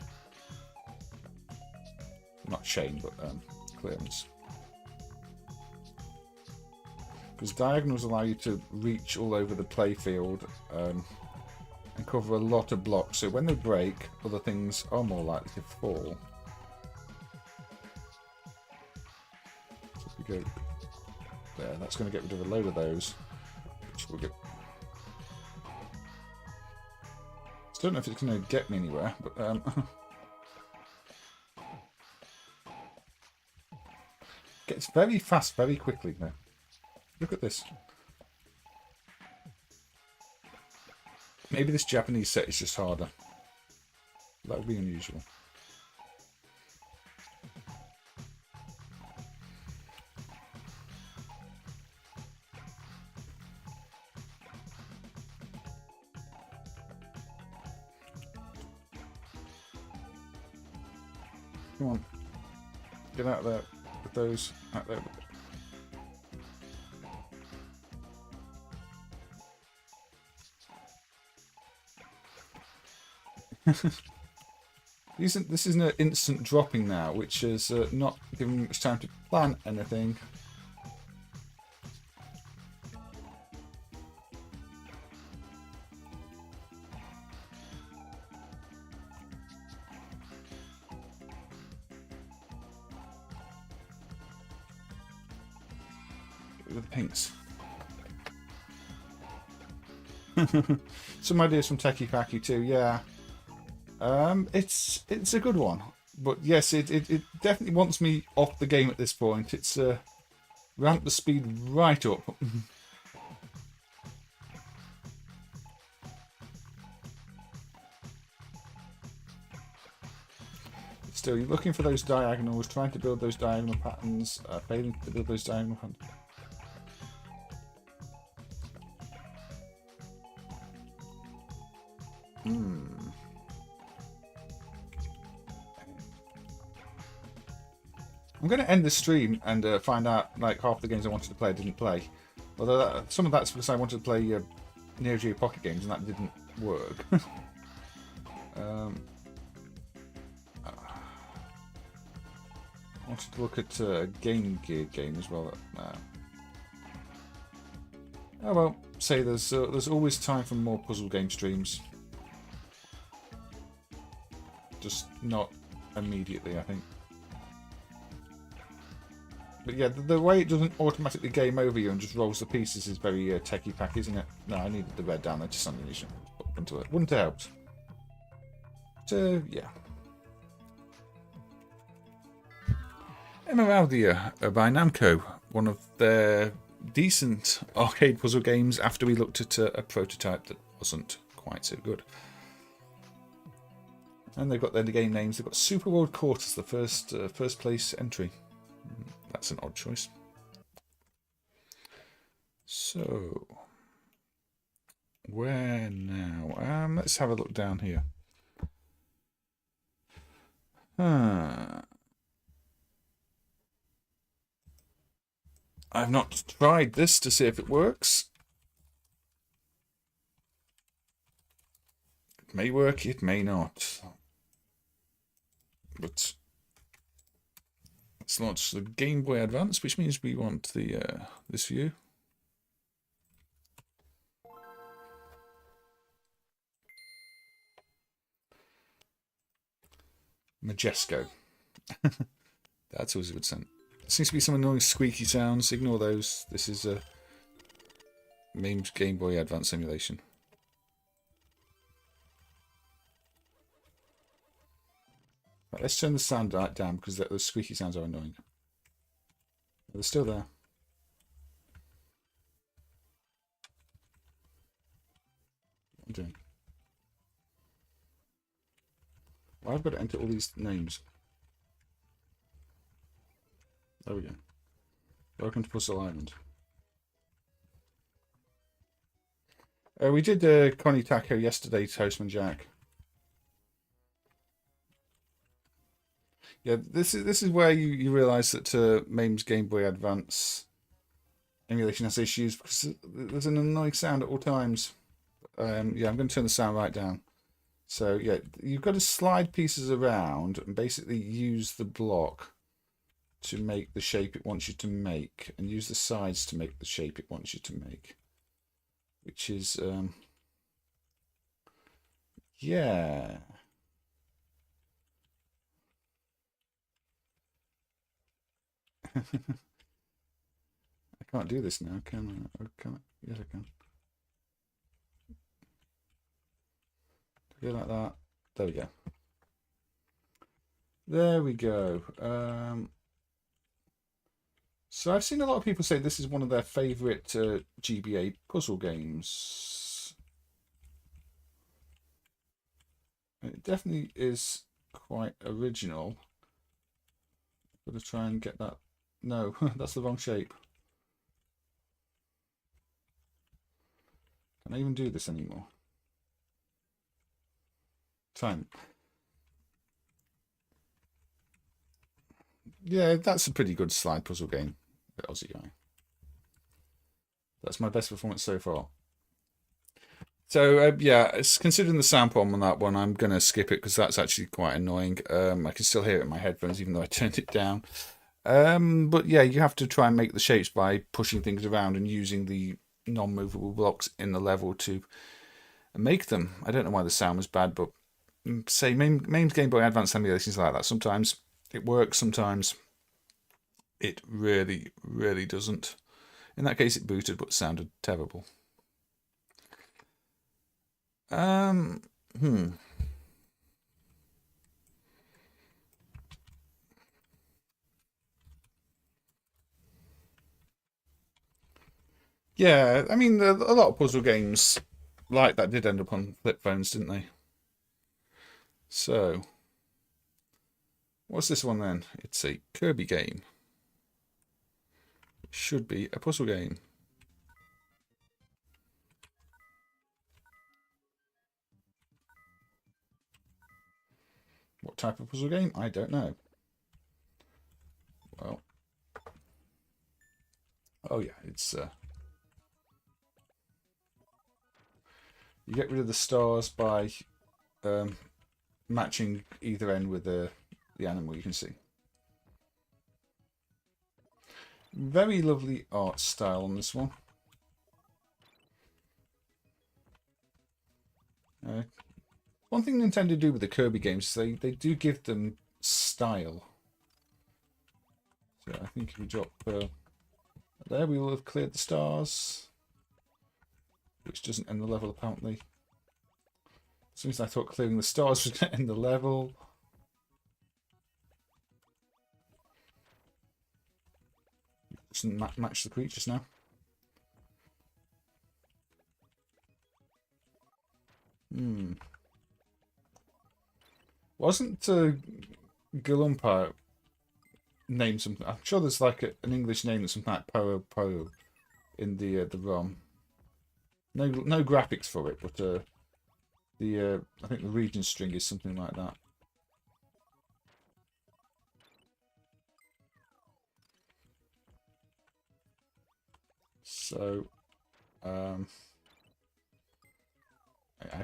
Not chain, but clearance. Because diagonals allow you to reach all over the playfield and cover a lot of blocks, so when they break, other things are more likely to fall. So if we go there. That's going to get rid of a load of those. Which will get... I don't know if it's going to get me anywhere, but gets very fast very quickly now. Look at this. Maybe this Japanese set is just harder. That would be unusual. Come on. Get out of there with those. Out there. This isn't an instant dropping now, which is not giving me much time to plan anything. With the pinks. Some ideas from Techie Packy too, yeah. It's a good one, but yes, it definitely wants me off the game at this point. It's ramped the speed right up. Still, you're looking for those diagonals, trying to build those diagonal patterns, failing to build those diagonal patterns. I'm going to end the stream and find out like half the games I wanted to play I didn't play. Although some of that's because I wanted to play Neo Geo Pocket games and that didn't work. I wanted to look at a Game Gear game as well. Oh well, say there's always time for more puzzle game streams. Just not immediately, I think. But yeah, the way it doesn't automatically game over you and just rolls the pieces is very techie pack, isn't it? No, I needed the red down there just something you should put into it. Wouldn't have helped. So yeah. Emeraldia by Namco, one of their decent arcade puzzle games after we looked at a prototype that wasn't quite so good. And they've got their game names. They've got Super World Quarth as the first place entry. That's an odd choice. So, where now? Let's have a look down here. I've not tried this to see if it works. It may work, it may not. But let's launch the Game Boy Advance, which means we want the this view. Majesco. That's always a good sound. There seems to be some annoying squeaky sounds. Ignore those. This is a MAME Game Boy Advance emulation. Right, let's turn the sound down because those squeaky sounds are annoying. They're still there. What am I doing? Well, I've got to enter all these names. There we go. Welcome to Puzzle Island. We did Connie Taco yesterday, Toastman Jack. Yeah, this is where you realise that MAME's Game Boy Advance emulation has issues because there's an annoying sound at all times. Yeah, I'm going to turn the sound right down. So yeah, you've got to slide pieces around and basically use the block to make the shape it wants you to make, and use the sides to make the shape it wants you to make, which is yeah. can't do this now, can I? Or can I? Yes, I can. Do it like that. There we go. There we go. So I've seen a lot of people say this is one of their favourite GBA puzzle games. It definitely is quite original. Got to try and get that. No, that's the wrong shape. Can I even do this anymore? Time. Yeah, that's a pretty good slide puzzle game, the Aussie guy. That's my best performance so far. So, yeah, it's considering the sound problem on that one, I'm going to skip it because that's actually quite annoying. I can still hear it in my headphones even though I turned it down. But yeah, you have to try and make the shapes by pushing things around and using the non-movable blocks in the level to make them. I don't know why the sound was bad, but say MAME's Game Boy Advance emulations like that. Sometimes it works, sometimes it really, really doesn't. In that case, it booted, but sounded terrible. Yeah, I mean, a lot of puzzle games like that did end up on flip phones, didn't they? So, what's this one then? It's a Kirby game. It should be a puzzle game. What type of puzzle game? I don't know. Well, oh yeah, it's you get rid of the stars by matching either end with the animal you can see. Very lovely art style on this one. One thing Nintendo do with the Kirby games is they do give them style. So I think if we drop there, we will have cleared the stars, which doesn't end the level apparently. As soon as I thought clearing the stars was going to end the level. Doesn't match the creatures now. Wasn't Galumpa named something? I'm sure there's like an English name that's something like Poro in the ROM. No graphics for it, but I think the region string is something like that. So, I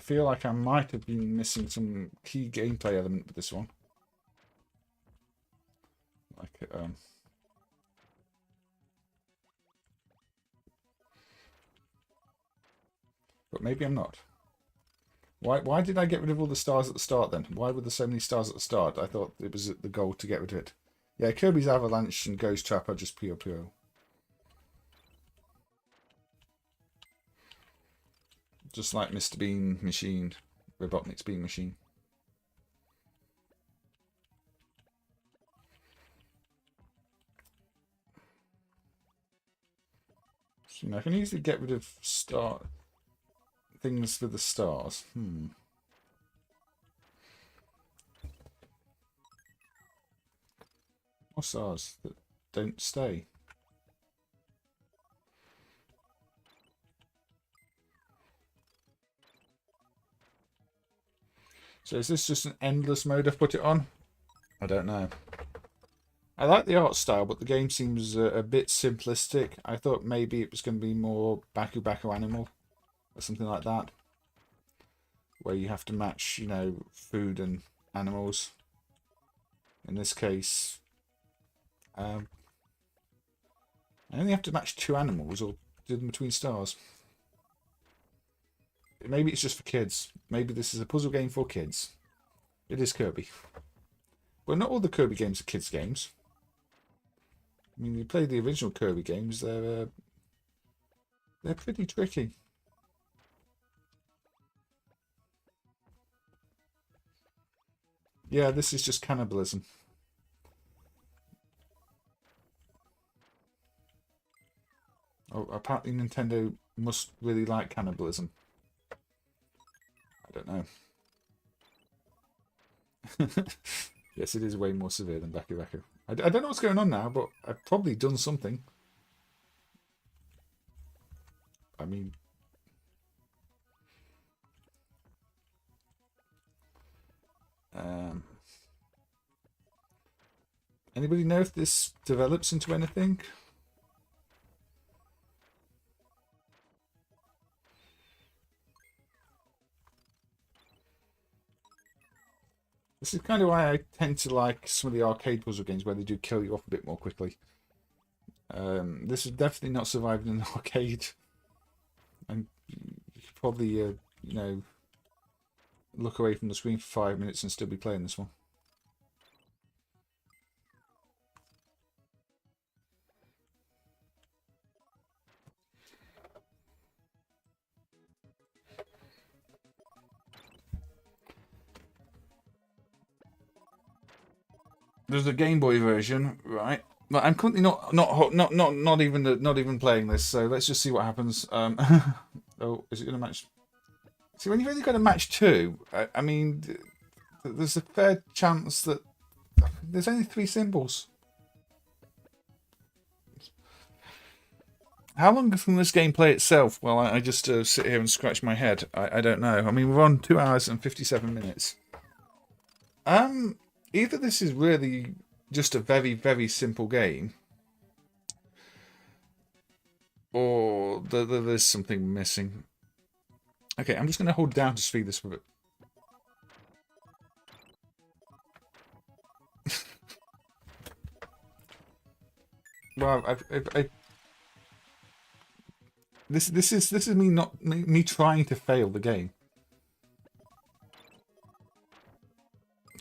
feel like I might have been missing some key gameplay element with this one. Like, but maybe I'm not. Why did I get rid of all the stars at the start then? Why were there so many stars at the start? I thought it was the goal to get rid of it. Yeah, Kirby's Avalanche and Ghost Trap are just pure. Just like Mr. Bean Machine, Robotnik's Bean Machine. So, I can easily get rid of things with the stars. More stars that don't stay. So is this just an endless mode I've put it on? I don't know. I like the art style, but the game seems a bit simplistic. I thought maybe it was going to be more Baku Baku Animal or something like that, where you have to match, you know, food and animals. In this case, I only have to match 2 animals or do them between stars. Maybe it's just for kids. Maybe this is a puzzle game for kids. It is Kirby. Well, not all the Kirby games are kids' games. I mean, you play the original Kirby games, they're pretty tricky. Yeah, this is just cannibalism. Oh, apparently Nintendo must really like cannibalism. I don't know. Yes, it is way more severe than Baku Baku. I don't know what's going on now, but I've probably done something. I mean... anybody know if this develops into anything? This is kind of why I tend to like some of the arcade puzzle games where they do kill you off a bit more quickly. This is definitely not surviving in an arcade. And you could probably, you know, look away from the screen for 5 minutes and still be playing this one. There's a Game Boy version, right? But I'm currently not even playing this. So let's just see what happens. Oh, is it going to match? See, when you've only got a match 2, I mean, there's a fair chance that there's only 3 symbols. How long can this game play itself? Well, I just sit here and scratch my head. I don't know. I mean, we're on 2 hours and 57 minutes. Either this is really just a very, very simple game, or there's something missing. Okay, I'm just going to hold down to speed this a bit. Well, this is me trying to fail the game.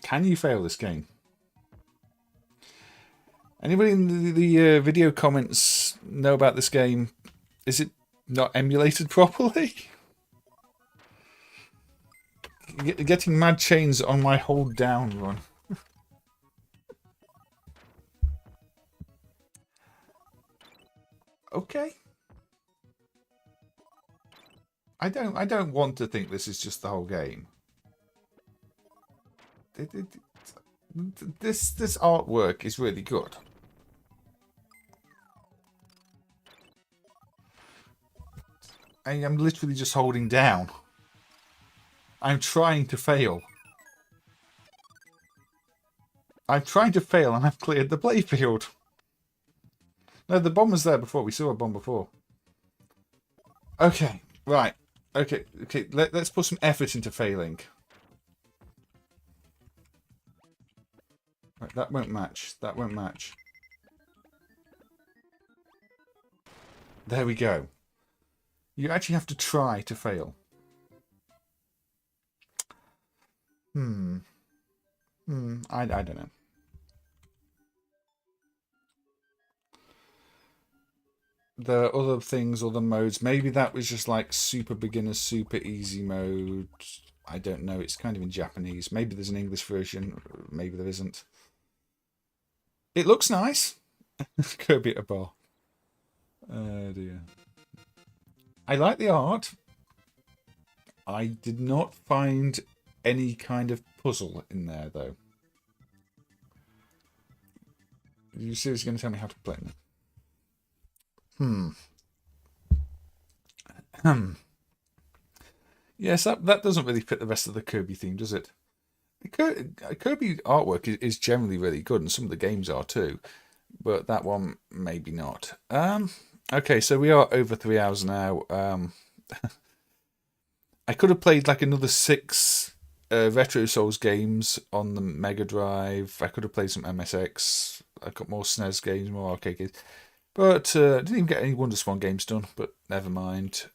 Can you fail this game? Anybody in the video comments know about this game? Is it not emulated properly? Getting mad chains on my hold down run. Okay. I don't want to think this is just the whole game. This artwork is really good. I am literally just holding down. I'm trying to fail. I'm trying to fail and I've cleared the playfield. No, the bomb was there before. We saw a bomb before. Okay, right. Okay. Let's put some effort into failing. Right, that won't match. That won't match. There we go. You actually have to try to fail. I don't know. The other things, other modes, maybe that was just like super beginner, super easy mode. I don't know. It's kind of in Japanese. Maybe there's an English version. Maybe there isn't. It looks nice. Kirby at a bar. Oh dear. I like the art. I did not find any kind of puzzle in there, though. Are you seriously going to tell me how to play it? Yes, that doesn't really fit the rest of the Kirby theme, does it? Kirby artwork is generally really good, and some of the games are too, but that one maybe not. Okay, so we are over 3 hours now. I could have played like another 6 Retro Souls games on the Mega Drive. I could have played some MSX. I got more SNES games, more arcade games. But didn't even get any WonderSwan games done, but never mind.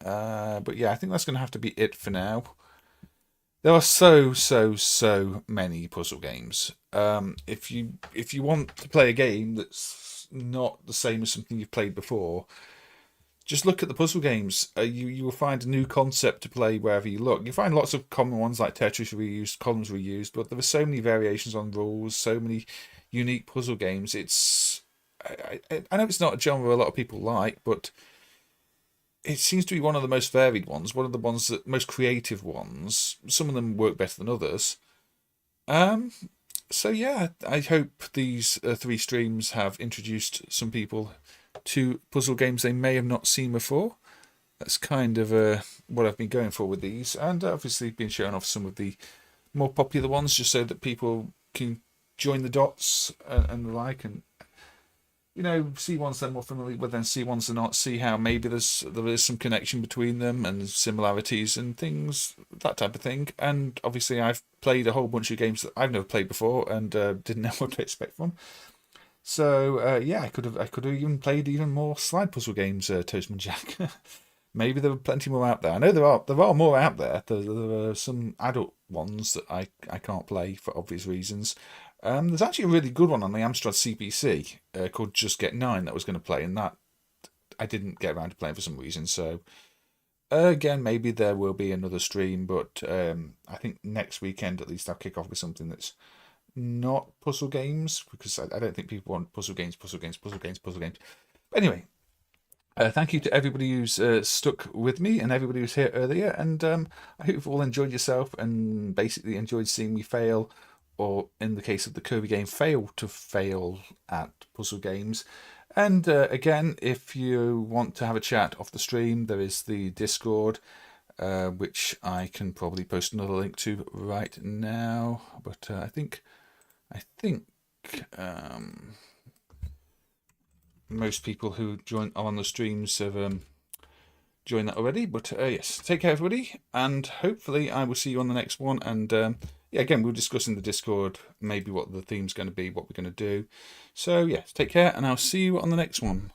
But yeah, I think that's going to have to be it for now. There are so many puzzle games. If you want to play a game that's it's not the same as something you've played before, just look at the puzzle games. You will find a new concept to play wherever you look. You find lots of common ones like Tetris reused, columns reused, but there are so many variations on rules, so many unique puzzle games. I know it's not a genre a lot of people like, but it seems to be one of the most varied ones, one of the ones that most creative ones. Some of them work better than others. So yeah, I hope these 3 streams have introduced some people to puzzle games they may have not seen before. That's kind of what I've been going for with these, and obviously been showing off some of the more popular ones just so that people can join the dots and the like, and see ones they're more familiar with and see ones they're not, see how maybe there is some connection between them and similarities and things, that type of thing. And obviously I've played a whole bunch of games that I've never played before and didn't know what to expect from. So yeah, I could have even played even more slide puzzle games, Toastman Jack. Maybe there are plenty more out there. I know there are more out there. There are some adult ones that I can't play for obvious reasons. There's actually a really good one on the Amstrad CPC called Just Get 9 that I was going to play, and that I didn't get around to playing for some reason. So again, maybe there will be another stream, but I think next weekend at least I'll kick off with something that's not puzzle games, because I don't think people want puzzle games. But anyway, thank you to everybody who's stuck with me and everybody who's here earlier, and I hope you've all enjoyed yourself and basically enjoyed seeing me fail, or in the case of the Kirby game, fail at puzzle games. And again, if you want to have a chat off the stream, there is the Discord, which I can probably post another link to right now. But I think most people who join on the streams have joined that already. But yes, take care, everybody, and hopefully I will see you on the next one. And yeah, again, we'll discuss in the Discord maybe what the theme's going to be, what we're going to do. So yeah, take care, and I'll see you on the next one.